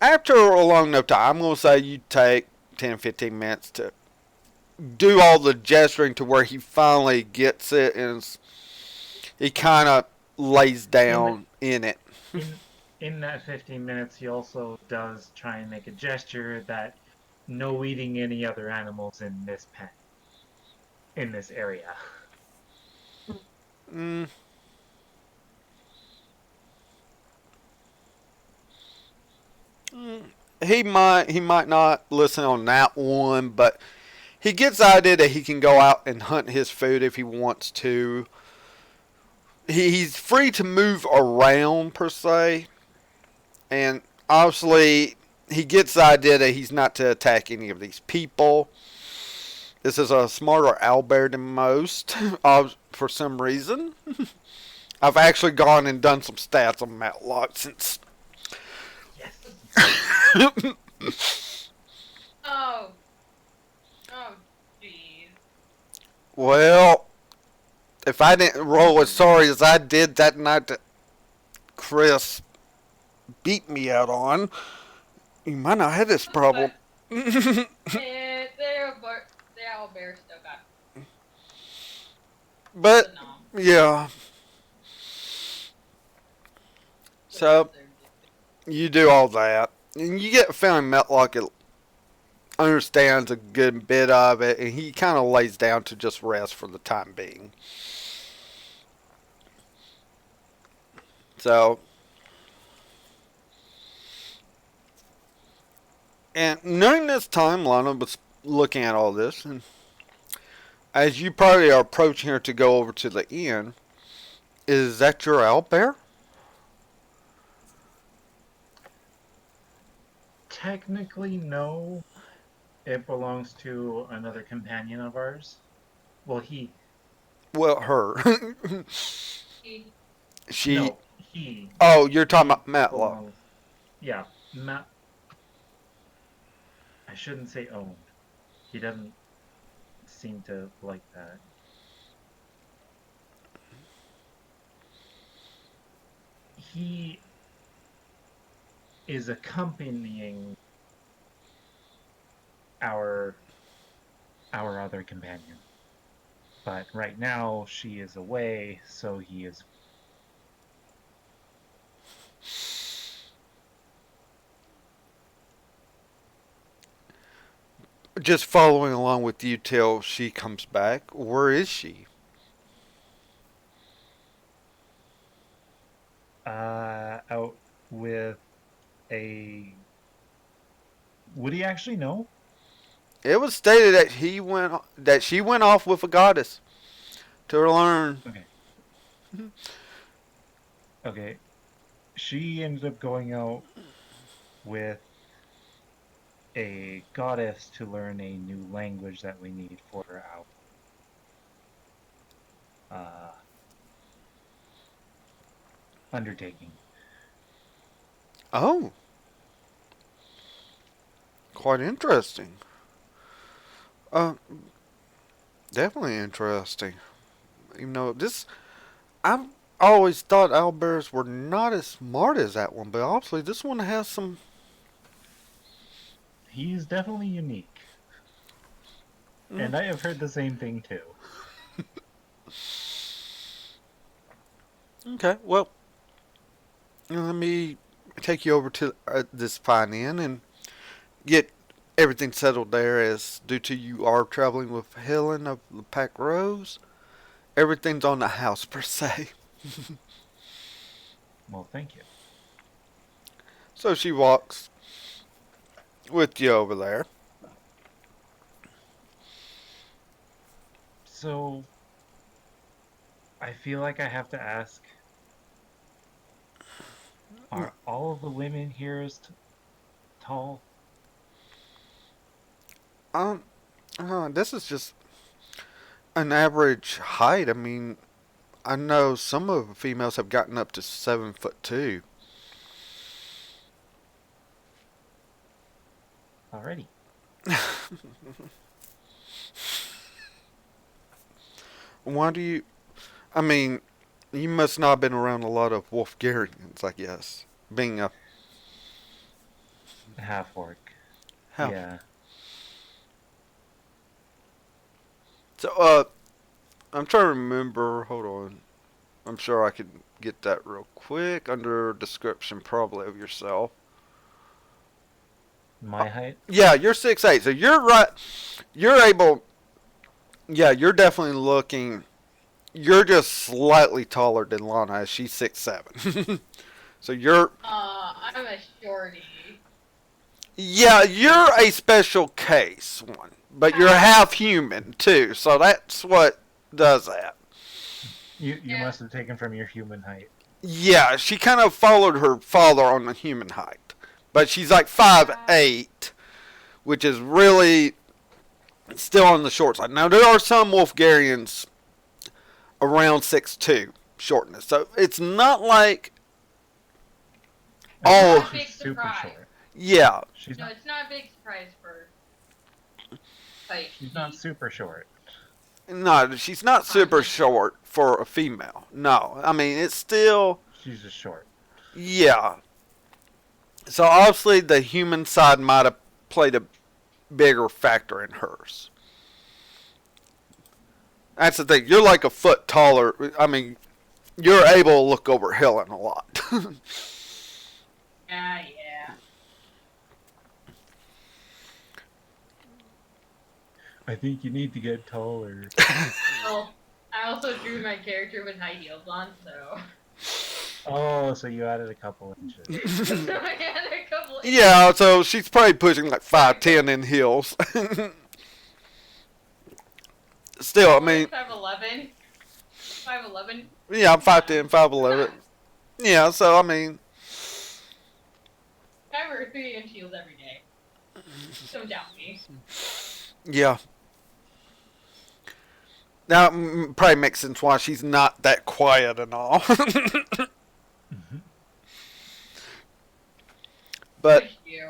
After a long enough time, I'm going to say you take 10, 15 minutes to do all the gesturing to where he finally gets it and he kind of lays In the, down in it. in in that 15 minutes, he also does try and make a gesture that no eating any other animals in this pen, in this area. Mm, he might not listen on that one, but he gets the idea that he can go out and hunt his food if he wants to. He's free to move around per se, and obviously he gets the idea that he's not to attack any of these people. This is a smarter owlbear than most, for some reason. I've actually gone and done some stats on Matlock since. Yes. Oh, oh, jeez. Well, if I didn't roll as sorry as I did that night that Chris beat me out on, you might not have this problem. But the owl bear still got the But nom. yeah, What else so there to do? you do all that, and you get a feeling Matlock understands a good bit of it, and he kind of lays down to just rest for the time being. So, and during this time, Lana was looking at all this, and as you probably are approaching her to go over to the inn, is that your owlbear? Technically, no. It belongs to another companion of ours. Well, Well, her. He, She. no, he, Oh, you're talking he about Matlock. belongs. Yeah, Matt. I shouldn't say owned. He doesn't seem to like that. He is accompanying our our other companion. But right now she is away, so he is. Just following along with you till she comes back. Where is she? Out with a. Would he actually know? It was stated that she went off with a goddess to learn. Okay. Okay. She ended up going out with a goddess to learn a new language that we need for our uh, undertaking. Oh, quite interesting. Uh, definitely interesting. You know, I've always thought owlbears were not as smart as that one, but obviously this one has some. He's definitely unique. Mm, And I have heard the same thing too. okay, well, let me take you over to this fine inn and get everything settled there. As due to you are traveling with Helen of the Pack Rose, everything's on the house per se. Well, thank you. So she walks with you over there. So, I feel like I have to ask, are all of the women here as tall? Um, this is just an average height. I mean, I know some of the females have gotten up to 7'2". Already. Why do you? I mean, you must not have been around a lot of Wolfgarians, I guess. Being a Half orc. how? Yeah. So, I'm trying to remember. Hold on. I'm sure I could get that real quick under description, probably of yourself. My height? Yeah, you're 6'8", so you're right. You're able. Yeah, you're definitely looking. You're just slightly taller than Lana, as she's 6'7". So you're. I'm a shorty. Yeah, you're a special case one, but you're Ah, half human too, so that's what does that. You yeah. must have taken from your human height. Yeah, she kind of followed her father on the human height, but she's like Ah, 5'8", which is really still on the short side. Now there are some Wolfgarians around 6'2" shortness, so it's not like It's not oh like not a she's big super surprise. short. yeah She's No, not. it's not a big surprise for like She's not the super short. no she's not super continental. short for a female. No, I mean it's still She's just short. yeah. So obviously the human side might have played a bigger factor in hers. That's the thing. You're like a foot taller. I mean, you're able to look over Helen a lot. Ah, yeah. I think you need to get taller. Well, I also drew my character with high heels on, so Oh, so you added a couple inches. so I had a couple. Yeah, so she's probably pushing like 5'10" in heels. Still, I I'm only mean, 5'11". 5'11". yeah, I'm Come on. 5'10", 5'11". Yeah, so I mean, I wear 3-inch heels every day. Don't doubt me. yeah. Now, probably makes sense why she's not that quiet and all. Mm-hmm. But Push you.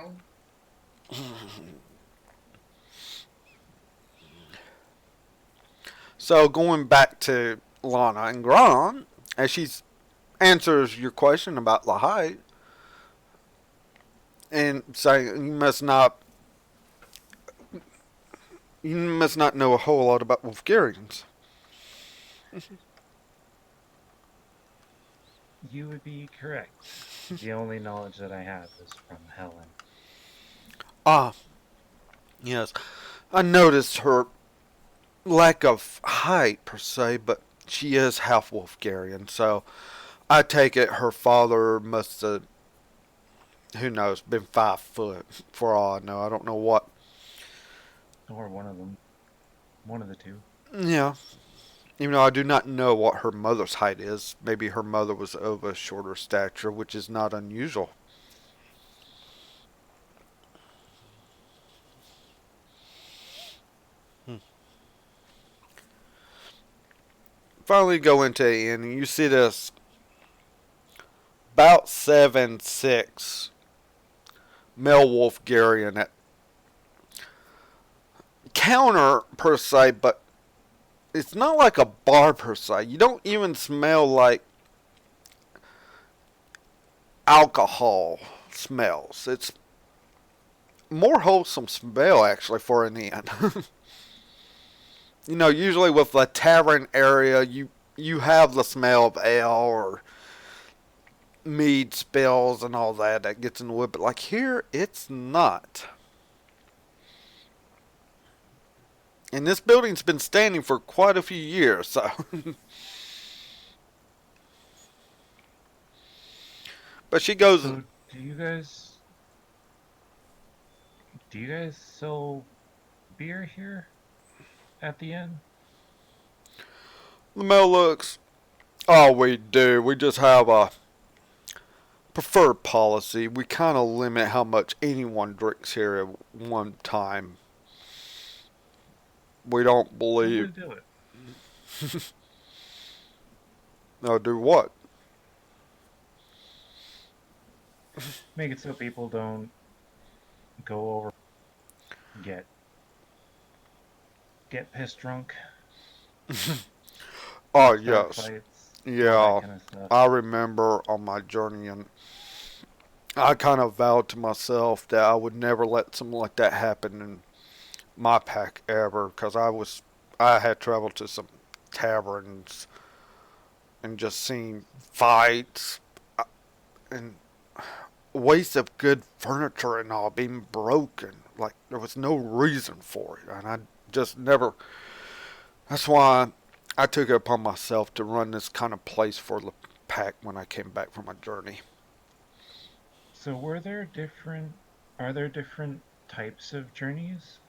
so going back to Lana and Gron, as she answers your question about the height, and saying you must not know a whole lot about Wolfgarians. You would be correct. The only knowledge that I have is from Helen. Ah, yes. I noticed her lack of height per se, but she is half Wolfgarian, so I take it her father must have, who knows, been 5 foot for all I know. I don't know what. Or one of them. One of the two. Yeah. Even though I do not know what her mother's height is. Maybe her mother was of a shorter stature, which is not unusual. Hmm. Finally go into the inn and you see this about 7'6" male Wolfgarian at counter per se, but it's not like a bar per se. You don't even smell like alcohol smells. It's more wholesome smell actually for an inn. You know, usually with the tavern area, you have the smell of ale or mead spills and all that gets in the wood, but like here, it's not. And this building's been standing for quite a few years, so. But she goes, So, do you guys sell beer here at the inn? the mail looks, oh, we do. We just have a preferred policy. We kind of limit how much anyone drinks here at one time. We don't I'm believe. gonna do it. No, do what? Make it so people don't go over. get get pissed drunk, Oh start yes, fights, all that yeah. kind of stuff. I remember on my journey, and I kind of vowed to myself that I would never let something like that happen in my pack ever, because I had traveled to some taverns and just seen fights and waste of good furniture and all being broken. Like there was no reason for it, and I just never. That's why I took it upon myself to run this kind of place for the pack when I came back from my journey. So are there different types of journeys?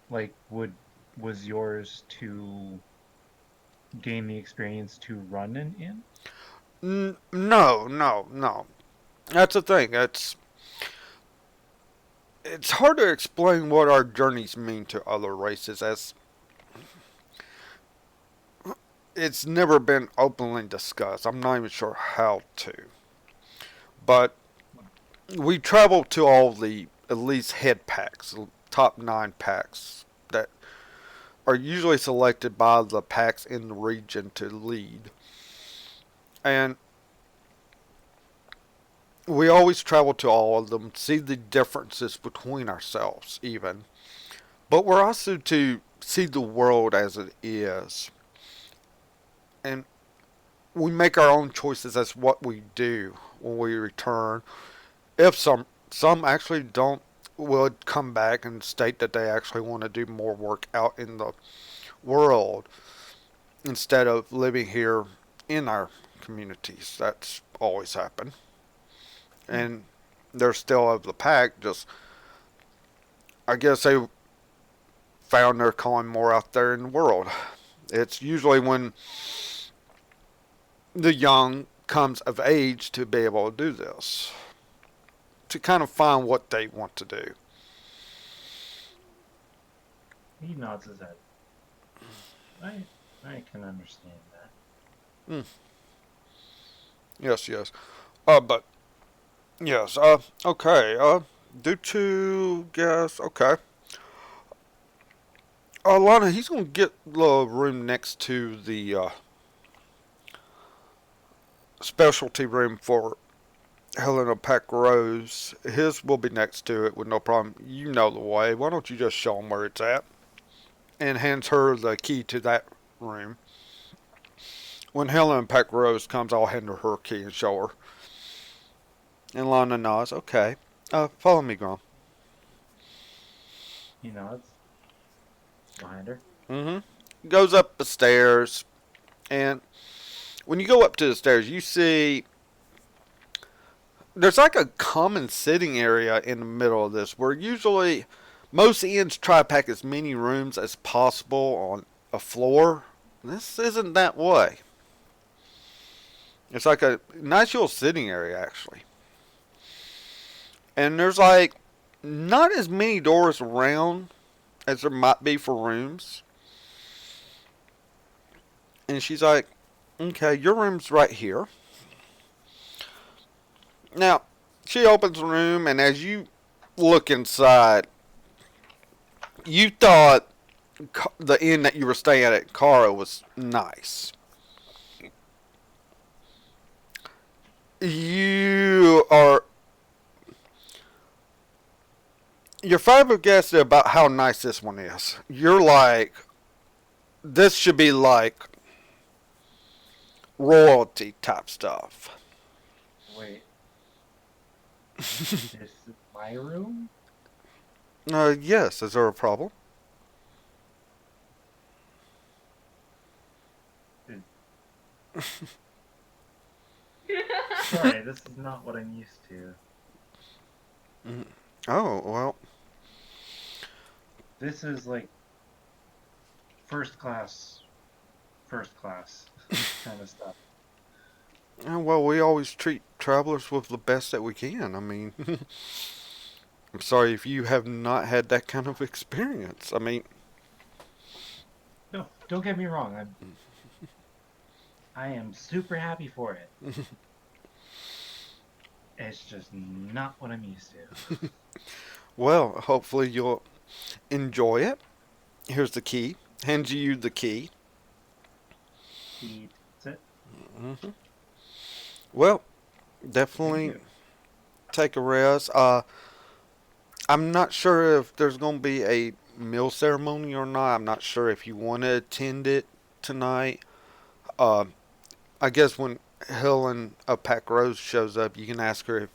Like was yours to gain the experience to run an inn? No, no, no. That's the thing. It's hard to explain what our journeys mean to other races, as it's never been openly discussed. I'm not even sure how to. But we travel to all the at least head packs, the top 9 packs that are usually selected by the packs in the region to lead. And we always travel to all of them, see the differences between ourselves, even. But we're also to see the world as it is. And we make our own choices as what we do when we return. If some actually don't would come back and state that they actually want to do more work out in the world instead of living here in our communities. That's always happened. Hmm. And they're still of the pack, just I guess they found their calling more out there in the world. It's usually when the young comes of age to be able to do this, to kind of find what they want to do. He nods his head. I I can understand that. Mm, yes, yes. But yes. Okay. Due to guess. Okay. Lana, he's gonna get the room next to the specialty room for Helena Peck Rose. His will be next to it with no problem. You know the way. Why don't you just show him where it's at? And hands her the key to that room. When Helena Peck Rose comes, I'll hand her her key and show her. And Lana nods. Okay. Follow me, Grom. He nods behind her. Mm-hmm. Goes up the stairs, and when you go up to the stairs, you see there's like a common sitting area in the middle of this where usually most inns try to pack as many rooms as possible on a floor. This isn't that way. It's like a nice little sitting area, actually. And there's like not as many doors around as there might be for rooms. And she's like, okay, your room's right here. Now, she opens the room, and as you look inside, you thought the inn that you were staying at Cara was nice. You are you're flabbergasted about how nice this one is. You're like, this should be like royalty type stuff. Wait, this is my room? Yes. Is there a problem? Uh, Sorry, this is not what I'm used to. Mm. Oh well. This is like first class, first class kind of stuff. Well, we always treat travelers with the best that we can. I mean, I'm sorry if you have not had that kind of experience. I mean, No, don't get me wrong. I am super happy for it. It's just not what I'm used to. Well, hopefully you'll enjoy it. Here's the key. Hands you the key. He takes it. hmm Well, Thank definitely you. take a rest. I'm not sure if there's going to be a meal ceremony or not. I'm not sure if you want to attend it tonight. Uh, I guess when Helen of Pack Rose shows up, you can ask her if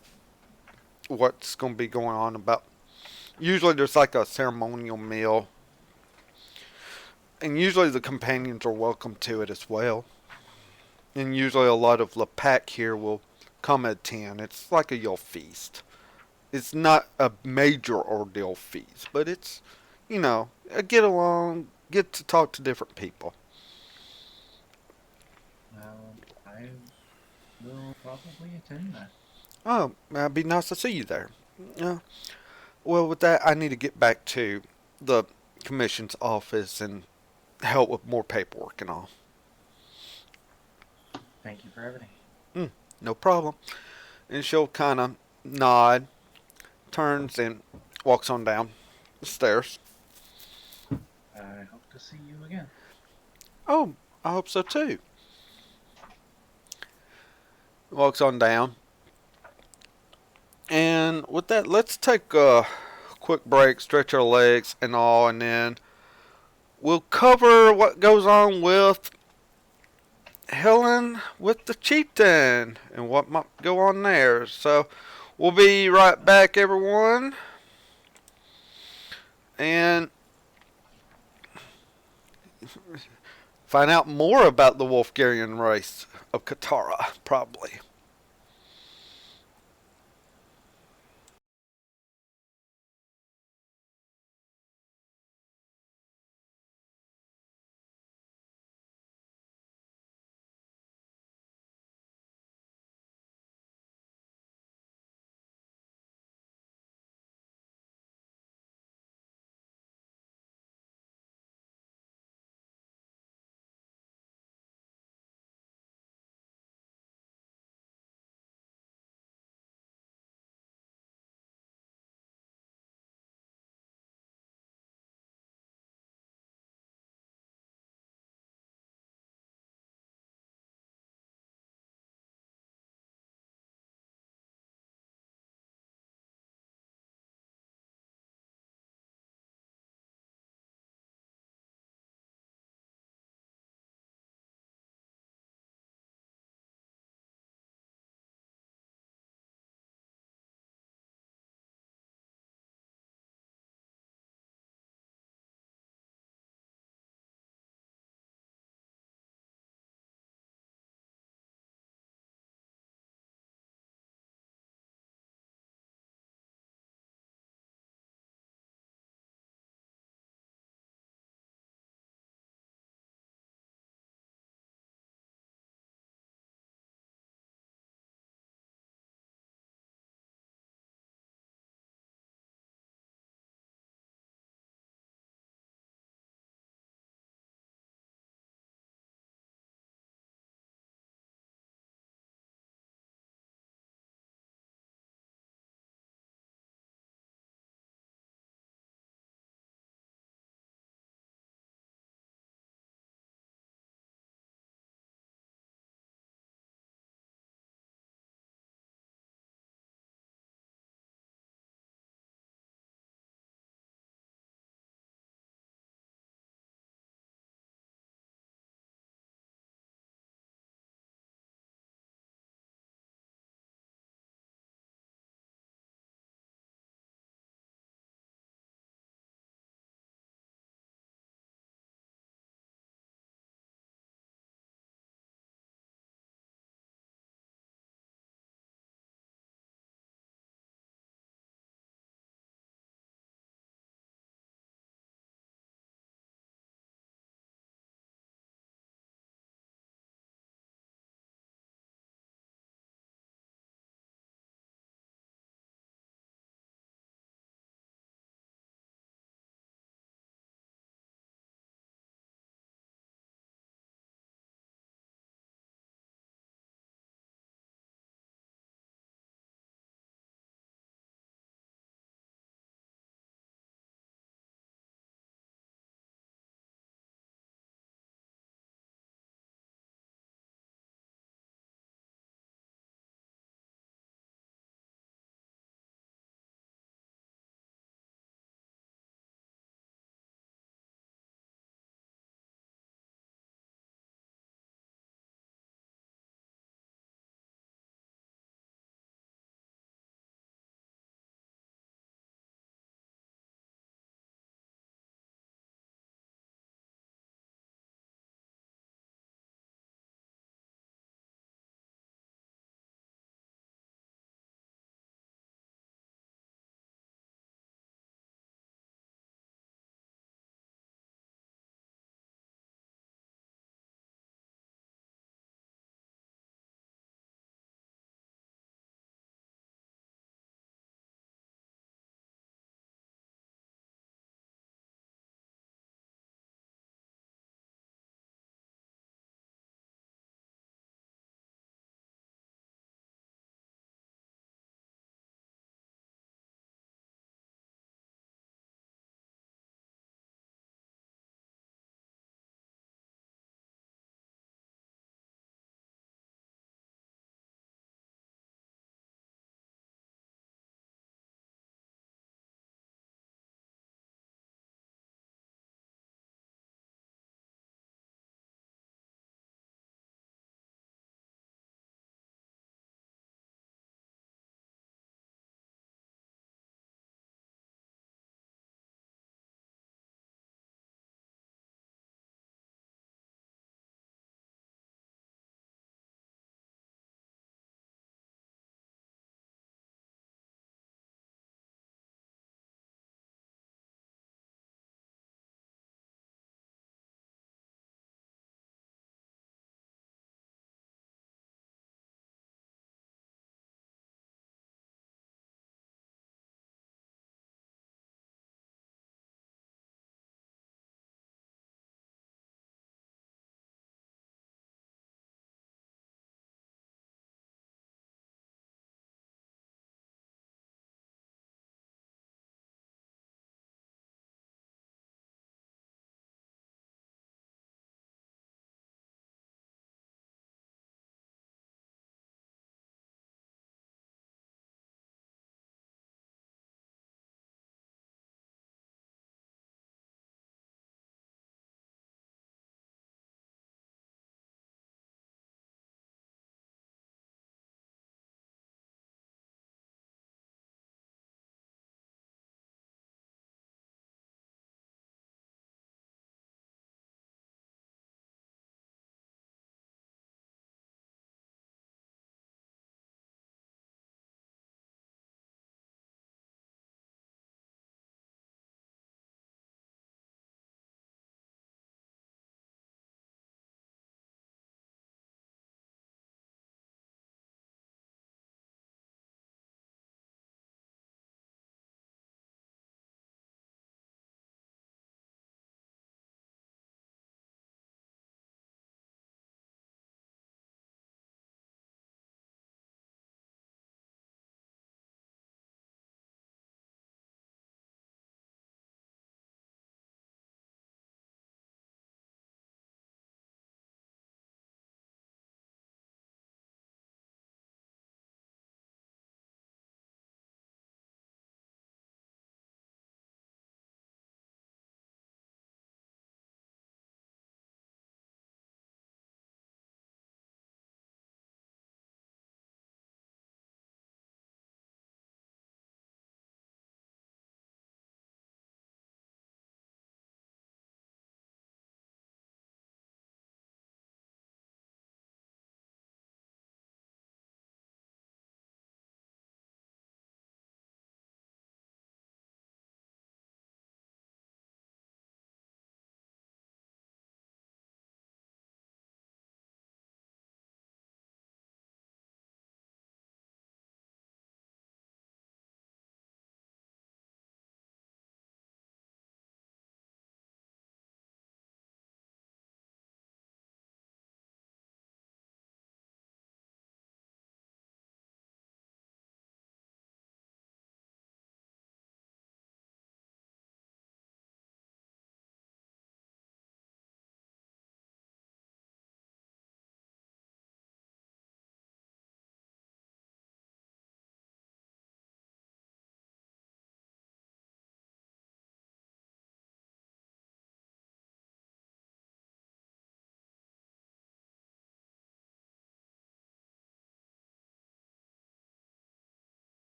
what's going to be going on about. Usually there's like a ceremonial meal, and usually the companions are welcome to it as well. And usually a lot of the pack here will come at 10. It's like a Yule feast. It's not a major ordeal feast, but it's, a get along, get to talk to different people. I will probably attend that. Oh, it'd be nice to see you there. Yeah. Well, with that, I need to get back to the commission's office and help with more paperwork and all. Thank you for everything. No problem. And she'll kind of nod, turns, and walks on down the stairs. I hope to see you again. Oh, I hope so too. Walks on down. And with that, let's take a quick break, stretch our legs and all, and then we'll cover what goes on with Helen with the chieftain and what might go on there. So we'll be right back, everyone, and find out more about the Wolfgarian race of Katara, probably.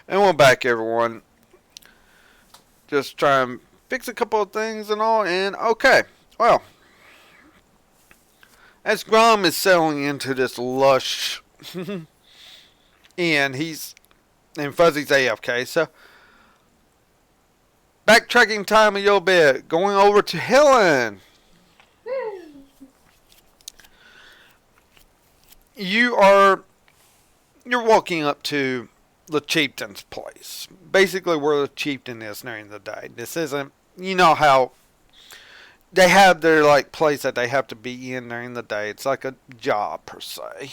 And we're back, everyone. Just try and fix a couple of things and all. And okay, well, as Grom is settling into this lush inn, and Fuzzy's AFK. So backtracking time a little bit, going over to Helen. You're walking up to the chieftain's place, basically where the chieftain is during the day. This isn't, you know how they have their like place that they have to be in during the day. It's like a job per se,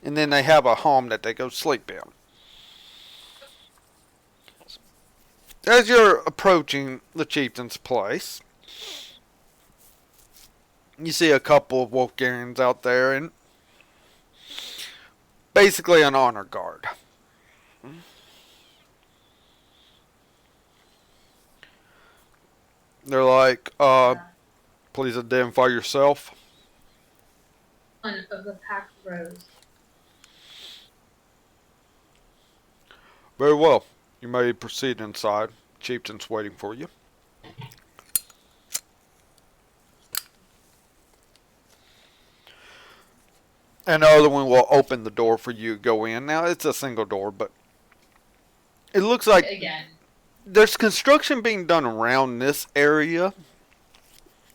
and then they have a home that they go sleep in. As you're approaching the chieftain's place, you see a couple of Wolfgarians out there and basically an honor guard. They're like, please identify yourself. One of the pack rose. Very well. You may proceed inside. Chieftain's waiting for you. And the other one will open the door for you to go in. Now, it's a single door, but it looks like Again. there's construction being done around this area,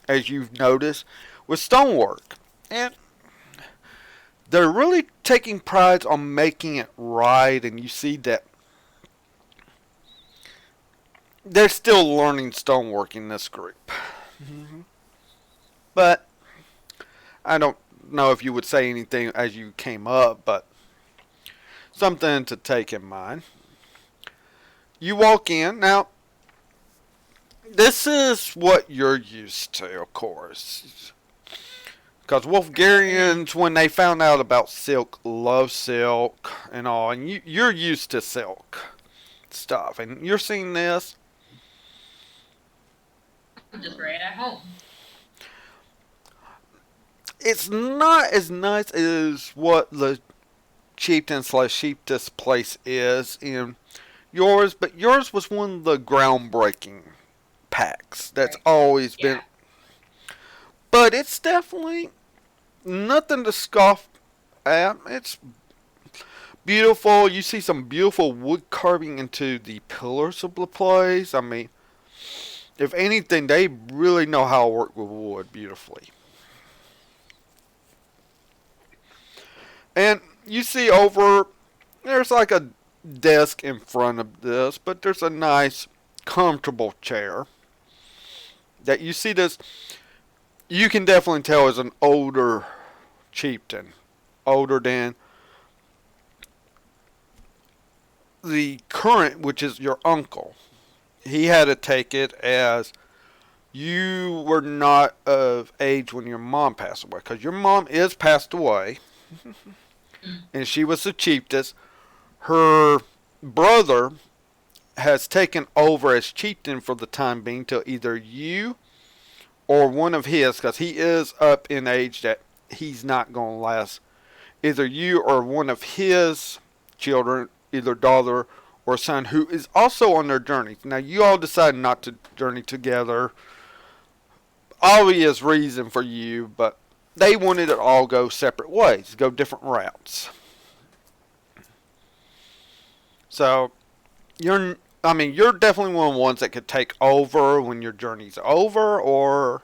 as you've noticed, with stonework. And they're really taking pride on making it right, and you see that they're still learning stonework in this group. But I don't know if you would say anything as you came up, but something to take in mind. You walk in. Now, this is what you're used to, of course. Because Wolfgarians, when they found out about silk, love silk and all. And you're used to silk stuff. And you're seeing this. I'm just right at home. It's not as nice as what the chieftain / sheeptess place is in yours, but yours was one of the groundbreaking packs that's always been. But it's definitely nothing to scoff at. It's beautiful. You see some beautiful wood carving into the pillars of the place. I mean, if anything, they really know how to work with wood beautifully. And you see over, there's like a desk in front of this, but there's a nice, comfortable chair that you see this. You can definitely tell is an older chieftain, older than the current, which is your uncle. He had to take it as you were not of age when your mom passed away, because your mom is passed away. And she was the chiefess. Her brother has taken over as chieftain for the time being till either you or one of his, because he is up in age that he's not going to last. Either you or one of his children, either daughter or son, who is also on their journey. Now, you all decided not to journey together. Obvious reason for you, but they wanted to all go separate ways, go different routes. So, you're definitely one of the ones that could take over when your journey's over,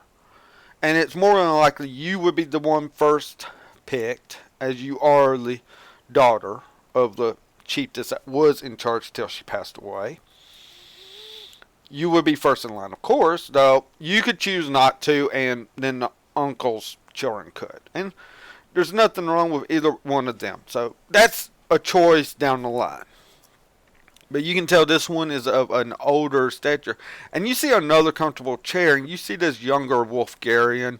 and it's more than likely you would be the one first picked, as you are the daughter of the chiefess that was in charge till she passed away. You would be first in line, of course, though you could choose not to, and then the uncle's children could. And there's nothing wrong with either one of them. So that's a choice down the line. But you can tell this one is of an older stature. And you see another comfortable chair, and you see this younger Wolfgarian.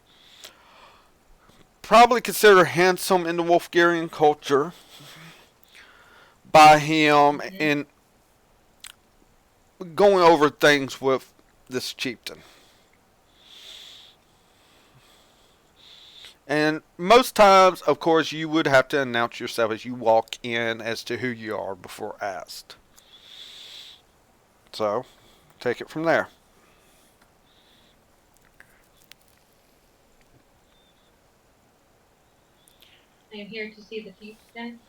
Probably considered handsome in the Wolfgarian culture by him in going over things with this chieftain. And most times, of course, you would have to announce yourself as you walk in as to who you are before asked. So, take it from there. I am here to see the chieftain,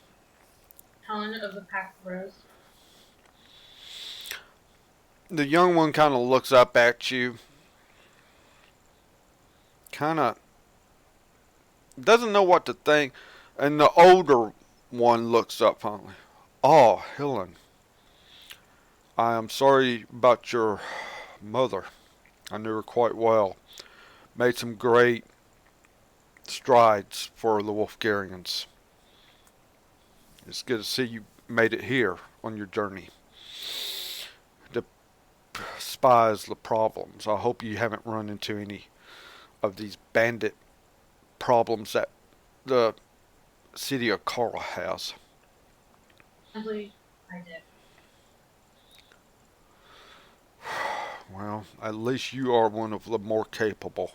Helen of the Pack Rose. The young one kind of looks up at you, kind of doesn't know what to think, and the older one looks up finally. Oh, Helen, I am sorry about your mother. I knew her quite well. Made some great strides for the Wolfgarians. It's good to see you made it here on your journey. Despise the problems. I hope you haven't run into any of these bandit problems that the city of Kara has. Simply, I did. Well, at least you are one of the more capable.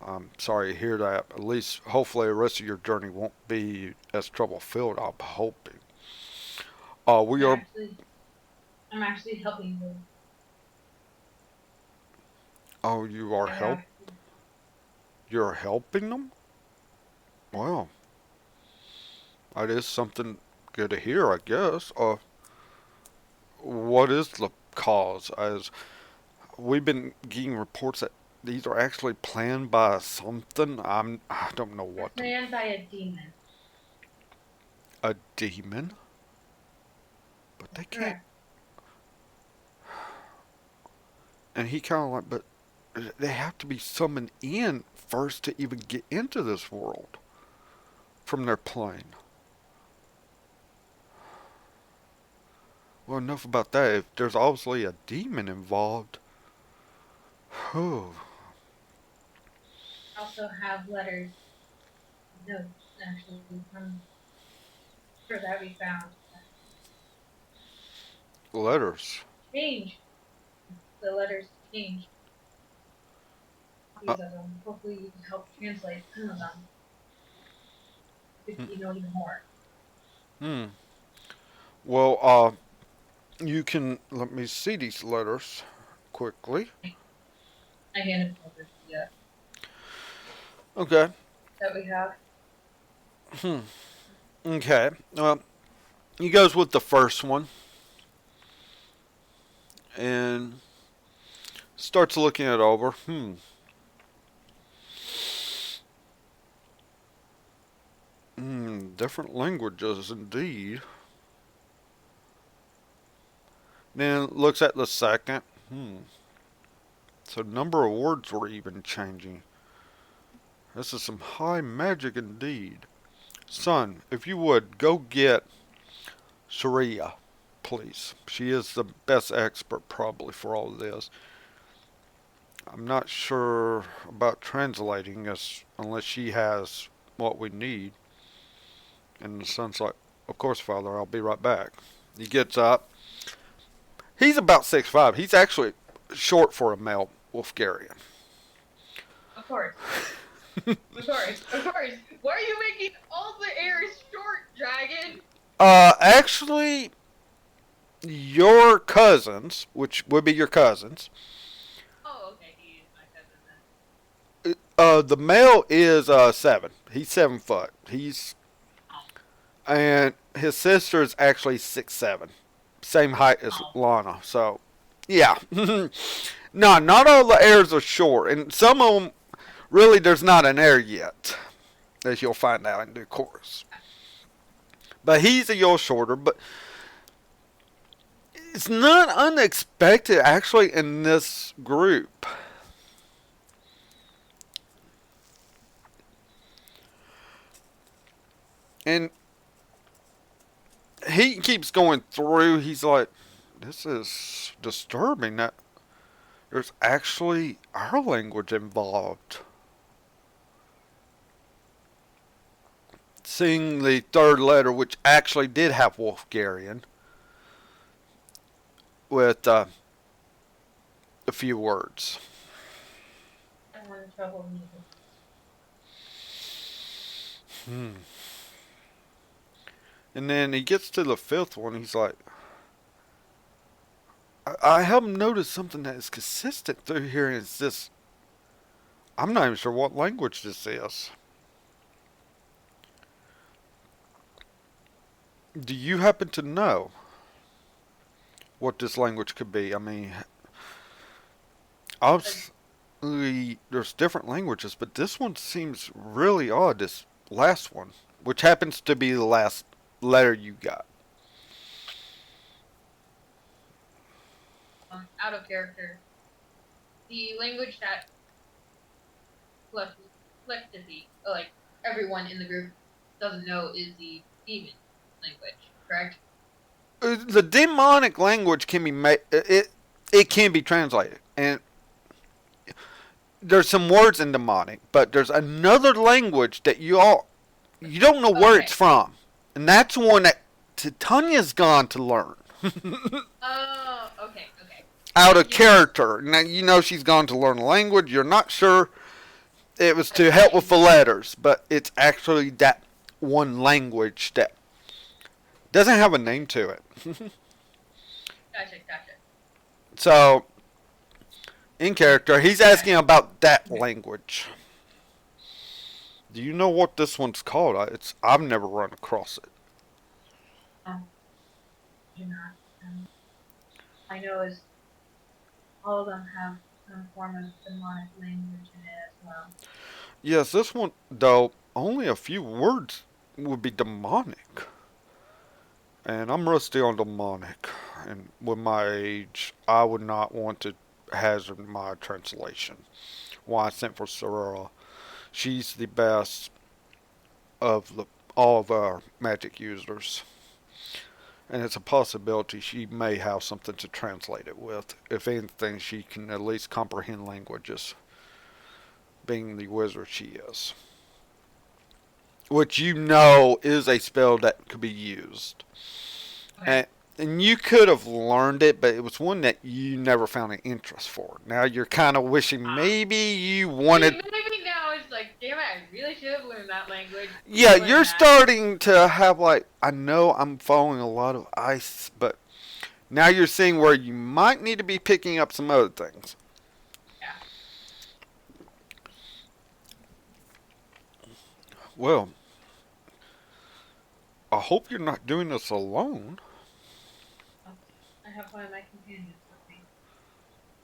I'm sorry to hear that. At least, hopefully, the rest of your journey won't be as trouble filled. I'm hoping. We are. I'm actually helping you. Oh, you are I have. You're helping them. Well, that is something good to hear, I guess. What is the cause? As we've been getting reports that these are actually planned by something. I don't know what. Planned by a demon. A demon? But they can't. Correct. And he kind of like, but they have to be summoned in first to even get into this world from their plane. Well, enough about that. If there's obviously a demon involved, oh, I also have letters, notes, actually, from sure that we found. letters. Change. The letters changed. Uh, Copies of them. Hopefully you can help translate some of them. You know even more. hmm. Well, you can let me see these letters quickly. I handed over to you Okay. that we have. Hmm. Okay. He goes with the first one and starts looking it over. Different languages indeed. Then looks at the second. So number of words were even changing. This is some high magic indeed. Son, if you would, go get Sharia, please. She is the best expert probably for all of this. I'm not sure about translating this unless she has what we need. And the son's like, of course, Father, I'll be right back. He gets up. He's about 6'5". He's actually short for a male Wolfgarian. Of course. Of course. Of course. Why are you making all the airs short, Dragon? Actually, your cousins, which would be your cousins, Oh, okay. He is my cousin the male is 7. He's 7 foot. And his sister is actually 6'7". Same height as Lana. So, yeah. No, not all the heirs are short, and some of them really there's not an heir yet, as you'll find out in due course. But he's a little shorter, but it's not unexpected actually in this group. And he keeps going through. He's like, this is disturbing that there's actually our language involved. Seeing the third letter, which actually did have Wolfgarian, with a few words. I don't want to trouble me. And then he gets to the fifth one. He's like, I have noticed something that is consistent through here. Is this? I'm not even sure what language this is. Do you happen to know what this language could be? I mean, obviously there's different languages, but this one seems really odd. This last one, which happens to be the last letter you got. Out of character. The language that collectively, like everyone in the group doesn't know, is the demon language, correct? The demonic language can be made. It can be translated, and there's some words in demonic, but there's another language that you don't know where it's Okay. from, and that's one that Titania's gone to learn. Oh, okay, okay. Out of You know, character. Now you know she's gone to learn a language. You're not sure it was like to that help with is the letters, but it's actually that one language that doesn't have a name to it. gotcha. So in character, he's Yeah. asking about that Okay. language. Do you know what this one's called? I've never run across it. Do not. I know is all of them have some form of demonic language in it as well. Yes, this one though only a few words would be demonic, and I'm rusty on demonic. And with my age, I would not want to hazard my translation. Why I sent for Sorora. She's the best of all of our magic users. And it's a possibility she may have something to translate it with. If anything, she can at least comprehend languages, being the wizard she is. Which you know is a spell that could be used. Okay. And, and you could have learned it, but it was one that you never found an interest for. Now you're kind of wishing maybe you See, wanted. maybe now it's like, damn it, I really should have learned that language. Yeah, Learn you're that. starting to have like, I know I'm following a lot of ice, but now you're seeing where you might need to be picking up some other things. Yeah. Well, I hope you're not doing this alone. Oh, I have one of my companions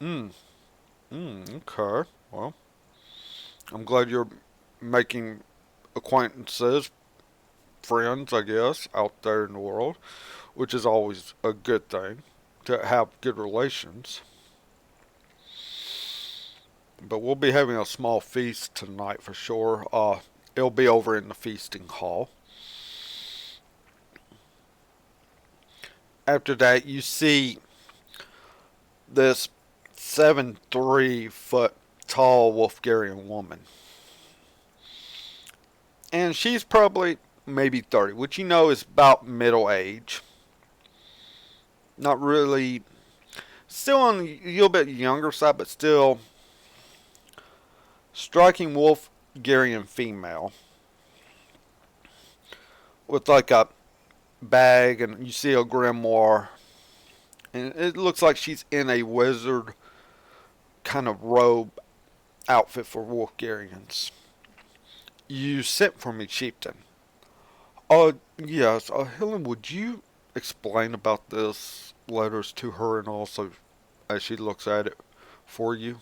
with me. Hmm. Okay. Well, I'm glad you're making acquaintances, friends, I guess, out there in the world, which is always a good thing to have good relations. But we'll be having a small feast tonight for sure. It'll be over in the feasting hall. After that, you see this 7'3" tall Wolfgarian woman. And she's probably maybe 30, which you know is about middle age. Not really, still on the little bit younger side, but still striking Wolfgarian female with like a bag, and you see a grimoire, and it looks like she's in a wizard kind of robe outfit for Wolfgarians. You sent for me, chieftain. Yes. Helen, would you explain about this letters to her and also as she looks at it for you?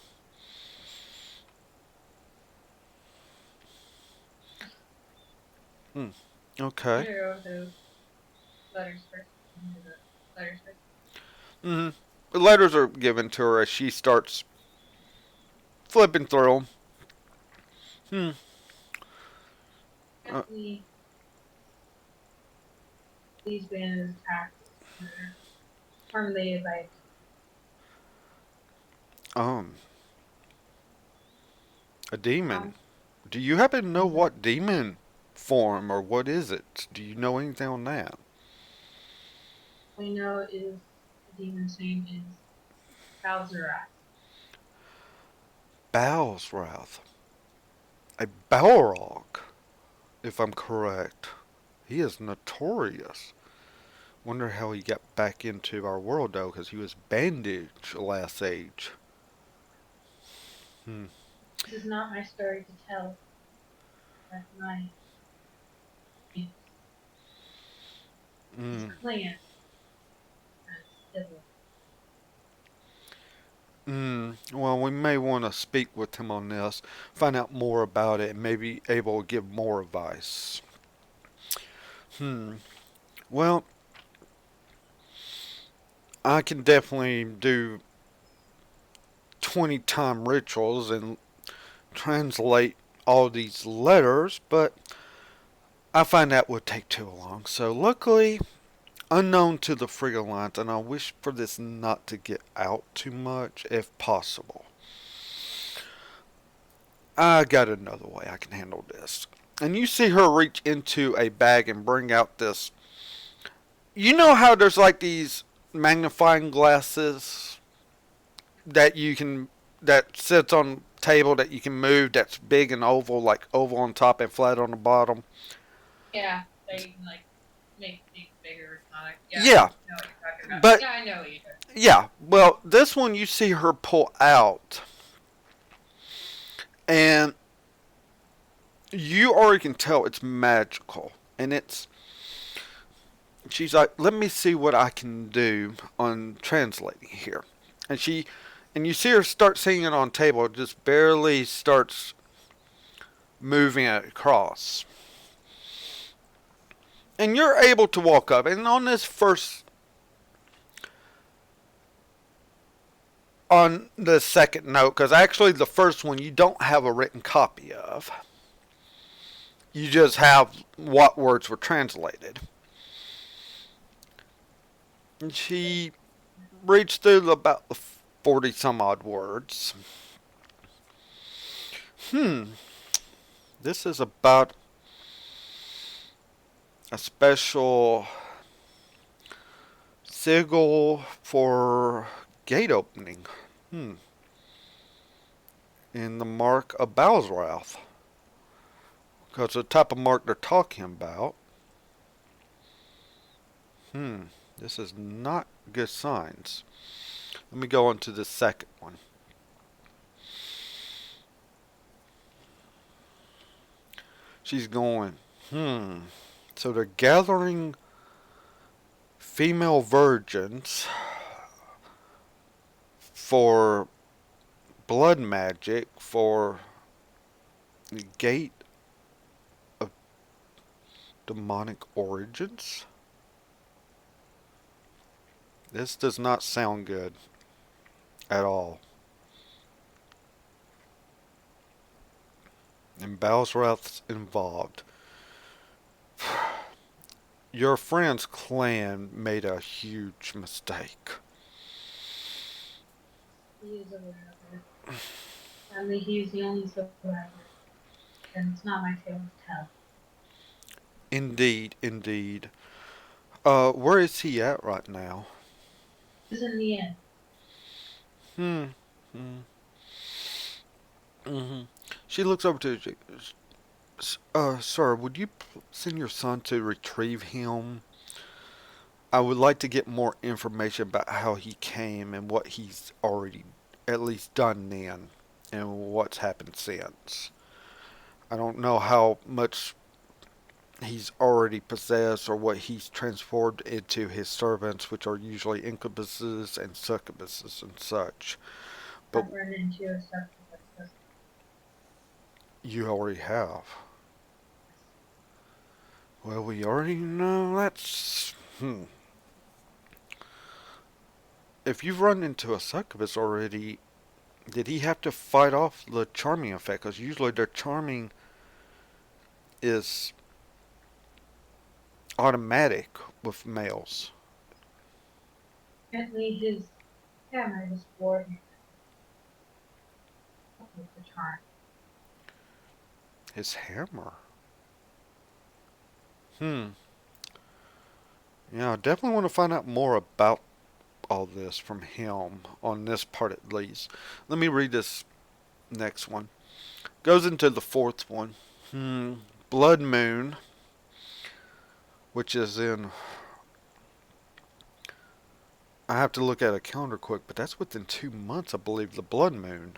Hmm. Okay. Here are those letters first. The letters first. Mm-hmm. The letters are given to her as she starts flipping through them. Uh, Definitely, these bands attacks are formulated by um, a demon. um, Do you happen to know um, what demon form or what is it? Do you know anything on that? we know is the demon's name is Balzerath. Bow's Wrath. A Balrog, if I'm correct. He is notorious. Wonder how he got back into our world though, because he was bandaged last age. Hmm. This is not my story to tell. That's my his Mm. clan has civil. Well, we may want to speak with him on this, find out more about it, and maybe able to give more advice. Hmm. Well, I can definitely do 20 time rituals and translate all these letters, but I find that would take too long. So, luckily, unknown to the Frigga Lines, and I wish for this not to get out too much if possible. I got another way I can handle this. And you see her reach into a bag and bring out this. You know how there's like these magnifying glasses that you can that sits on table that you can move that's big and oval, like oval on top and flat on the bottom. Yeah, they can like make things bigger. Sonic. Yeah, I Yeah, know what you're talking about. but Yeah, I know what you're talking. yeah, well, this one you see her pull out, and you already can tell it's magical, and it's. She's like, let me see what I can do on translating here, and and you see her start seeing it on table, it just barely starts moving it across. And you're able to walk up. And on the second note, because actually the first one you don't have a written copy of, you just have what words were translated. And she reached through about 40 some odd words. Hmm, this is about a special sigil for gate opening. Hmm. In the mark of Balsrath. Because the type of mark they're talking about. Hmm. This is not good signs. Let me go on to the second one. She's going, So they're gathering female virgins for blood magic for the gate of demonic origins. This does not sound good at all. And Balsrath's involved. Your friend's clan made a huge mistake. He is aware of it. Sadly, he is the only survivor, and it's not my tale to tell. Indeed, indeed. Where is he at right now? This is in the end. Hmm. Hmm. Mm-hmm. She looks over to you. Sir, would you send your son to retrieve him? I would like to get more information about how he came and what he's already at least done then and what's happened since. I don't know how much he's already possessed or what he's transformed into his servants, which are usually incubuses and succubuses and such. But I've run into a succubus. you already have. Well, we already know that's. If you've run into a succubus already, did he have to fight off the charming effect? Because usually their charming is automatic with males. Apparently, his hammer was bored with the charm. His hammer. Hmm. Yeah, I definitely want to find out more about all this from him on this part at least. Let me read this next one. Goes into the fourth one. Blood Moon, which is in I have to look at a calendar quick, but that's within 2 months, I believe, the blood moon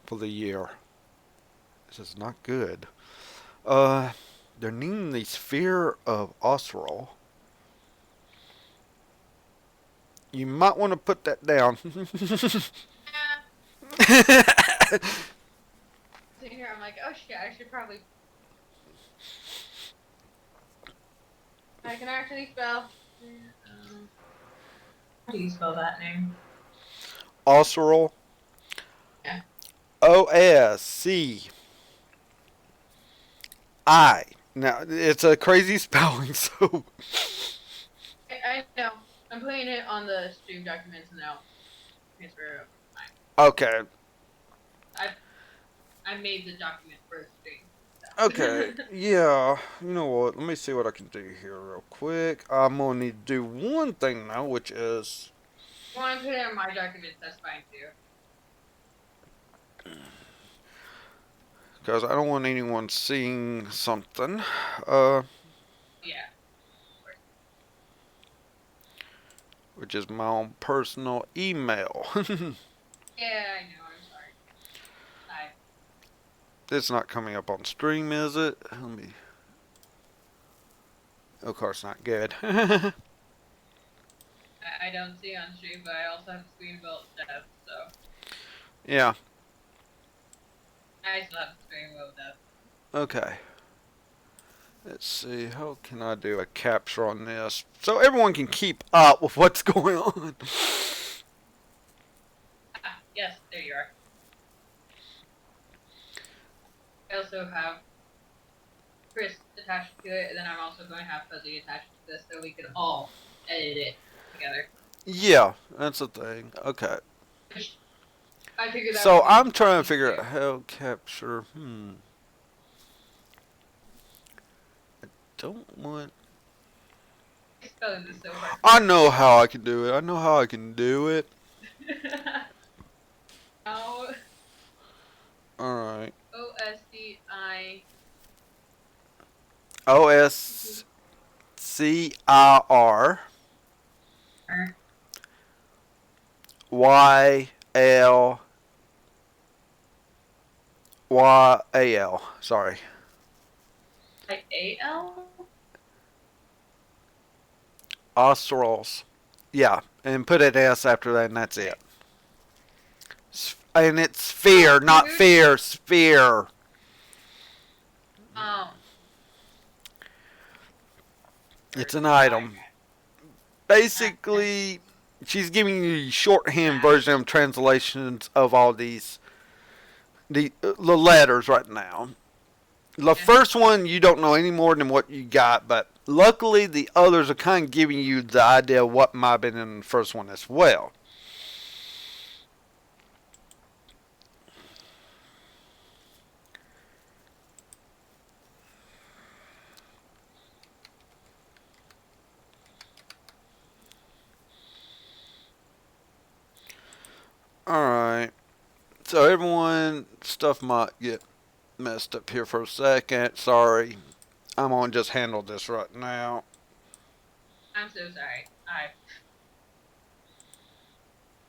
for the year. This is not good. Uh, they're needing the sphere of Osral. You might want to put that down. Yeah. Sitting here, I'm like, oh shit, I should probably. I can actually spell. How do you spell that name? Osral. Yeah. OSCI. Now, it's a crazy spelling, so. I know. I'm putting it on the stream documents now. Transfer it over. Okay. I I made the document for the stream. Okay. So. Yeah. You know what? Let me see what I can do here real quick. I'm going to need to do one thing now, which is. You want to put it in my documents, that's fine too. Because I don't want anyone seeing something. Uh. Yeah. Which is my own personal email. Yeah, I know. I'm sorry. It's not coming up on stream, is it? Let me. Of course, not good. I don't see on stream, but I also have screen built dev, so Yeah. I still have screen built dev. Okay. Let's see. How can I do a capture on this so everyone can keep up with what's going on? Yes, there you are. I also have Chris attached to it, and then I'm also going to have Fuzzy attached to this so we can all edit it together. Yeah, that's the thing. Okay. Which I figured that So would be I'm trying to easier. figure out how capture. I don't want. Spelling this so hard. I know how I can do it. I know how I can do it. Oh. Alright. OSCI. OSCIR. YLYAL. Sorry. Like AL? Australs. Yeah, and put an S after that, and that's it. And it's sphere, not fear, sphere. Um. It's an item. Basically, she's giving you the shorthand version of translations of all these the letters right now. The first one you don't know any more than what you got, but luckily the others are kind of giving you the idea of what might have been in the first one as well. Alright. So everyone, stuff might get messed up here for a second. Sorry. I'm going to just handle this right now. I'm so sorry.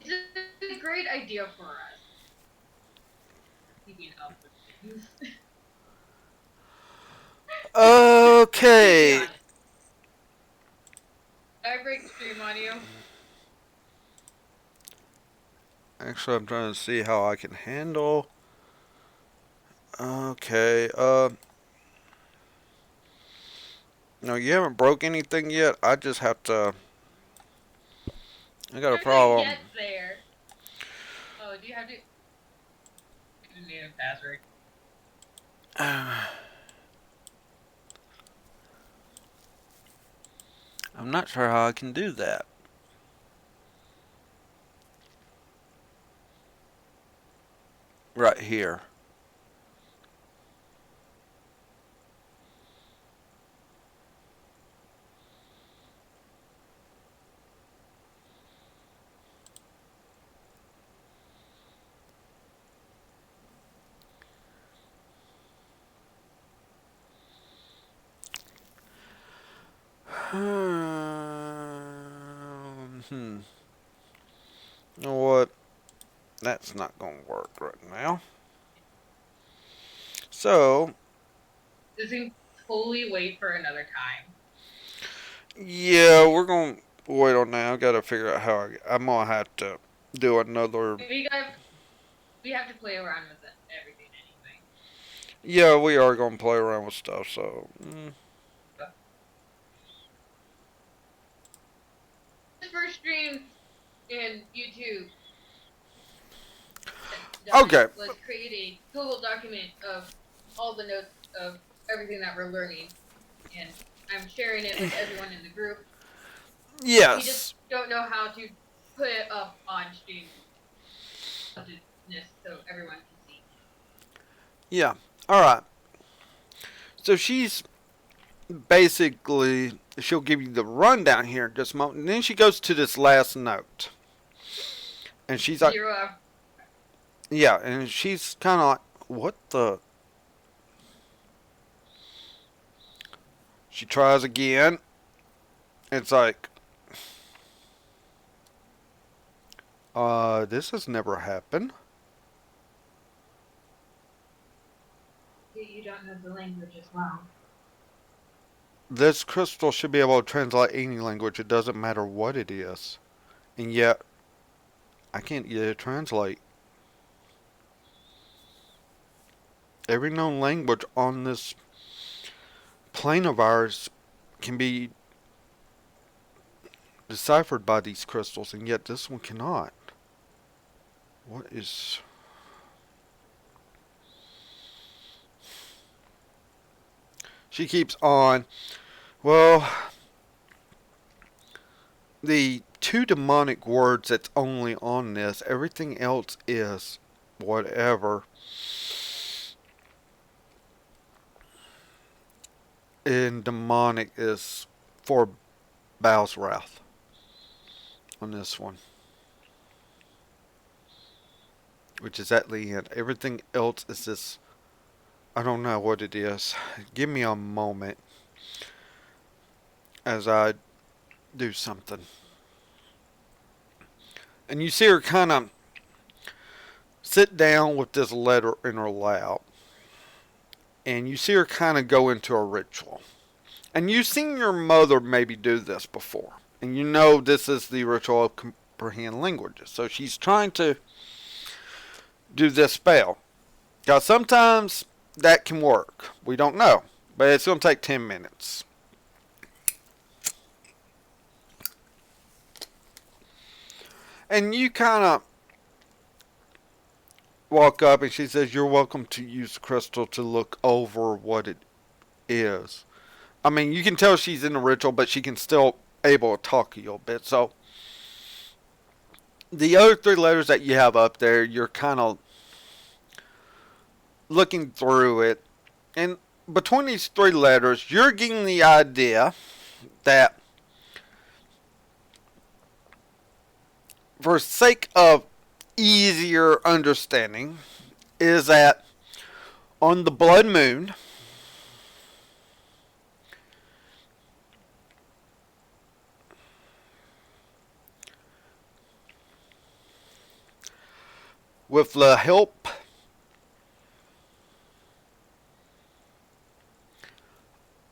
It's a great idea for us. Keeping up with things. Okay. Did I break stream audio? Actually, I'm trying to see how I can handle. Okay. No, you haven't broke anything yet. I just have to. I got a problem. Get there. Oh, do you have to? You need a password. I'm not sure how I can do that. Right here. You know what? That's not going to work right now. So, This can totally wait for another time. yeah, we're going to wait on that. I got to figure out how I'm going to have to do another. We have to play around with everything anyway. Yeah, we are going to play around with stuff, so. This first stream in YouTube done Okay. was create a Google document of all the notes of everything that we're learning, and I'm sharing it with everyone in the group. We just Yes. don't know how to put it up on stream so everyone can see. Yeah. All right. So she's basically, she'll give you the rundown here in just a moment, and then she goes to this last note. And she's like, Zero. yeah, and she's kind of like, what the? She tries again. It's like, this has never happened. You don't know the language as well. This crystal should be able to translate any language. It doesn't matter what it is. And yet, I can't get it to translate. Every known language on this plane of ours can be deciphered by these crystals, and yet this one cannot. What is... She keeps on. Well, the two demonic words that's only on this, everything else is whatever. And demonic is for Baal's wrath on this one, which is at the end. Everything else is this. I don't know what it is. Give me a moment as I do something. And you see her kind of sit down with this letter in her lap. And you see her kind of go into a ritual. And you've seen your mother maybe do this before. And you know this is the ritual of comprehend languages. So she's trying to do this spell. Now sometimes that can work. We don't know. But it's going to take 10 minutes. And you kind of walk up and she says, you're welcome to use the crystal to look over what it is. I mean, you can tell she's in the ritual, but she can still able to talk to you a bit. So the other three letters that you have up there, you're kind of looking through it. And between these three letters, you're getting the idea that for sake of easier understanding, is that on the blood moon, with the help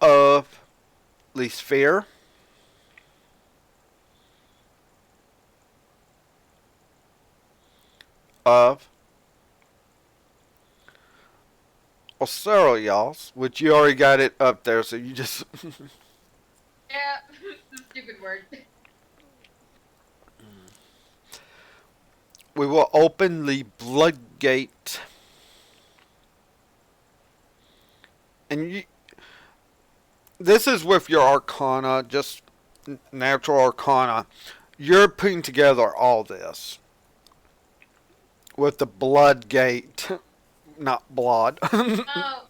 of the sphere of Australias, which you already got it up there, so you just Yeah, the stupid word. we will open the blood gate, and you, this is with your arcana, just natural arcana. You're putting together all this with the blood gate, not blood. Oh.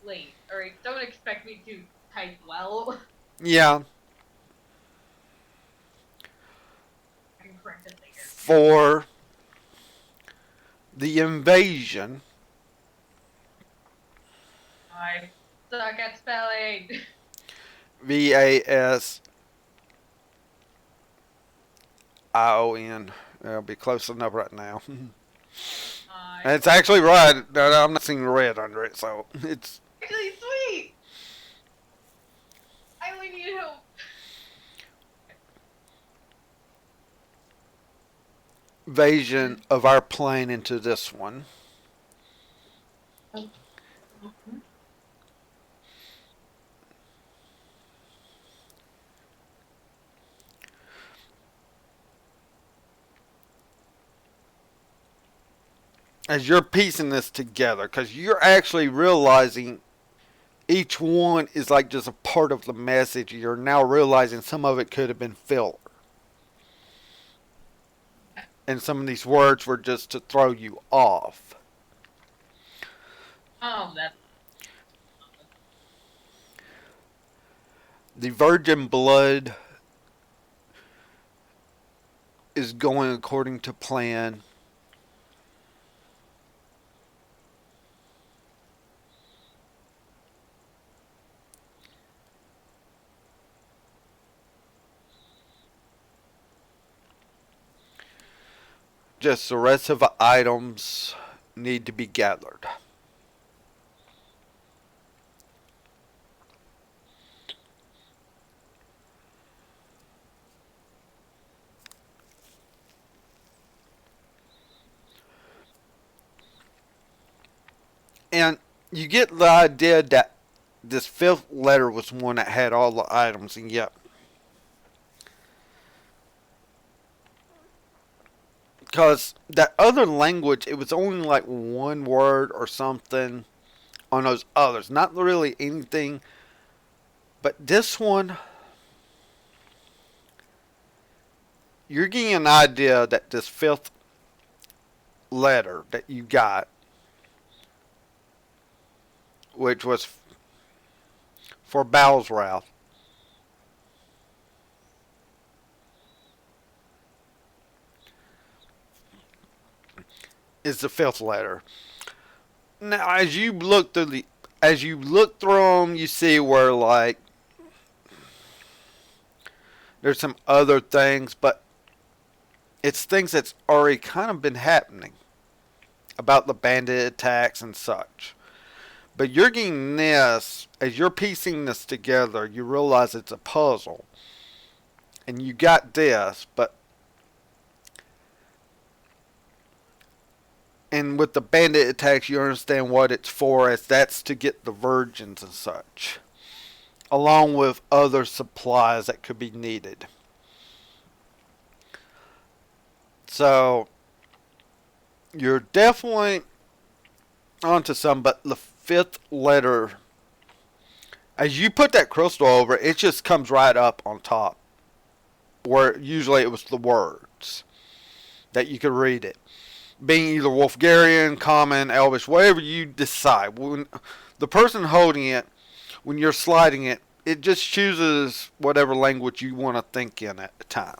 Late. Alright, don't expect me to type well. Yeah. I can correct it later. For the invasion. I suck at spelling. Vasion. It'll be close enough right now. I And it's actually right. I'm not seeing red under it, so it's actually sweet. I only need help. invasion of our plane into this one. As you're piecing this together, because you're actually realizing each one is like just a part of the message. You're now realizing some of it could have been filler. And some of these words were just to throw you off. That. The virgin blood is going according to plan. Just the rest of the items need to be gathered. And you get the idea that this fifth letter was one that had all the items, and yet, because that other language, it was only like one word or something on those others, not really anything. But this one, you're getting an idea that this fifth letter that you got, which was for Bow's wrath, is the fifth letter. Now, as you look through them, you see where like there's some other things, but it's things that's already kind of been happening about the bandit attacks and such. But you're getting this, as you're piecing this together, you realize it's a puzzle. And you got this, but. And with the bandit attacks, you understand what it's for, as that's to get the virgins and such. Along with other supplies that could be needed. So, you're definitely onto some, but the fifth letter, as you put that crystal over it, just comes right up on top. Where usually it was the words that you could read it. Being either Wolfgarian, Common, Elvish, whatever you decide. When the person holding it, when you're sliding it, it just chooses whatever language you want to think in at the time.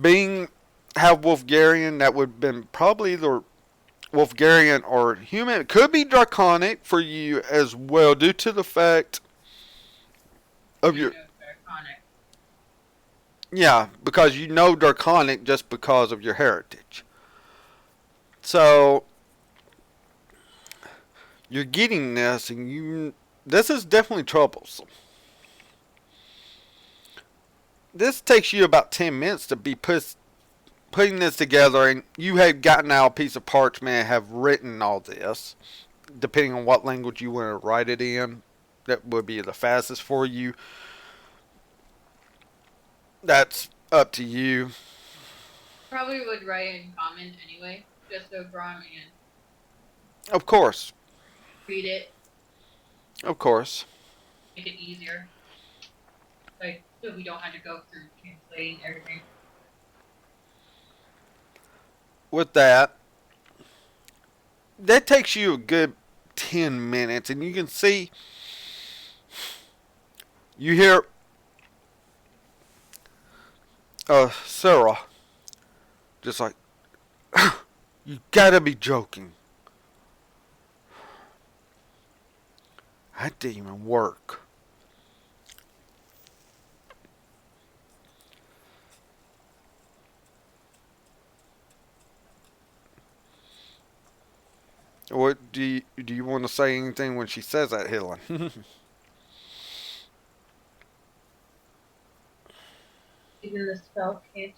Being have Wolfgarian, that would have been probably either Wolfgarian or human. It could be Draconic for you as well, due to the fact of your. Yeah, because you know Draconic just because of your heritage. So you're getting this, and this is definitely troublesome. This takes you about 10 minutes to be putting this together, and you have gotten out a piece of parchment and have written all this, depending on what language you want to write it in. That would be the fastest for you. That's up to you. Probably would write in Common anyway, just so Brom and Of course. read it, Of course. make it easier. Like, so we don't have to go through translating everything. With that takes you a good 10 minutes, and you can see, you hear Sarah just like, you gotta be joking. That didn't even work. What do you want to say anything when she says that, Helen? Even the spell can't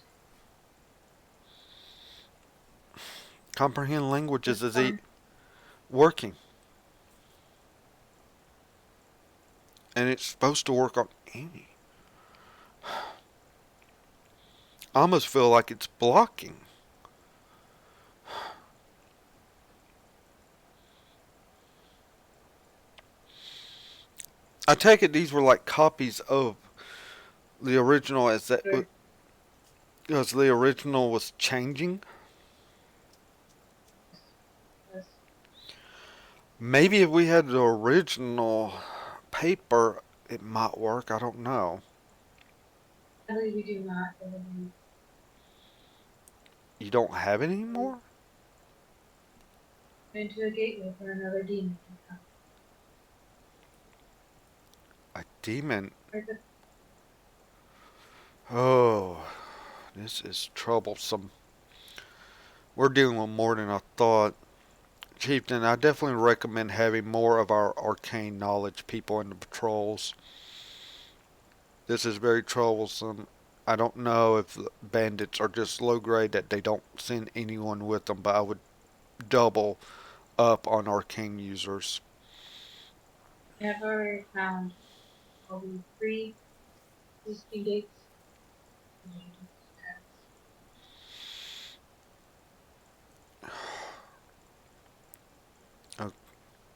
Comprehend languages is respond. working, and it's supposed to work on Annie. I almost feel like it's blocking. I take it these were like copies of the original as the original was changing. Yes. Maybe if we had the original paper, it might work. I don't know. Sadly, we do not believe You don't have it anymore? into a gateway for another demon to come. A demon. Or the Oh, this is troublesome. We're dealing with more than I thought. Chieftain, I definitely recommend having more of our arcane knowledge people in the patrols. This is very troublesome. I don't know if the bandits are just low grade that they don't send anyone with them, but I would double up on arcane users. we have already found all the three existing gates.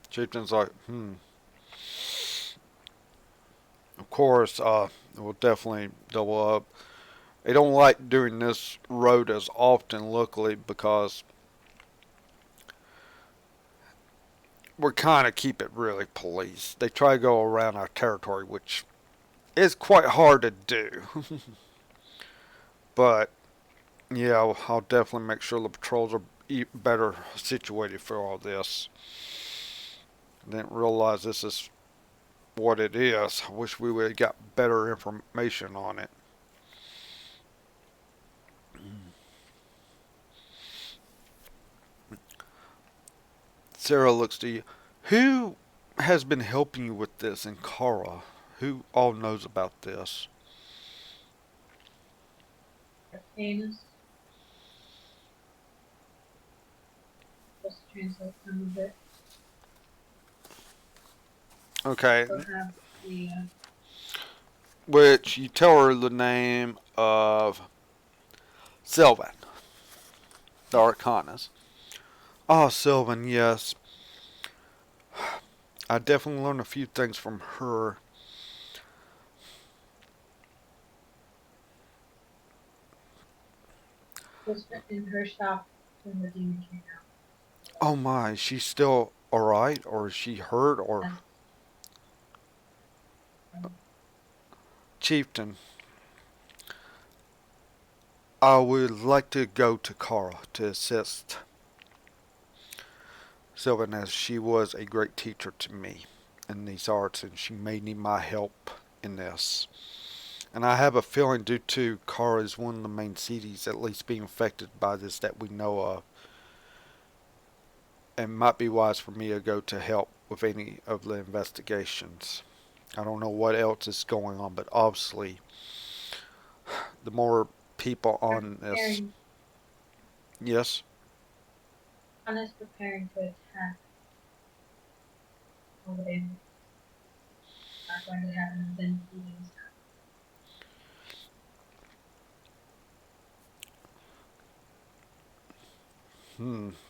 Chieftain's like, Of course, we'll definitely double up. They don't like doing this road as often, luckily, because we kind of keep it really policed. They try to go around our territory, which is quite hard to do. But yeah, I'll definitely make sure the patrols are better situated for all this. Didn't realize this is what it is. I wish we would have got better information on it. Sarah looks to you. Who has been helping you with this in Kara? Who all knows about this? Famous. Just translate some of it. Okay, We'll have the which you tell her the name of Sylvan, the Arcanist. Oh, Sylvan, yes. I definitely learned a few things from her. was in her shop when the demon came out. Oh my, she's still alright? Or is she hurt? Or. Yes. Chieftain, I would like to go to Kara to assist Sylvan, as she was a great teacher to me in these arts, and she may need my help in this. And I have a feeling, due to Kara is one of the main cities at least being affected by this that we know of, it might be wise for me to go to help with any of the investigations. I don't know what else is going on, but obviously, the more people on this. Preparing, Yes? one is preparing to attack. All the demons are going to happen within 2 days.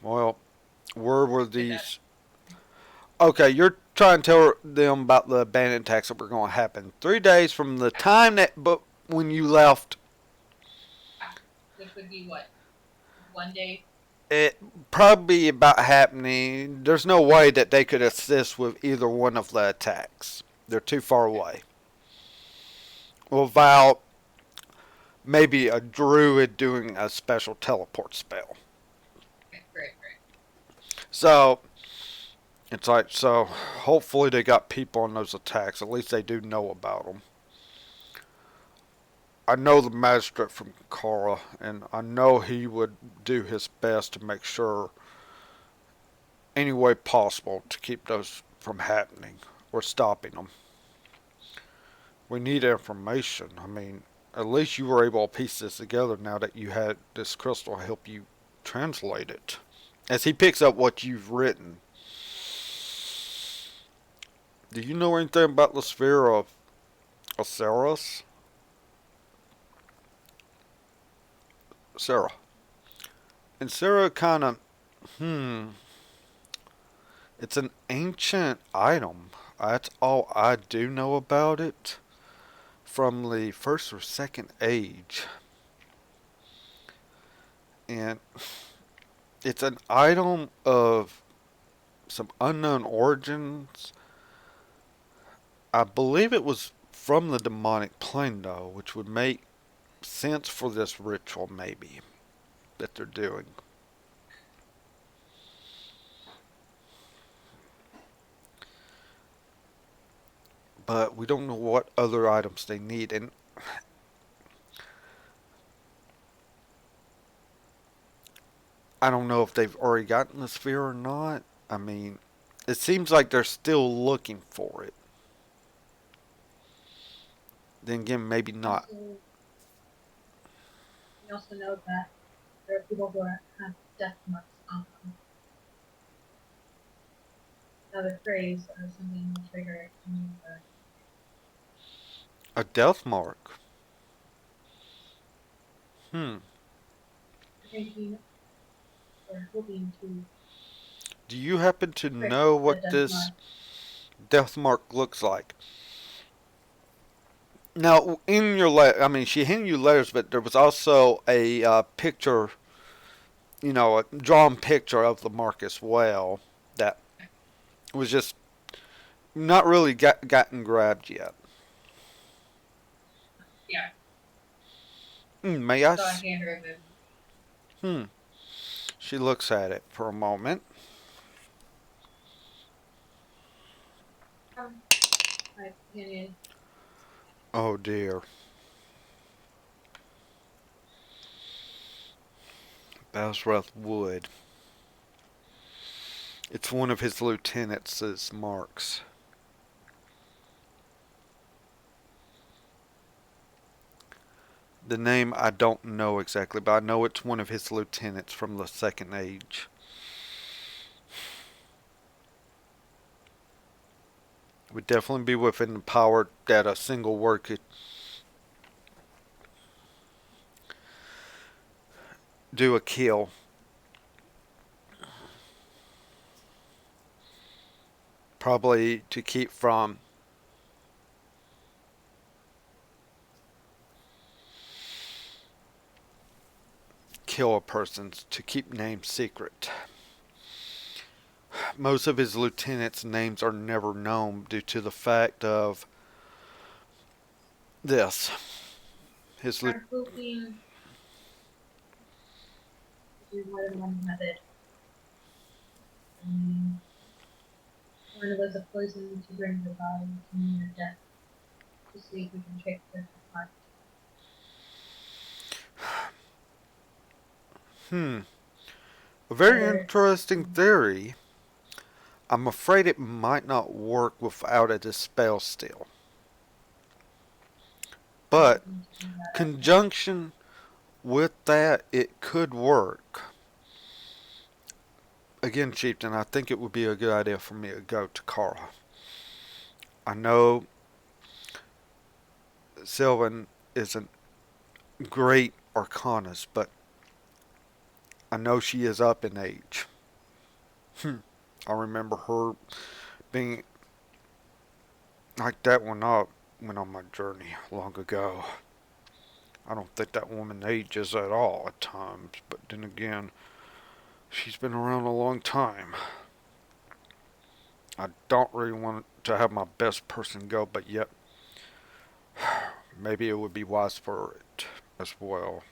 Well, where were these? Okay, you're trying to tell them about the abandoned attacks that were going to happen 3 days from the time that, but when you left, Which would be what? 1 day? it probably about happening. There's no way that they could assist with either one of the attacks. They're too far away. Without maybe a druid doing a special teleport spell. Great. So It's like, so hopefully they got people on those attacks. At least they do know about them. I know the magistrate from Kara, and I know he would do his best to make sure any way possible to keep those from happening or stopping them. We need information. I mean, at least you were able to piece this together now that you had this crystal help you translate it. As he picks up what you've written, do you know anything about the sphere of Aceros? Sarah. And Sarah kind of, it's an ancient item. That's all I do know about it. From the first or second age. And it's an item of some unknown origins. I believe it was from the demonic plane, though, which would make sense for this ritual, maybe, that they're doing. But we don't know what other items they need. And I don't know if they've already gotten the sphere or not. I mean, it seems like they're still looking for it. Then again, maybe not. Also, we also know that there are people who have death marks on them. Another phrase or something will trigger any of A death mark. Hmm. thinking or hoping to Do you happen to trick know the what death this mark. death mark looks like? Now, in your letter, I mean, she handed you letters, but there was also a picture, a drawn picture of the mark as well that was just not really gotten grabbed yet. Yeah. May I? So I hand her the Hmm. She looks at it for a moment. my opinion. Oh dear. Basrath Wood. It's one of his lieutenants' marks. The name I don't know exactly, but I know it's one of his lieutenants from the second age. Would definitely be within the power that a single word could do a kill. Probably to keep from kill a person, to keep names secret. Most of his lieutenants' names are never known due to the fact of this. His I'm hoping to do more than one method. One was a poison to bring the body to near death to see if we can trick the heart. A very Other, interesting theory. I'm afraid it might not work without a dispel still. But hoping to do that as well. conjunction with that, it could work. Again, Chieftain, I think it would be a good idea for me to go to Kara. I know Sylvan isn't great arcanist, but I know she is up in age. I remember her being like that when I went on my journey long ago. I don't think that woman ages at all at times, but then again, she's been around a long time. I don't really want to have my best person go, but yet maybe it would be wise for it as well.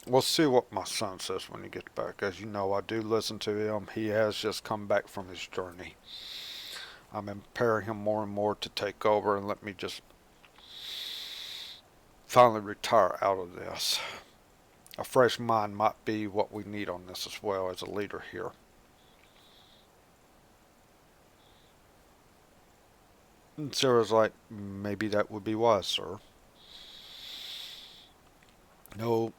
We'll see what my son says when he gets back. As you know, I do listen to him. He has just come back from his journey. I'm empowering him more and more to take over and let me just finally retire out of this. A fresh mind might be what we need on this as well as a leader here. And Sarah's like, maybe that would be wise, sir. No,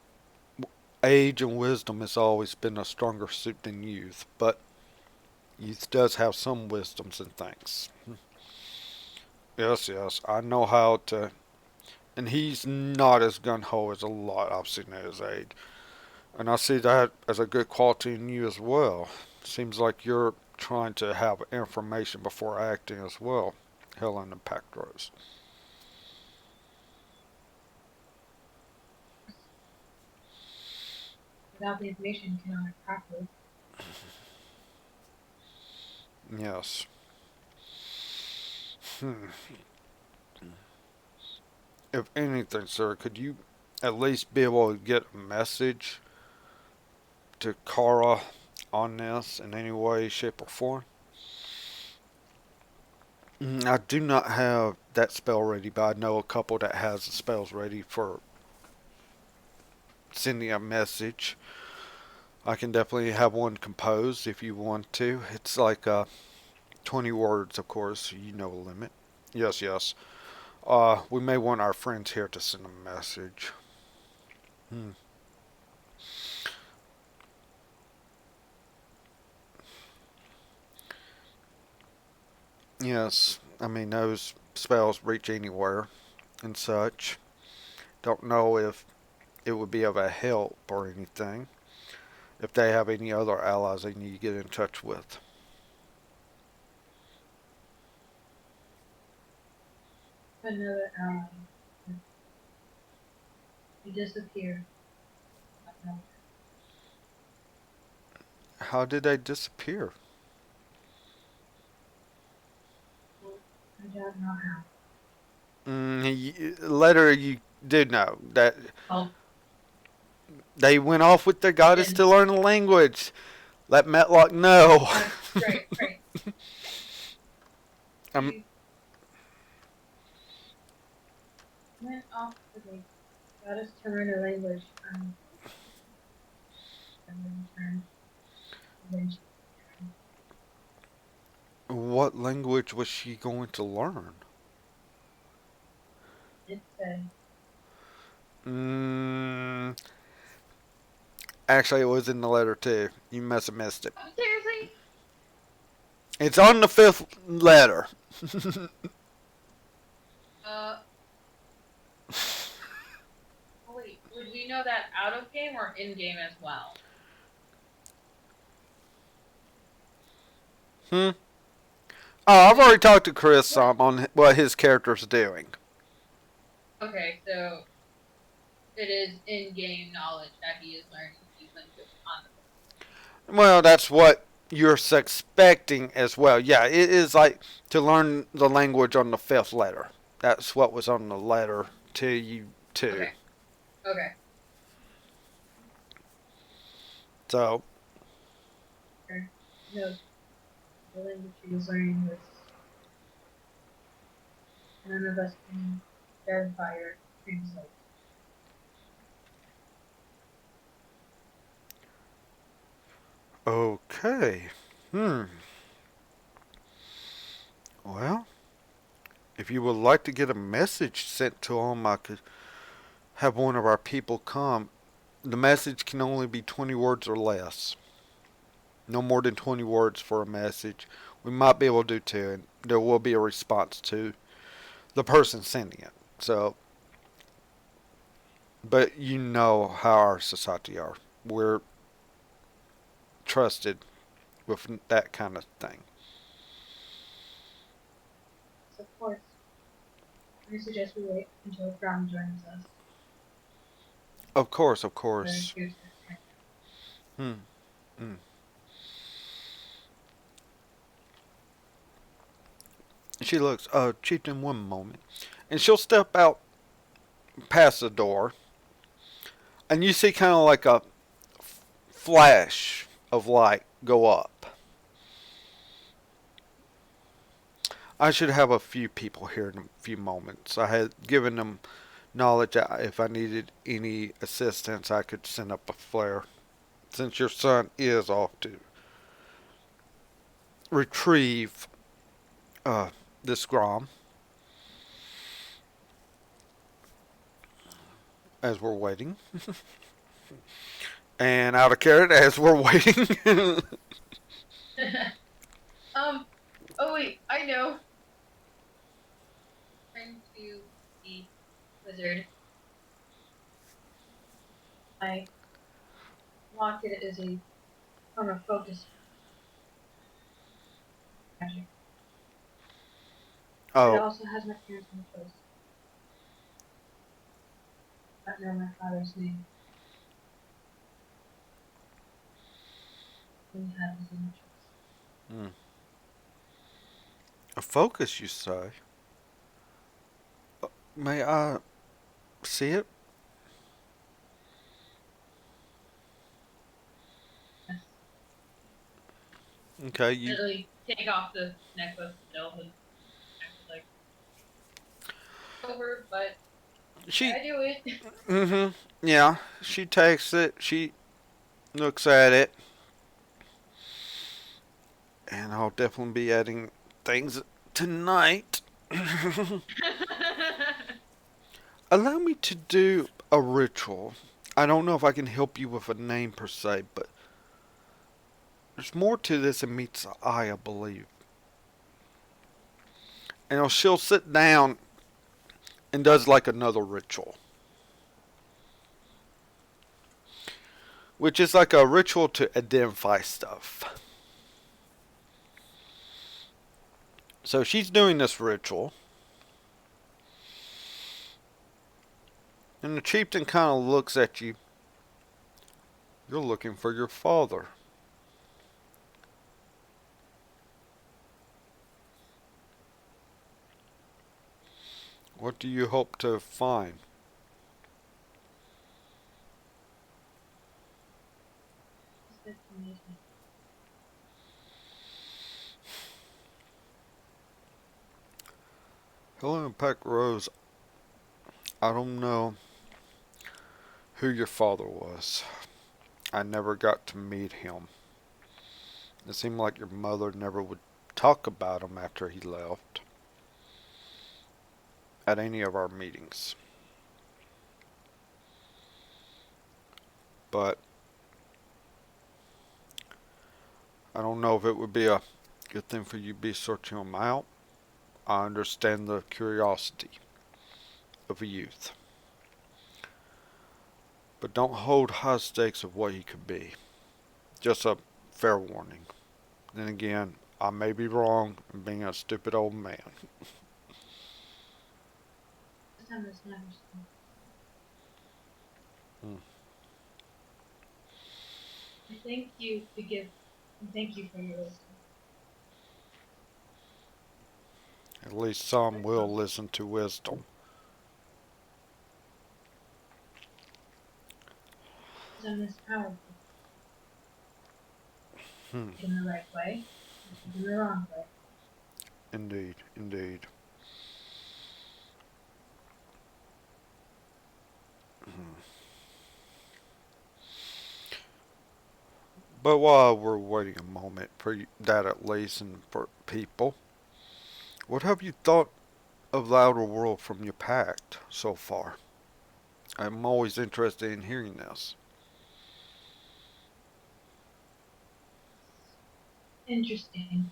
age and wisdom has always been a stronger suit than youth, but youth does have some wisdoms and things. Yes, yes, I know how to. And he's not as gun ho as a lot I've seen at his age. And I see that as a good quality in you as well. Seems like you're trying to have information before acting as well, Helen and Pactros. Without the information, you cannot act properly. Yes. Hmm. If anything, sir, could you at least be able to get a message to Kara on this in any way, shape, or form? I do not have that spell ready, but I know a couple that has the spells ready for sending a message. I can definitely have one composed if you want to. It's like 20 words, of course. You know the limit. Yes, yes. We may want our friends here to send a message. Hmm. Yes, I mean those spells reach anywhere and such. Don't know if it would be of a help or anything. If they have any other allies they need to get in touch with. Another ally. He disappeared. How did they disappear? I don't know how. Later, you did know that Oh, they went off with their goddess and to learn the language. Let Metlock know. right, right. um, He went off to the goddess to learn a language. And then returned. And then she what language was she going to learn? did say, Mm, actually, it was in the letter too. You must have missed it. "Oh, seriously? It's on the fifth letter. Uh, oh wait, would we know that out of game or in game as well? Hmm. Oh, I've already talked to Chris some on what his character's doing. Okay, so it is in-game knowledge that he is learning these languages on Well, that's what you're suspecting as well. Yeah, it is like to learn the language on the fifth letter. That's what was on the letter to you the. too. Okay, okay. So, Okay. No, the language he was learning was none of us can verify or translate. okay. Hmm. Well, if you would like to get a message sent to him, I could have one of our people come. The message can only be 20 words or less. No more than 20 words for a message. We might be able to do two, and there will be a response to the person sending it. So, but you know how our society are. We're trusted with that kind of thing. So of course, I suggest we wait until Brown joins us. Of course, of Or course. here's the check. Hmm. Hmm. She looks, Chieftain, one moment. And she'll step out past the door. and you see kind of like a flash of light go up. I should have a few people here in a few moments. I had given them knowledge if I needed any assistance, I could send up a flare. Since your son is off to retrieve uh, this Grom, as we're waiting, and out of carrot as we're waiting. Oh wait, I know. Turn to the wizard. I lock it as a form of focus magic. It Oh, also has my parents' initials. I don't know my father's name. I only have his initials. mm. A focus, you say? May I see it? Yes. Okay, you. Literally take off the necklace still and act like over, but She. I do it. Mm-hmm. Yeah, she takes it. She looks at it, and I'll definitely be adding things tonight. Allow me to do a ritual. I don't know if I can help you with a name per se, but there's more to this than meets the eye, I believe. And she'll sit down and does like another ritual, which is like a ritual to identify stuff. So she's doing this ritual, and the chieftain kind of looks at you. You're looking for your father. What do you hope to find? Helena Peck Rose, I don't know who your father was. I never got to meet him. It seemed like your mother never would talk about him after he left at any of our meetings. But I don't know if it would be a good thing for you to be searching him out. I understand the curiosity of a youth. But don't hold high stakes of what he could be. Just a fair warning. Then again, I may be wrong in being a stupid old man. This time it's never so. Hmm. I thank you to give. And thank you for your wisdom. At least some will listen to wisdom. Wisdom is powerful. Hmm. In the right way, in the wrong way. Indeed, indeed. Hmm. But while we're waiting a moment for that at least and for people, what have you thought of the outer world from your pact so far? I'm always interested in hearing this. Interesting.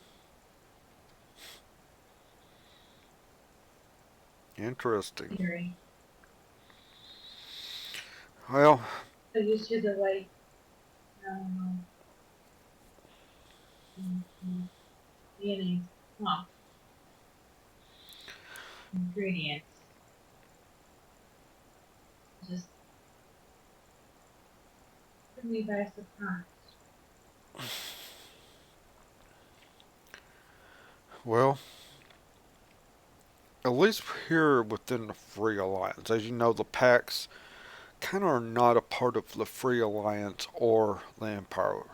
Interesting. Theory. Well, So used to the white um, mayonnaise. Huh. Ingredients. Just took me by surprise. well, at least here within the Free Alliance, as you know, the pacts kind of are not a part of the Free Alliance or the Empire.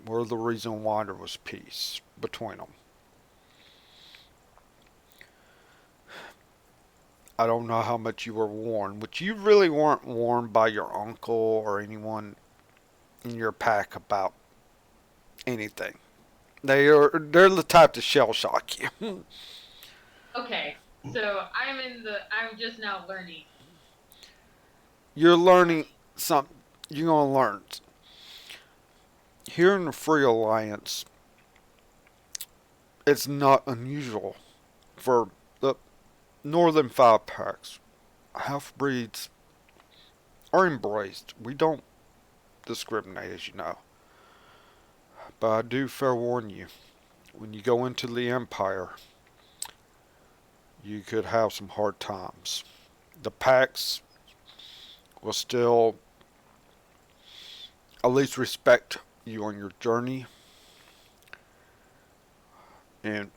We're the reason why there was peace between them. I don't know how much you were warned, but you really weren't warned by your uncle or anyone in your pack about anything. They're the type to shell shock you. Okay, so I'm just now learning. You're learning something. You're gonna learn here in the Free Alliance. It's not unusual for the Northern Five Packs. Half breeds are embraced. We don't discriminate, as you know. But I do fair warn you, when you go into the Empire, you could have some hard times. The packs will still at least respect you on your journey, and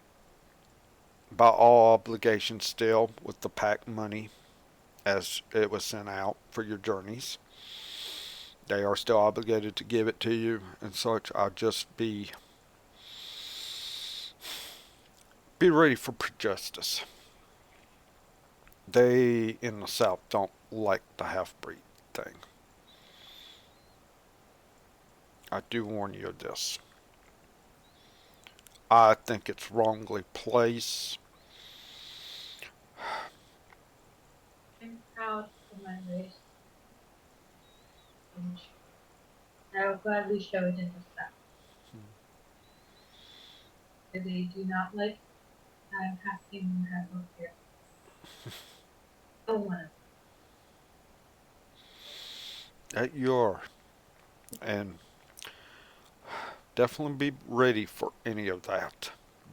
by all obligations still with the pack money as it was sent out for your journeys. They are still obligated to give it to you and such. I'll just be ready for justice. They in the South don't like the half breed thing. I do warn you of this. I think it's wrongly placed. I'm proud of my race, and I will gladly show it in the South. If they do not like, I'm happy to have them here. No one of That you are. And definitely be ready for any of that.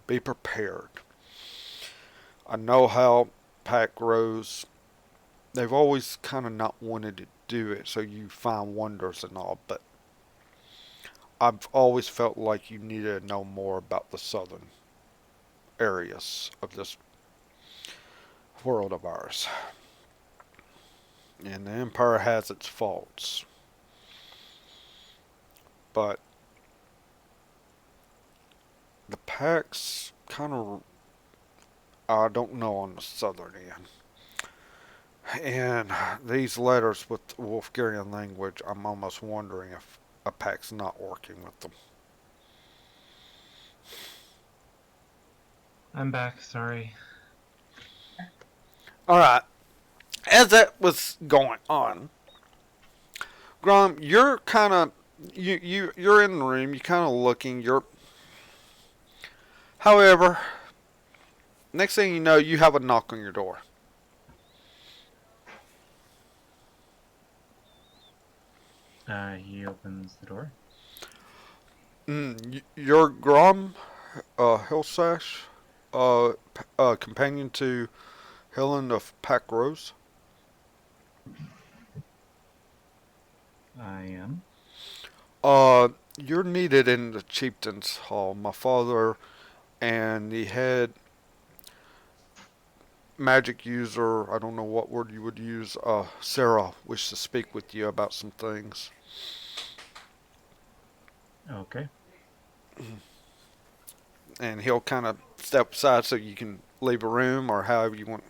Be prepared. I know how pack grows. They've always kind of not wanted to do it, so you find wonders and all, but I've always felt like you needed to know more about the southern areas of this world of ours. And the Empire has its faults. But the packs kind of, I don't know on the southern end. And these letters with Wolfgarian language, I'm almost wondering if a pack's not working with them. I'm back, sorry. Alright, as that was going on, Grom, you're kind of, you're in the room, you're kind of looking, however, next thing you know, you have a knock on your door. He opens the door. You're Grom, Hillsash, companion to Helen of Pack Rose. I am. You're needed in the Chieftain's Hall. My father and the head magic user, I don't know what word you would use, Sarah, wish to speak with you about some things. Okay. And he'll kind of step aside so you can leave a room or however you want.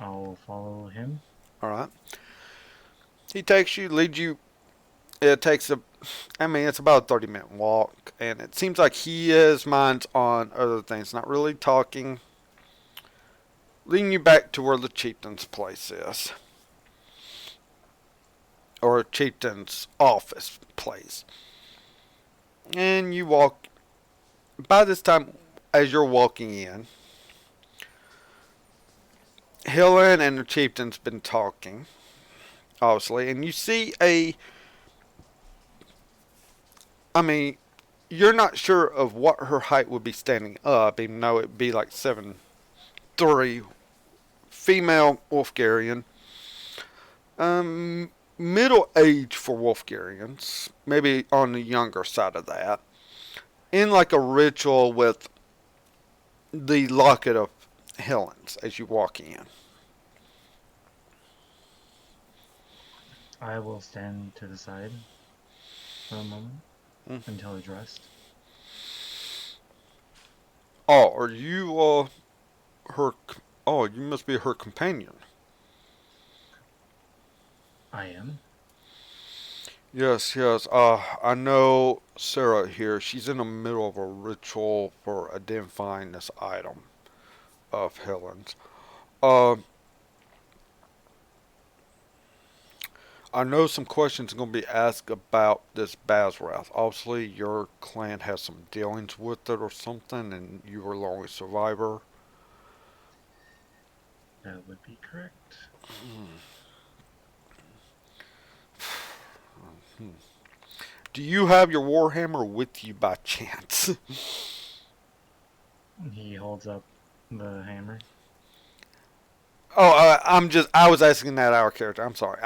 I'll follow him. Alright. He takes you, leads you. It takes it's about a 30-minute walk. And it seems like his mind's on other things, not really talking. Leading you back to where the chieftain's place is. Or a chieftain's office place. And you walk. By this time, as you're walking in, Helen and the chieftain's been talking, obviously, and you see you're not sure of what her height would be standing up, even though it'd be like 7'3", female Wolfgarian. Middle age for Wolfgarians, maybe on the younger side of that. In like a ritual with the locket of Helen's as you walk in. I will stand to the side for a moment Mm. until he's dressed. Oh, are you her? Oh, you must be her companion. I am. Yes, yes. I know Sarah here. She's in the middle of a ritual for identifying this item of Helen's. Uh, I know some questions are going to be asked about this Bazrath. Obviously, your clan has some dealings with it or something, and you were the only survivor. That would be correct. Do you have your Warhammer with you by chance? He holds up the hammer. Oh, I was asking that our character. I'm sorry.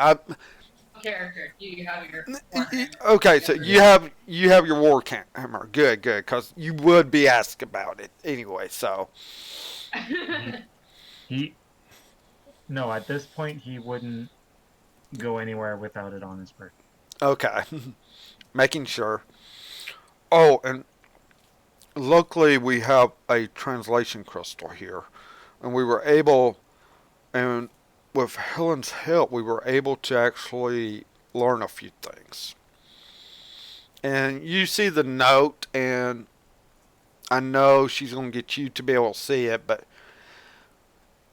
Character, do you have your Warhammer Okay, so together? Yeah. you have your Warhammer. Good, good, because you would be asked about it anyway. So, He he no, at this point he wouldn't go anywhere without it on his person. okay, making sure. Oh, and luckily we have a translation crystal here, and we were able, and with Helen's help, we were able to actually learn a few things. And you see the note, and I know she's going to get you to be able to see it, but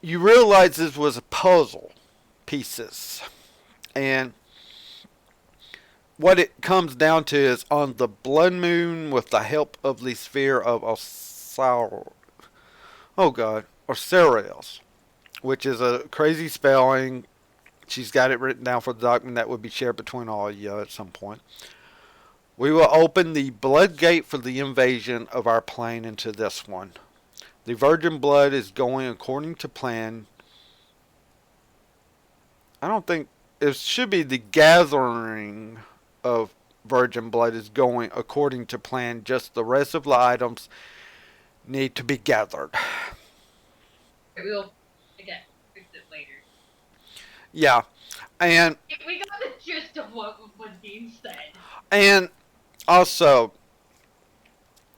you realize this was a puzzle pieces. And what it comes down to is on the blood moon with the help of the sphere of Osiris. Oh god, Osiris, which is a crazy spelling. She's got it written down for the document that would be shared between all of you at some point. We will open the blood gate for the invasion of our plane into this one. The virgin blood is going according to plan. I don't think it should be the gathering of virgin blood is going according to plan. Just the rest of the items need to be gathered. We'll again fix it later. Yeah, and We got the gist of what Dean said. and also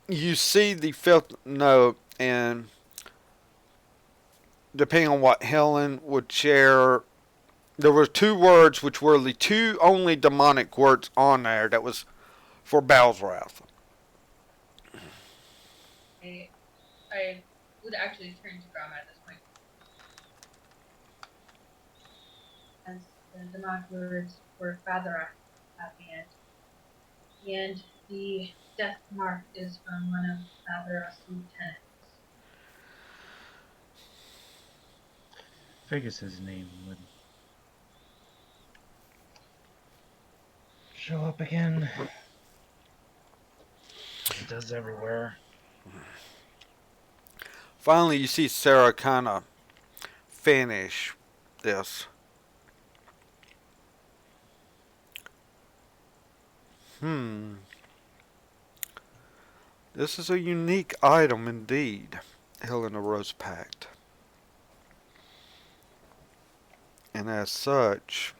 you see the fifth note, and depending on what Helen would share, there were two words which were the two only demonic words on there that was for Balsrath. I would actually turn to Grandma at this point. As the demonic words were Father at the end. And the death mark is from one of Father's lieutenants. Figus's name would show up again. As it does everywhere. Finally, you see Sarah kind of finish this. Hmm. This is a unique item indeed, Helena Rose Pact. And as such,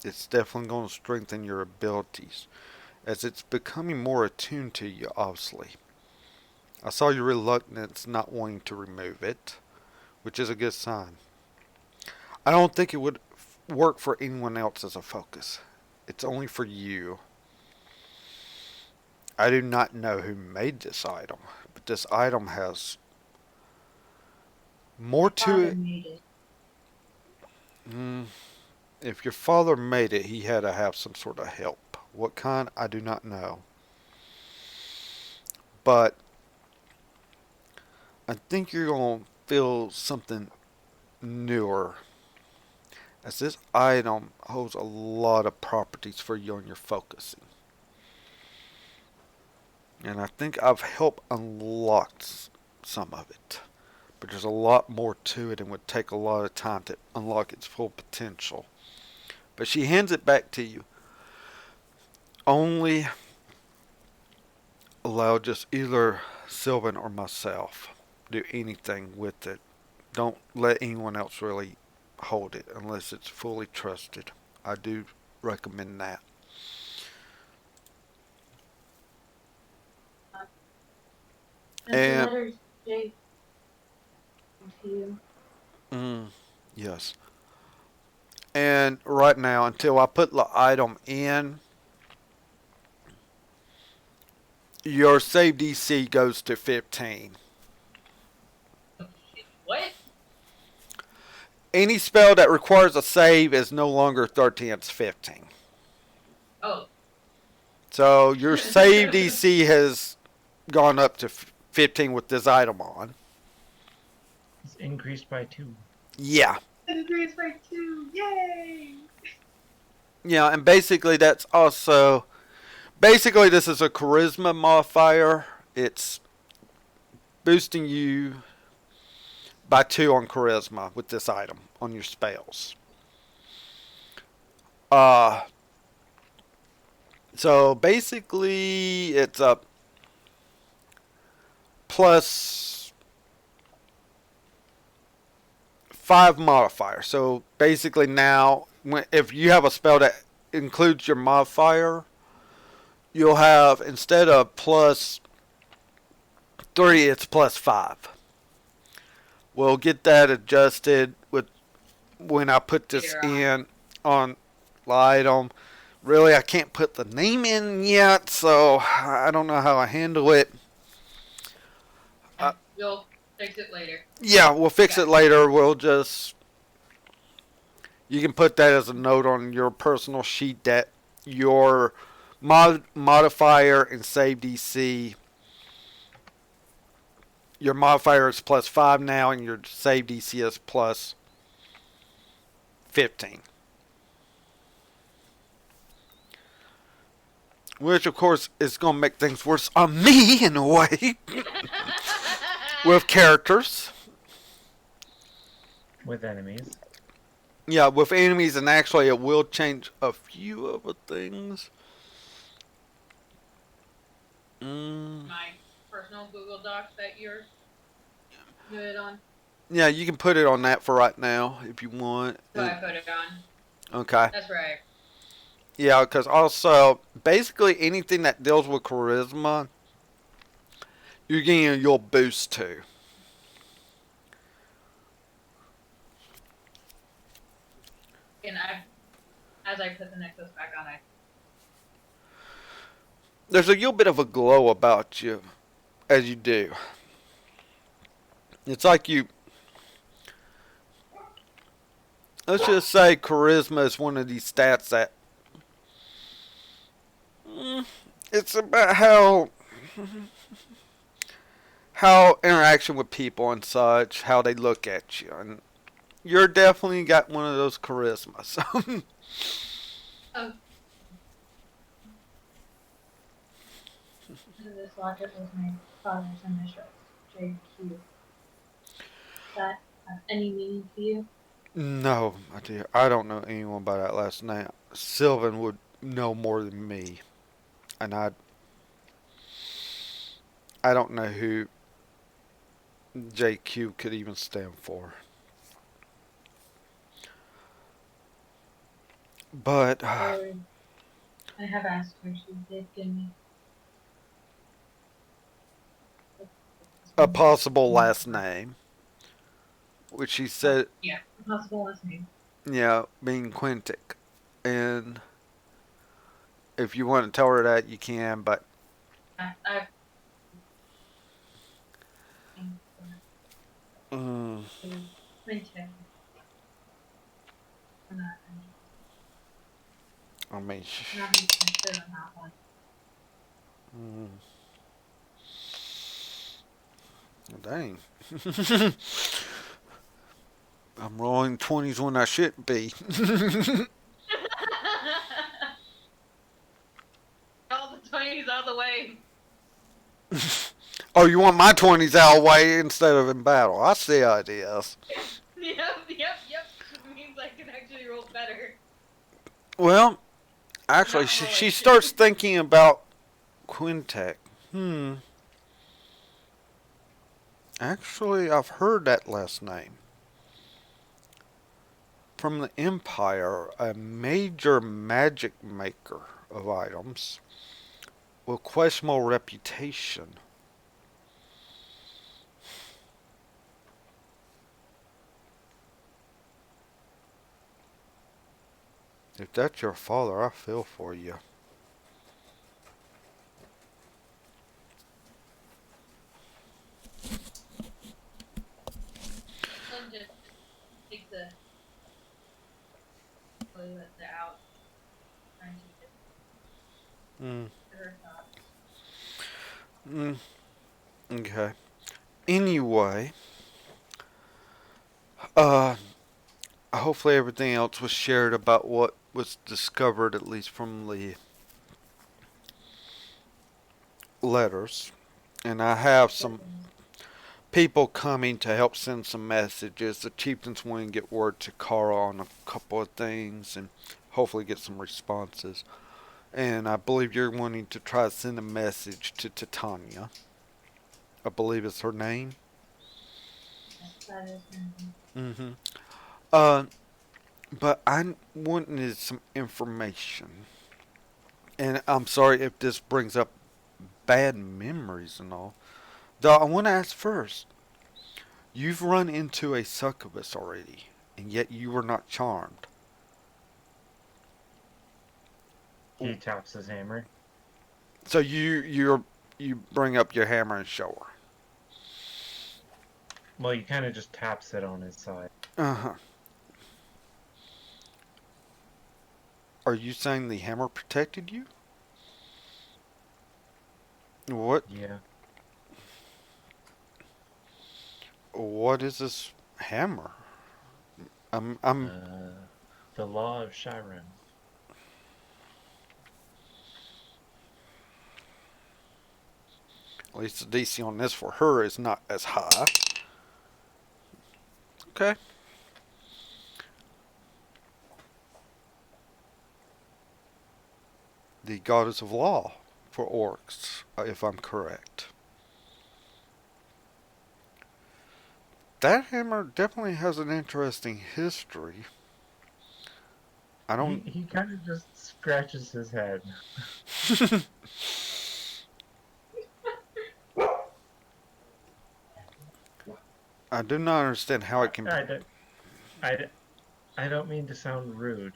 it's definitely going to strengthen your abilities as it's becoming more attuned to you, obviously. I saw your reluctance not wanting to remove it, which is a good sign. I don't think it would work for anyone else as a focus. It's only for you. I do not know who made this item, but this item has more to Father it. made it. Mm, if your father made it, he had to have some sort of help. What kind, I do not know. But I think you're going to feel something newer, as this item holds a lot of properties for you on your focusing. And I think I've helped unlock some of it. But there's a lot more to it and would take a lot of time to unlock its full potential. But she hands it back to you. Only allow just either Sylvan or myself do anything with it. Don't let anyone else really hold it unless it's fully trusted. I do recommend that. And the And letters J Q. yes. And right now, until I put the item in, your save DC goes to 15. What? Any spell that requires a save is no longer 13, it's 15. Oh. So your save DC has gone up to 15 with this item on. It's increased by 2. Yeah. Increased by 2. Yay! Yeah, and basically that's also basically this is a charisma modifier. It's boosting you by 2 on charisma with this item on your spells. Uh so basically it's a plus 5 modifier. So basically now if you have a spell that includes your modifier, you'll have, instead of plus 3, it's plus 5. We'll get that adjusted with when I put this in on the item. Really, I can't put the name in yet, so I don't know how I handle it. You'll fix it later. Yeah, we'll fix it later. We'll just, you can put that as a note on your personal sheet that your modifier and save DC, your modifier is plus 5 now, and your save DC is plus 15. Which, of course, is going to make things worse on me in a way. With characters. With enemies. Yeah, with enemies, and actually it will change a few of the things. My personal Google Docs that you're good on. Yeah, you can put it on that for right now if you want. So I put it on. Okay. That's right. Yeah, because also, basically anything that deals with charisma, you're getting your boost to. And as I put the necklace back on, There's a little bit of a glow about you as you do. It's like you, let's just say charisma is one of these stats that it's about how interaction with people and such, how they look at you, and you're definitely got one of those charisma. So oh. This locket was my father's initials, JQ. Is that any meaning to you? no, my dear, I don't know anyone by that last name. Sylvan would know more than me, and I don't know who JQ could even stand for. But I have asked her. She did give me a possible last name, which she said, yeah, a possible last name. yeah, being Quintic. And if you want to tell her that, you can, but I've Quinton. I mean, Not be considered on that one. dang. I'm rolling 20s when I shouldn't be. All the 20s out of the way. Oh, you want my 20s out of the way instead of in battle? I see ideas. Yep. It means I can actually roll better. Well, actually, she starts thinking about Quintek. Actually, I've heard that last name. from the Empire, a major magic maker of items with questionable reputation. If that's your father, I feel for you. Lynn just takes a toilet out, trying to Mm, get her thoughts. mm, okay. Anyway, uh, hopefully everything else was shared about what was discovered, at least from the letters. And I have some people coming to help send some messages. The chieftains want to get word to Kara on a couple of things and hopefully get some responses. And I believe you're wanting to try to send a message to Titania. I believe it's her name. Yes, that is her name. Mm-hmm. Uh, but I wanted some information. And I'm sorry if this brings up bad memories and all. Though I want to ask first, you've run into a succubus already, and yet you were not charmed. He taps his hammer. So you bring up your hammer and show her. Well, he kind of just taps it on his side. Uh-huh. Are you saying the hammer protected you? What Yeah. what is this hammer? I'm The law of Shiren. at least the DC on this for her is not as high. Okay. The goddess of law for orcs, if I'm correct. That hammer definitely has an interesting history. I don't. He kind of just scratches his head. I do not understand how it can be. I, I don't mean to sound rude,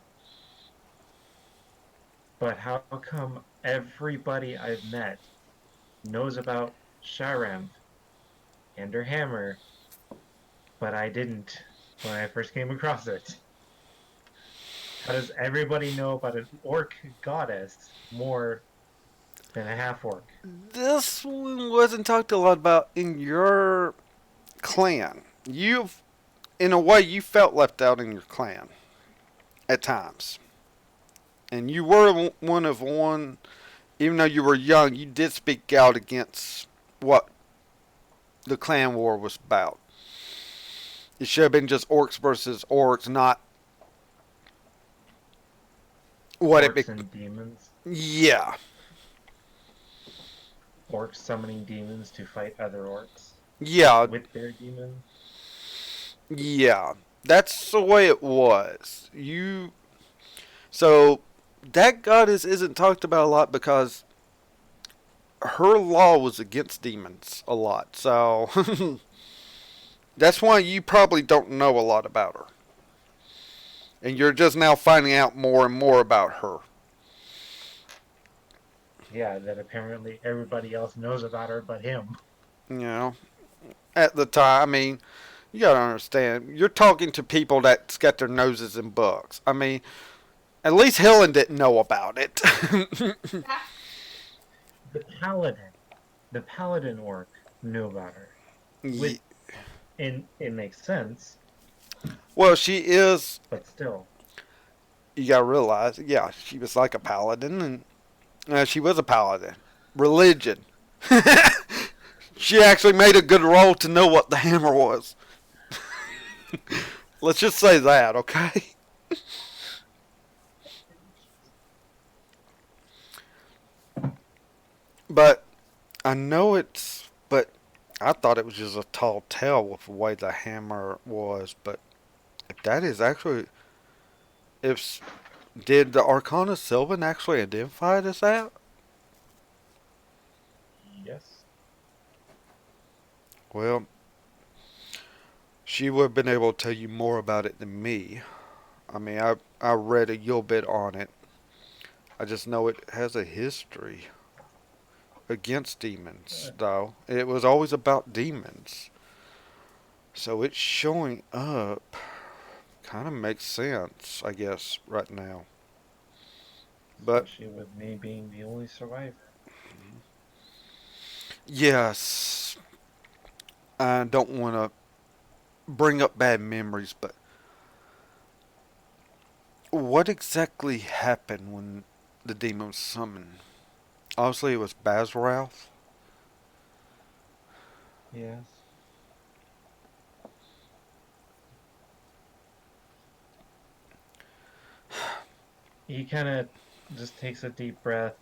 but how come everybody I've met knows about Sharam and her hammer, but I didn't when I first came across it? How does everybody know about an orc goddess more than a half orc? This one wasn't talked a lot about in your clan. You've, in a way, you felt left out in your clan at times. And you were one of one, even though you were young, you did speak out against what the clan war was about. It should have been just orcs versus orcs, not what it Orcs be. and demons. Yeah, Orcs summoning demons to fight other orcs yeah, with their demons. yeah. That's the way it was. So that goddess isn't talked about a lot because her law was against demons a lot. So that's why you probably don't know a lot about her. And you're just now finding out more and more about her. Yeah, that apparently everybody else knows about her but him. You know, at the time, I mean, you gotta understand, you're talking to people that's got their noses in books. I mean, at least Helen didn't know about it. The paladin, the paladin orc knew about her. With, and it makes sense, Well, she is. but still. You gotta realize, yeah, she was like a paladin, and she was a paladin. Religion. She actually made a good roll to know what the hammer was. Let's just say that, okay? But I know it's. But I thought it was just a tall tale with the way the hammer was. But if that is actually If did the Arcana Sylvan actually identify it as that? Yes. Well, she would have been able to tell you more about it than me. I mean, I read a little bit on it. I just know it has a history against demons, Uh, though. It was always about demons. So it's showing up kind of makes sense, I guess, right now. But Especially with me being the only survivor. yes, I don't want to bring up bad memories, but what exactly happened when the demon was summoned? Obviously, it was Bazrath. Yes. He kind of just takes a deep breath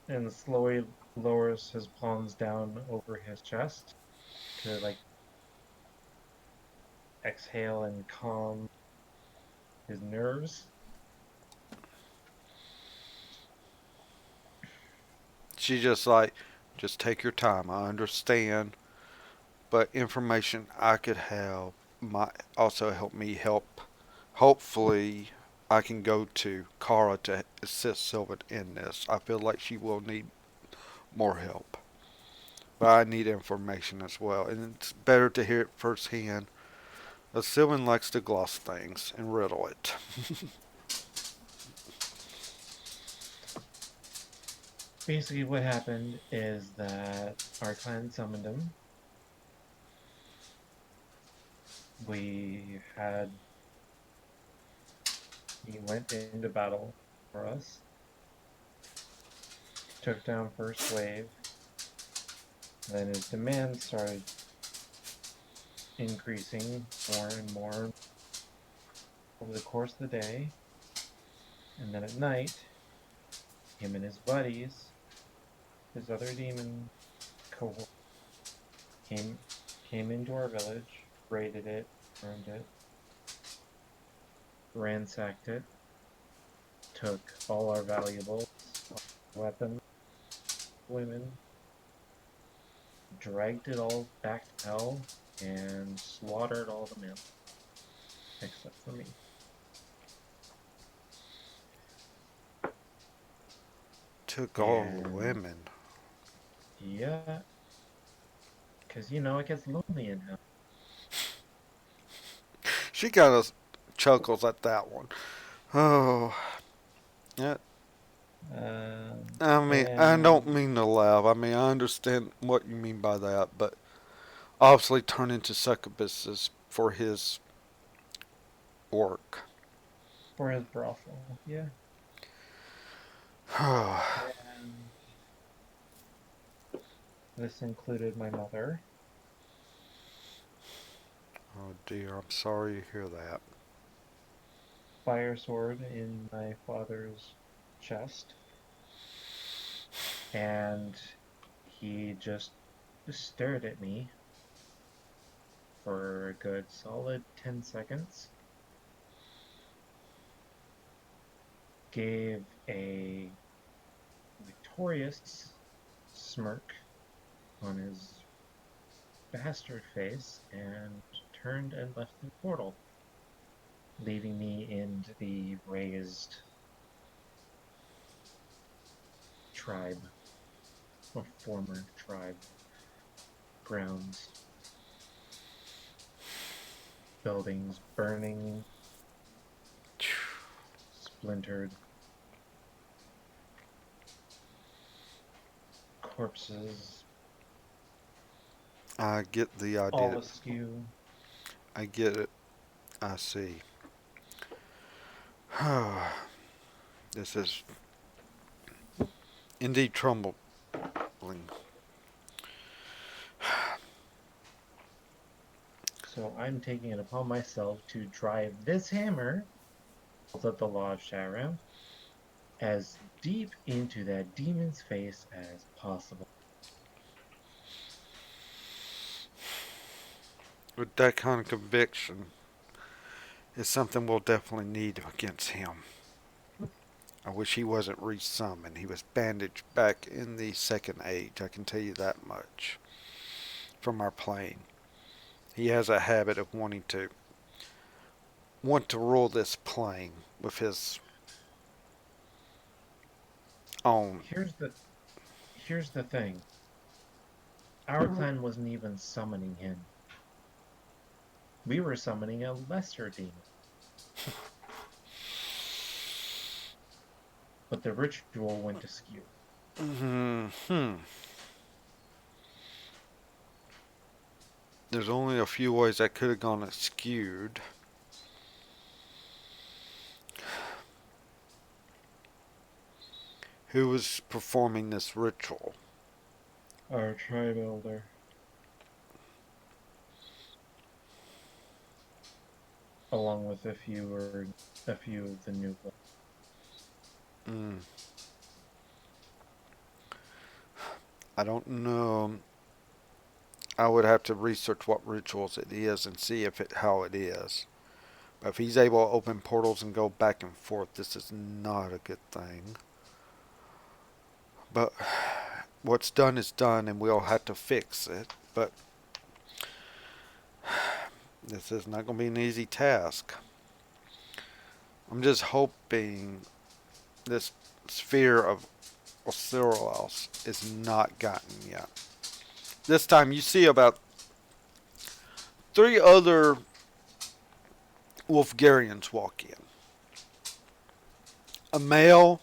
and slowly lowers his palms down over his chest to like exhale and calm his nerves. She just like, just take your time. I understand, but information I could have might also help me help. Hopefully, I can go to Kara to assist Sylvan in this. I feel like she will need more help, but I need information as well, and it's better to hear it firsthand. But Sylvan likes to gloss things and riddle it. Basically, what happened is that our clan summoned him. We had He went into battle for us, took down first wave, then his demands started increasing more and more over the course of the day, and then at night, him and his buddies, his other demon cohort, came came into our village, raided it, burned it, ransacked it, took all our valuables, weapons, women, dragged it all back to hell, and slaughtered all the men except for me. Took all the And women. yeah, because it gets lonely in hell. She kind of chuckles at that one. Oh, yeah. I mean, I don't And mean to laugh. I mean, I understand what you mean by that, but obviously turn into succubuses for his work. for his brothel, yeah. Oh And this included my mother, dear, I'm sorry to hear that. fire sword in my father's chest, and he just stared at me for a good solid 10 seconds, gave a victorious smirk on his bastard face, and turned and left the portal, leaving me in the raised tribe, or former tribe grounds, buildings burning, splintered, corpses I get the all idea. askew. I get it. I see. This is indeed troubling. So I'm taking it upon myself to drive this hammer, of the law of Sharam, as deep into that demon's face as possible. with that kind of conviction is something we'll definitely need against him. I wish he wasn't resummoned. He was bandaged back in the second age. I can tell you that much from our playing. He has a habit of want to rule this plane with his own. Here's the thing. Our clan wasn't even summoning him. We were summoning a lesser demon. But the ritual went askew. Hmm. There's only a few ways that could have gone skewed. Who was performing this ritual? Our tribe elder. Along with a few of the new blood. Mm, I don't know. I would have to research what rituals it is and see how it is. But if he's able to open portals and go back and forth, this is not a good thing. But what's done is done, and we'll have to fix it. But this is not going to be an easy task. I'm just hoping this sphere of Osiris is not gotten yet. This time you see about 3 other Wolfgarians walk in. A male,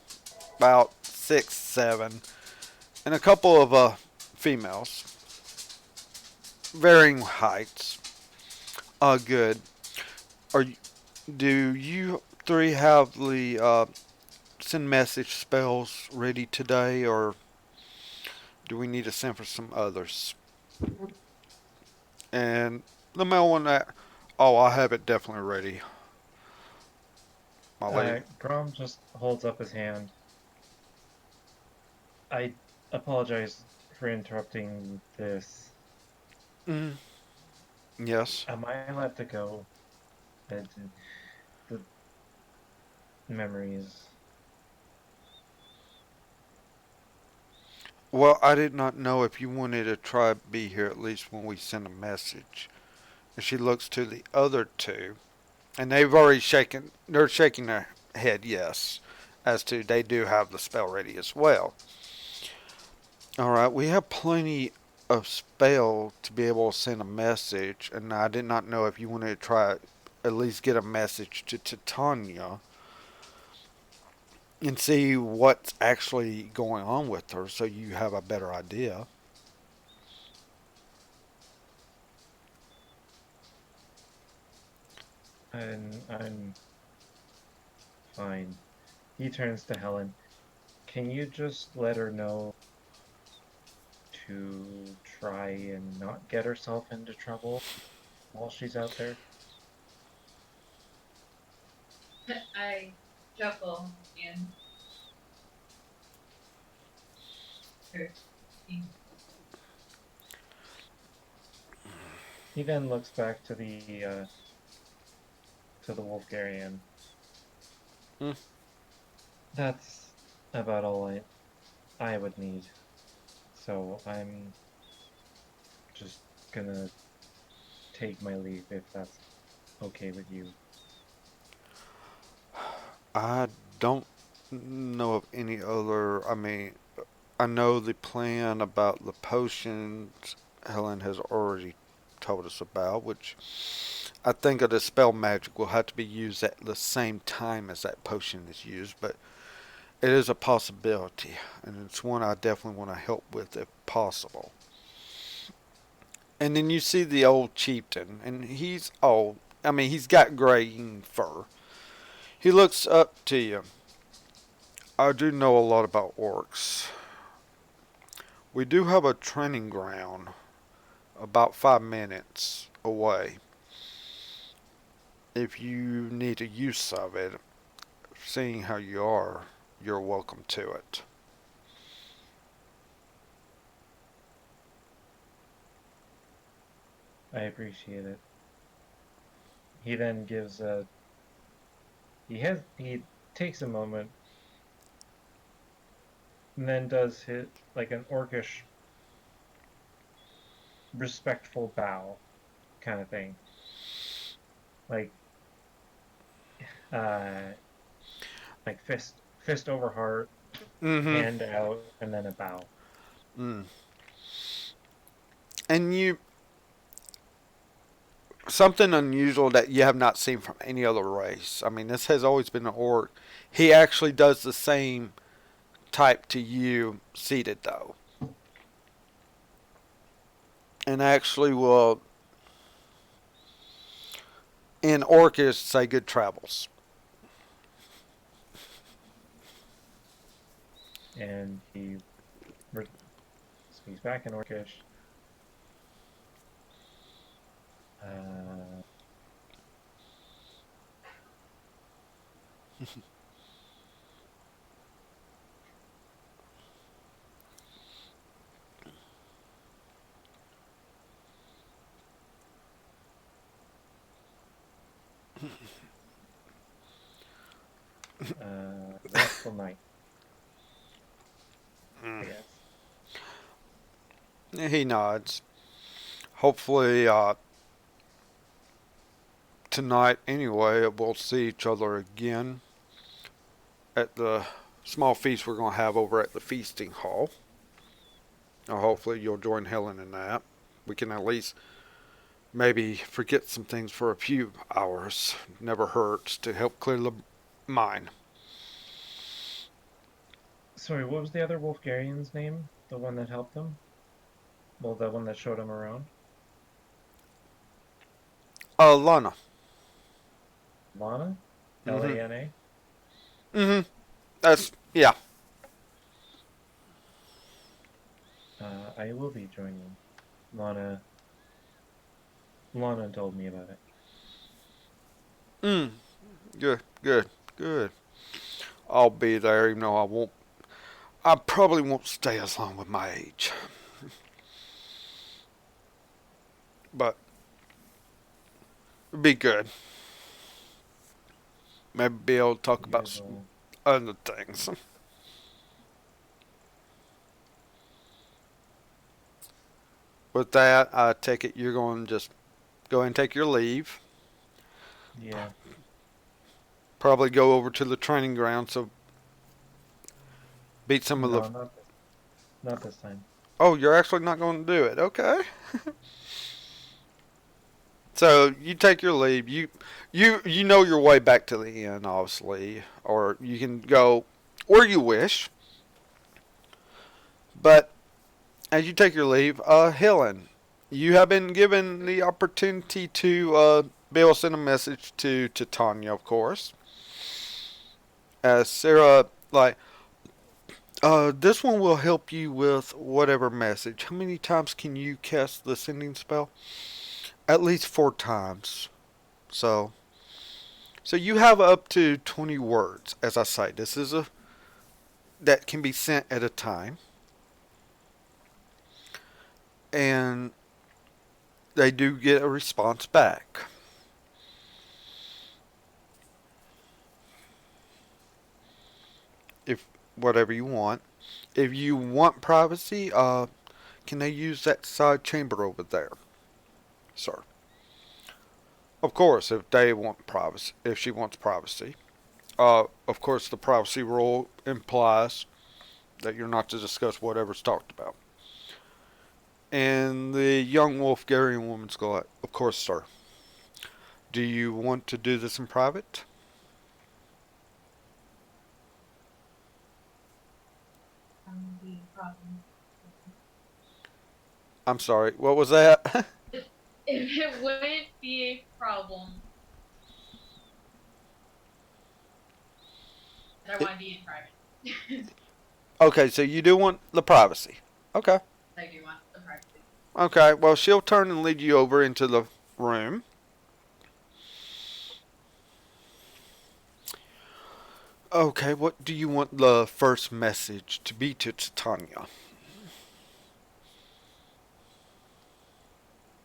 about 6, 7, and a couple of females, varying heights. Good. Are you, do you 3 have the send message spells ready today, or do we need to send for some others? And the male one, oh, I have it definitely ready, my lady. Grom just holds up his hand. I apologize for interrupting this. Mm, yes. Am I allowed to go? The, the memories. Well, I did not know if you wanted to try to be here at least when we send a message. And she looks to the other 2, and they're shaking their head yes, as to they do have the spell ready as well. Alright, we have plenty of spell to be able to send a message, and I did not know if you wanted to try at least get a message to Titania and see what's actually going on with her so you have a better idea. And I'm fine. He turns to Helen. Can you just let her know to try and not get herself into trouble while she's out there? I chuckle and He then looks back to the Wolfgarian. Hmm. That's about all I would need. So I'm just gonna take my leave if that's okay with you. I don't know of any other. I mean, I know the plan about the potions Helen has already told us about, which I think of the spell magic will have to be used at the same time as that potion is used, but it is a possibility, and it's one I definitely want to help with if possible. And then you see the old chieftain, and he's old. I mean, he's got graying fur. He looks up to you. I do know a lot about orcs. We do have a training ground about 5 minutes away. If you need a use of it, seeing how you are, you're welcome to it. I appreciate it. He then gives a. He takes a moment and then does his like an orcish respectful bow kind of thing, like uh like fist over heart, Mm-hmm. hand out, and then a bow. Mm. And you something unusual that you have not seen from any other race. I mean, this has always been an orc. He actually does the same type to you seated though, and actually will in orcish say good travels. And he re- speaks back in orcish. Uh, restful night, I Mm. guess. He nods. Hopefully, tonight anyway, we'll see each other again at the small feast we're going to have over at the feasting hall. Hopefully, you'll join Helen in that. We can at least maybe forget some things for a few hours. Never hurts to help clear the mind. Sorry, what was the other Wolfgarian's name? The one that helped him? Well, the one that showed him around? Lana. Lana? Mm-hmm. Lana? Mm-hmm. That's, yeah. I will be joining. Lana Lana told me about it. Mm. Good, good, good. I'll be there, even though I won't. I probably won't stay as long with my age. But it'd be good. Maybe be able to talk You about guys some will. other things. With that, I take it you're going to just go ahead and take your leave. Yeah. Probably go over to the training ground, so beat some of the. No, not this time. Oh, you're actually not going to do it. Okay. So you take your leave. You know your way back to the inn, obviously, or you can go where you wish. But as you take your leave, Helen, you have been given the opportunity to be able to send a message to Titania, of course. As Sarah, like, this one will help you with whatever message. How many times can you cast the sending spell? At least 4 times. So, so you have up to 20 words. As I say, this is a that can be sent at a time, and they do get a response back. If whatever you want. If you want privacy, can they use that side chamber over there, sir? Of course, if they want privacy, if she wants privacy. Of course, the privacy rule implies that you're not to discuss whatever's talked about. And the young Wolfgarian woman's go like, of course, sir. Do you want to do this in private? The problem. I'm sorry, what was that? If it wouldn't be a problem, I want to be in private. Okay, so you do want the privacy. Okay. I do want the privacy. Okay, well, she'll turn and lead you over into the room. Okay, what do you want the first message to be to Titania?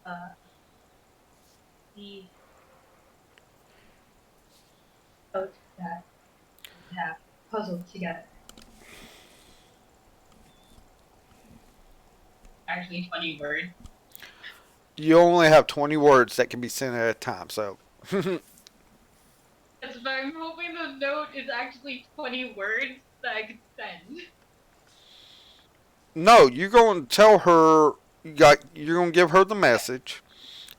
Uh, the note that we have puzzled together. Actually, 20 words. You only have 20 words that can be sent at a time, so. Yes, but I'm hoping the note is actually 20 words that I could send. No, you're going to tell her, you're going to give her the message,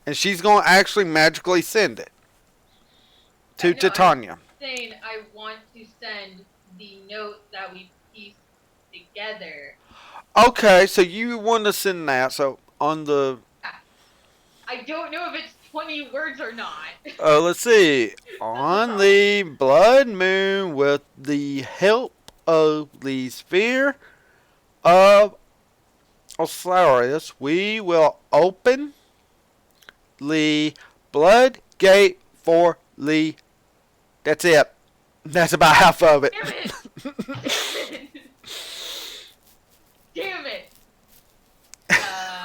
and she's going to actually magically send it to No, I'm Titania. saying I want to send the note that we pieced together. Okay, so you want to send that, so on the. I don't know if it's 20 words or not. Let's see. On the blood moon, with the help of the sphere of Osiris, we will open the blood gate for the. That's it. That's about half of it. Damn it! Damn it! Damn it!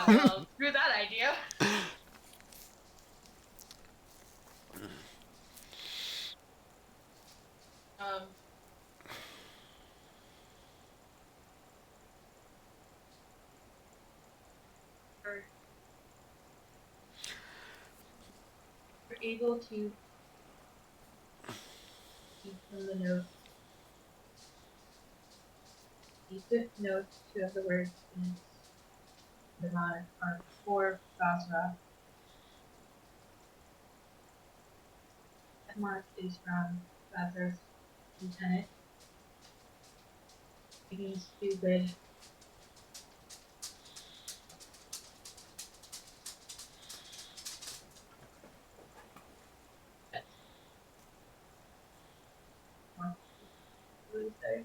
Well, screw that idea. Um, we're able to keep from the note. The fifth note to of the words is demonic are for Basra. That mark is from Basra's lieutenant. Being stupid. That's what we say.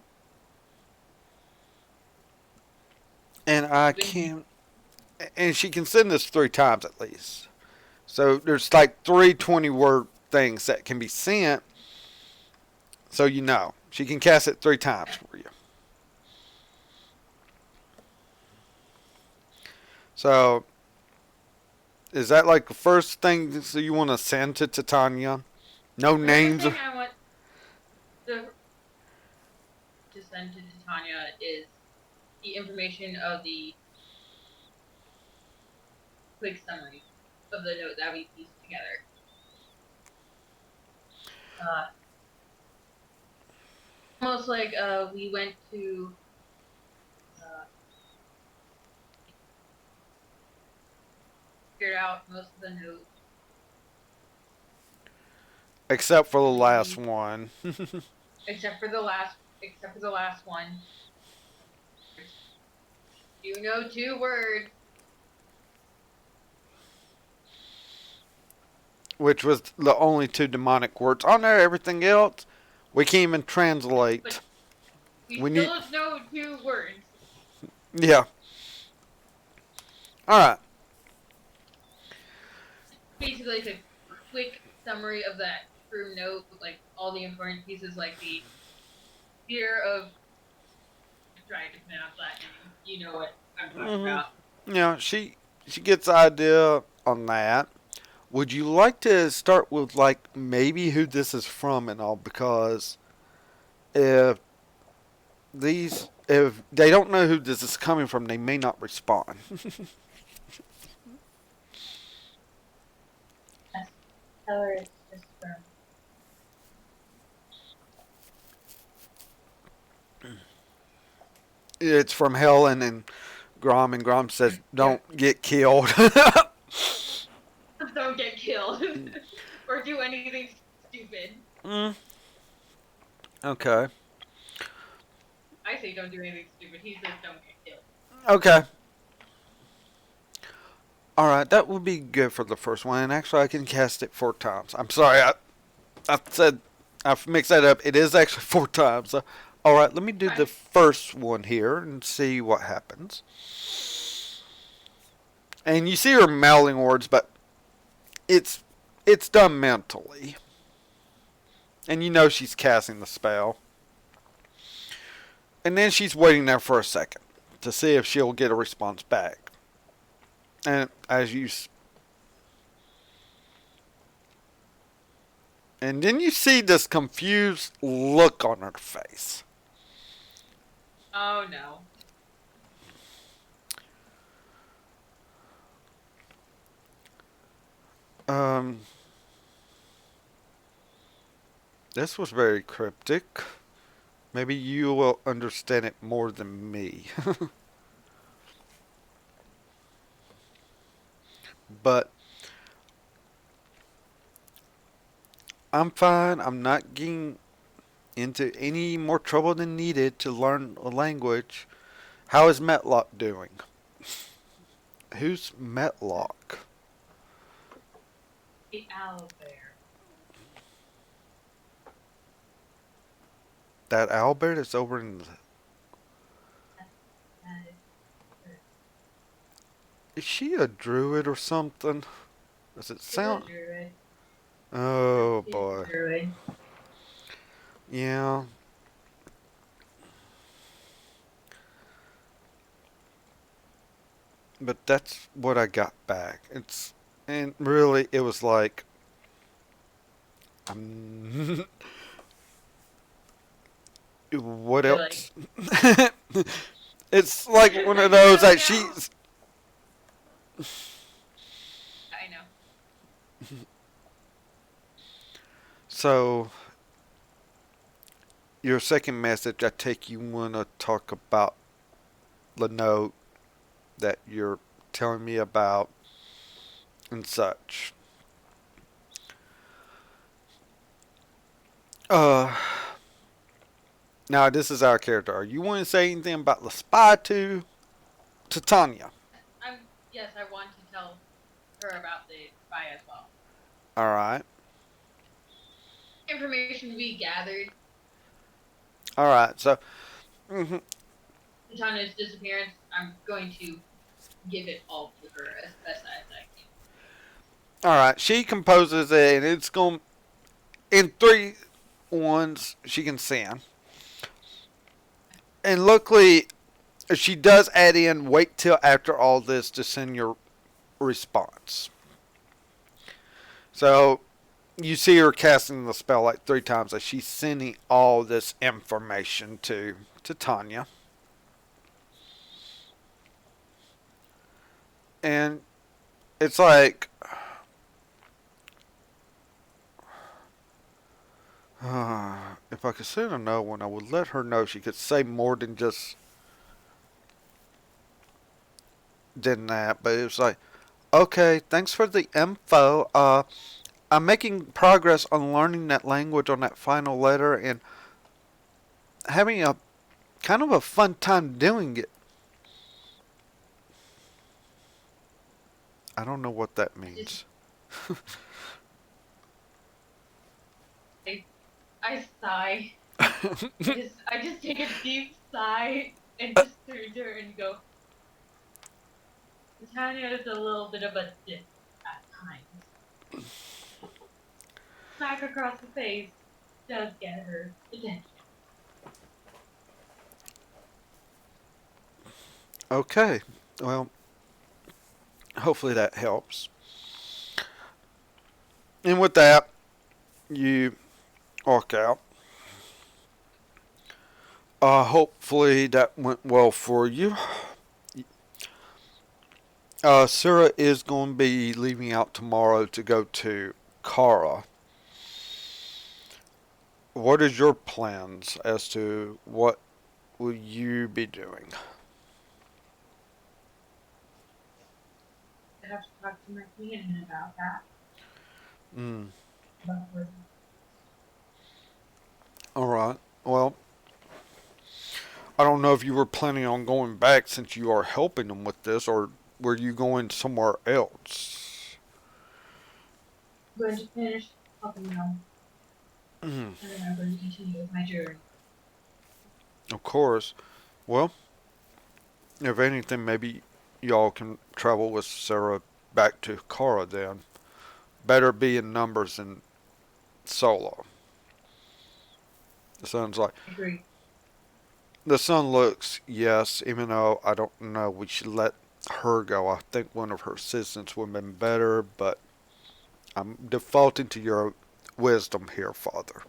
And I can. And she can send this 3 times at least. So there's like 3 20-word things that can be sent. So you know. She can cast it 3 times for you. So, is that like the first thing so you want to send to Titania? No names? The thing I want to send to Titania is the information of the quick summary of the note that we pieced together. Almost like we went to figured out most of the notes. Except for the last one. except for the last one. You know 2 words. Which was the only 2 demonic words. On there, everything else, we can't even translate. But we still don't know 2 words. Yeah. Alright. Basically, like a quick summary of that true note, like all the important pieces, like the fear of trying to pronounce that name. You know what I'm talking about. Yeah, she gets the idea on that. Would you like to start with like maybe who this is from and all? Because if they don't know who this is coming from, they may not respond. Yes. Tell her it's just from. It's from Helen and Grom says, "Don't get killed." Don't get killed or do anything stupid. Okay. I say don't do anything stupid. He says don't get killed. Okay. Alright, that would be good for the first one. And actually, I can cast it 4 times. I'm sorry, I've mixed that up. It is actually 4 times. So, alright, let me do the first one here and see what happens. And you see her mouthing words, but it's done mentally. And you know she's casting the spell. And then she's waiting there for a second to see if she'll get a response back. And as you And then you see this confused look on her face. Oh no. Um, this was very cryptic. Maybe you will understand it more than me. But I'm fine. I'm not getting into any more trouble than needed to learn a language. How is Metlock doing? Who's Metlock? The owl bear. That Albert is over in. That is Is she a druid or something? Does it she's a sound? druid. Oh She's a boy. druid. Yeah. But that's what I got back. And really it was like what You're like, else? It's like one of those no, that no. she's I know. so your second message I take you wanna talk about the note that you're telling me about and such. Uh Now this is our character. Are you want to say anything about the spy to Titania? Yes, I want to tell her about the spy as well. All right, Information we gathered, all right. So, mhm. Titania's disappearance, I'm going to give it all to her as best as I can. All right. She composes it, and it's going in three ones. She can send, and luckily she does add in. Wait till after all this to send your response. So you see her casting the spell like three times as she's sending all this information to Tanya. And it's like, if I could send another one, I would let her know she could say more than just than that. But it was like, okay, thanks for the info. I'm making progress on learning that language on that final letter and having a kind of a fun time doing it. I don't know what that I just, means. I sigh. I just take a deep sigh and just turn to her and go, Titania is a little bit of a dick at times. Smack across the face does get her attention. Okay, well, hopefully that helps. And with that, you walk out. Hopefully that went well for you. Sarah is going to be leaving out tomorrow to go to Kara. What is your plans as to what will you be doing? I have to talk to my companion about that. Mm, But all right. Well, I don't know if you were planning on going back since you are helping them with this, or were you going somewhere else? I'm going to finish helping them, Mm, and then I'm going to continue with my journey. of course. Well, if anything, maybe y'all can travel with Sarah back to Kara then. Better be in numbers than solo. It sounds like I agree. the sun looks, yes, even though I don't know, we should let her go. I think one of her assistants would have been better, but I'm defaulting to your wisdom here, Father.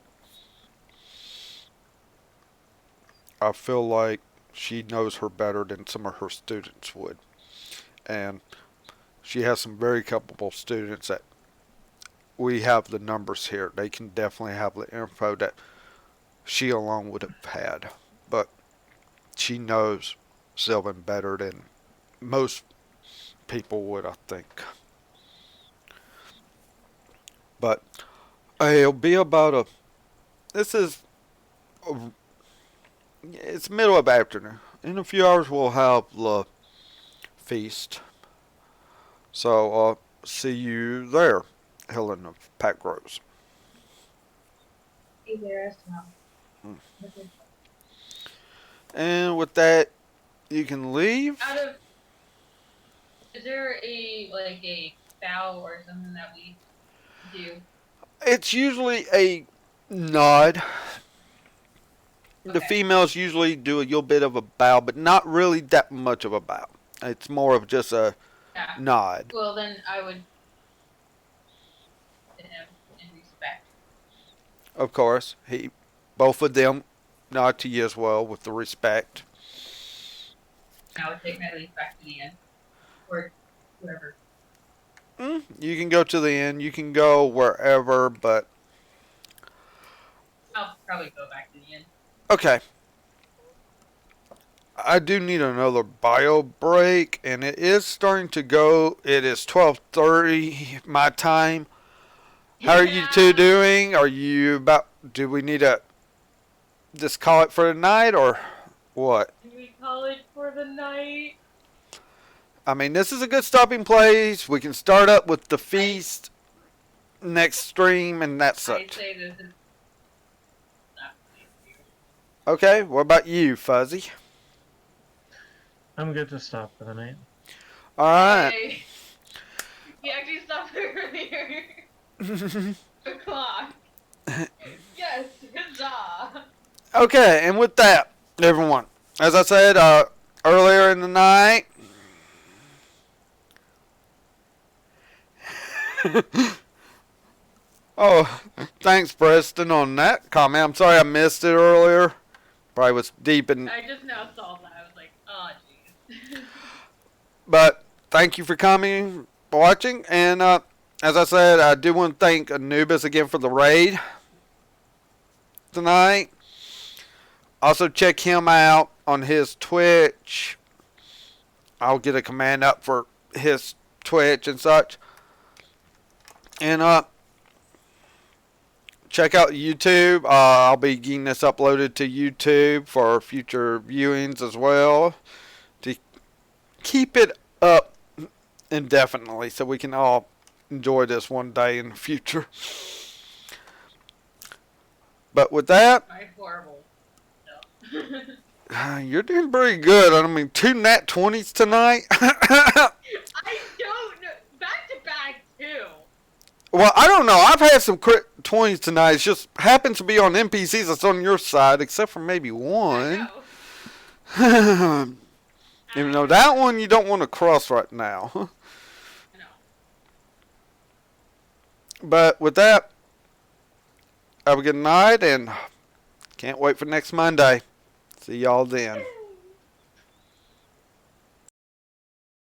I feel like she knows her better than some of her students would. And she has some very capable students that we have the numbers here. They can definitely have the info that she alone would have had. But she knows Sylvan better than most people would, I think. But it'll be about a. This is. It's middle of afternoon. In a few hours, we'll have the feast. So I'll see you there, Helen of Pack Rose. Be there as well. And with that, you can leave. Is there a bow or something that we do? It's usually a nod. The Okay. females usually do a little bit of a bow, but not really that much of a bow. It's more of just a nod. Well, then I would to him in respect. Of course, both of them nod to you as well with the respect. I would take my leave back to the inn. Or whoever. You can go to the inn. You can go wherever, but I'll probably go back to the inn. okay. I do need another bio break, and it is starting to go. It is 12:30 my time. How are you two doing? Are you about? Do we need to just call it for the night, or what? Do we call it for the night? I mean, this is a good stopping place. We can start up with the feast next stream, and that's I such. say this is not Okay, what about you, Fuzzy? I'm good to stop for the night. All right. Hey, he actually stopped earlier. O'clock. Yes, huzzah. Okay, and with that, everyone, as I said earlier in the night, oh, thanks, Preston, on that comment. I'm sorry I missed it earlier. Probably was deep in. I just now saw that. I was like, oh, jeez. But thank you for coming, watching, and as I said, I do want to thank Anubis again for the raid tonight. Also, check him out on his Twitch. I'll get a command up for his Twitch and such. And check out YouTube. I'll be getting this uploaded to YouTube for future viewings as well. To keep it up indefinitely so we can all enjoy this one day in the future. But with that, My horrible. No. you're doing pretty good. I mean, 2 nat 20s tonight. I don't know. Back to back, too. Well, I don't know. I've had some crit 20s tonight. It just happens to be on NPCs that's on your side, except for maybe one. Even though that one you don't want to cross right now. I know. But with that, have a good night and can't wait for next Monday. See y'all then.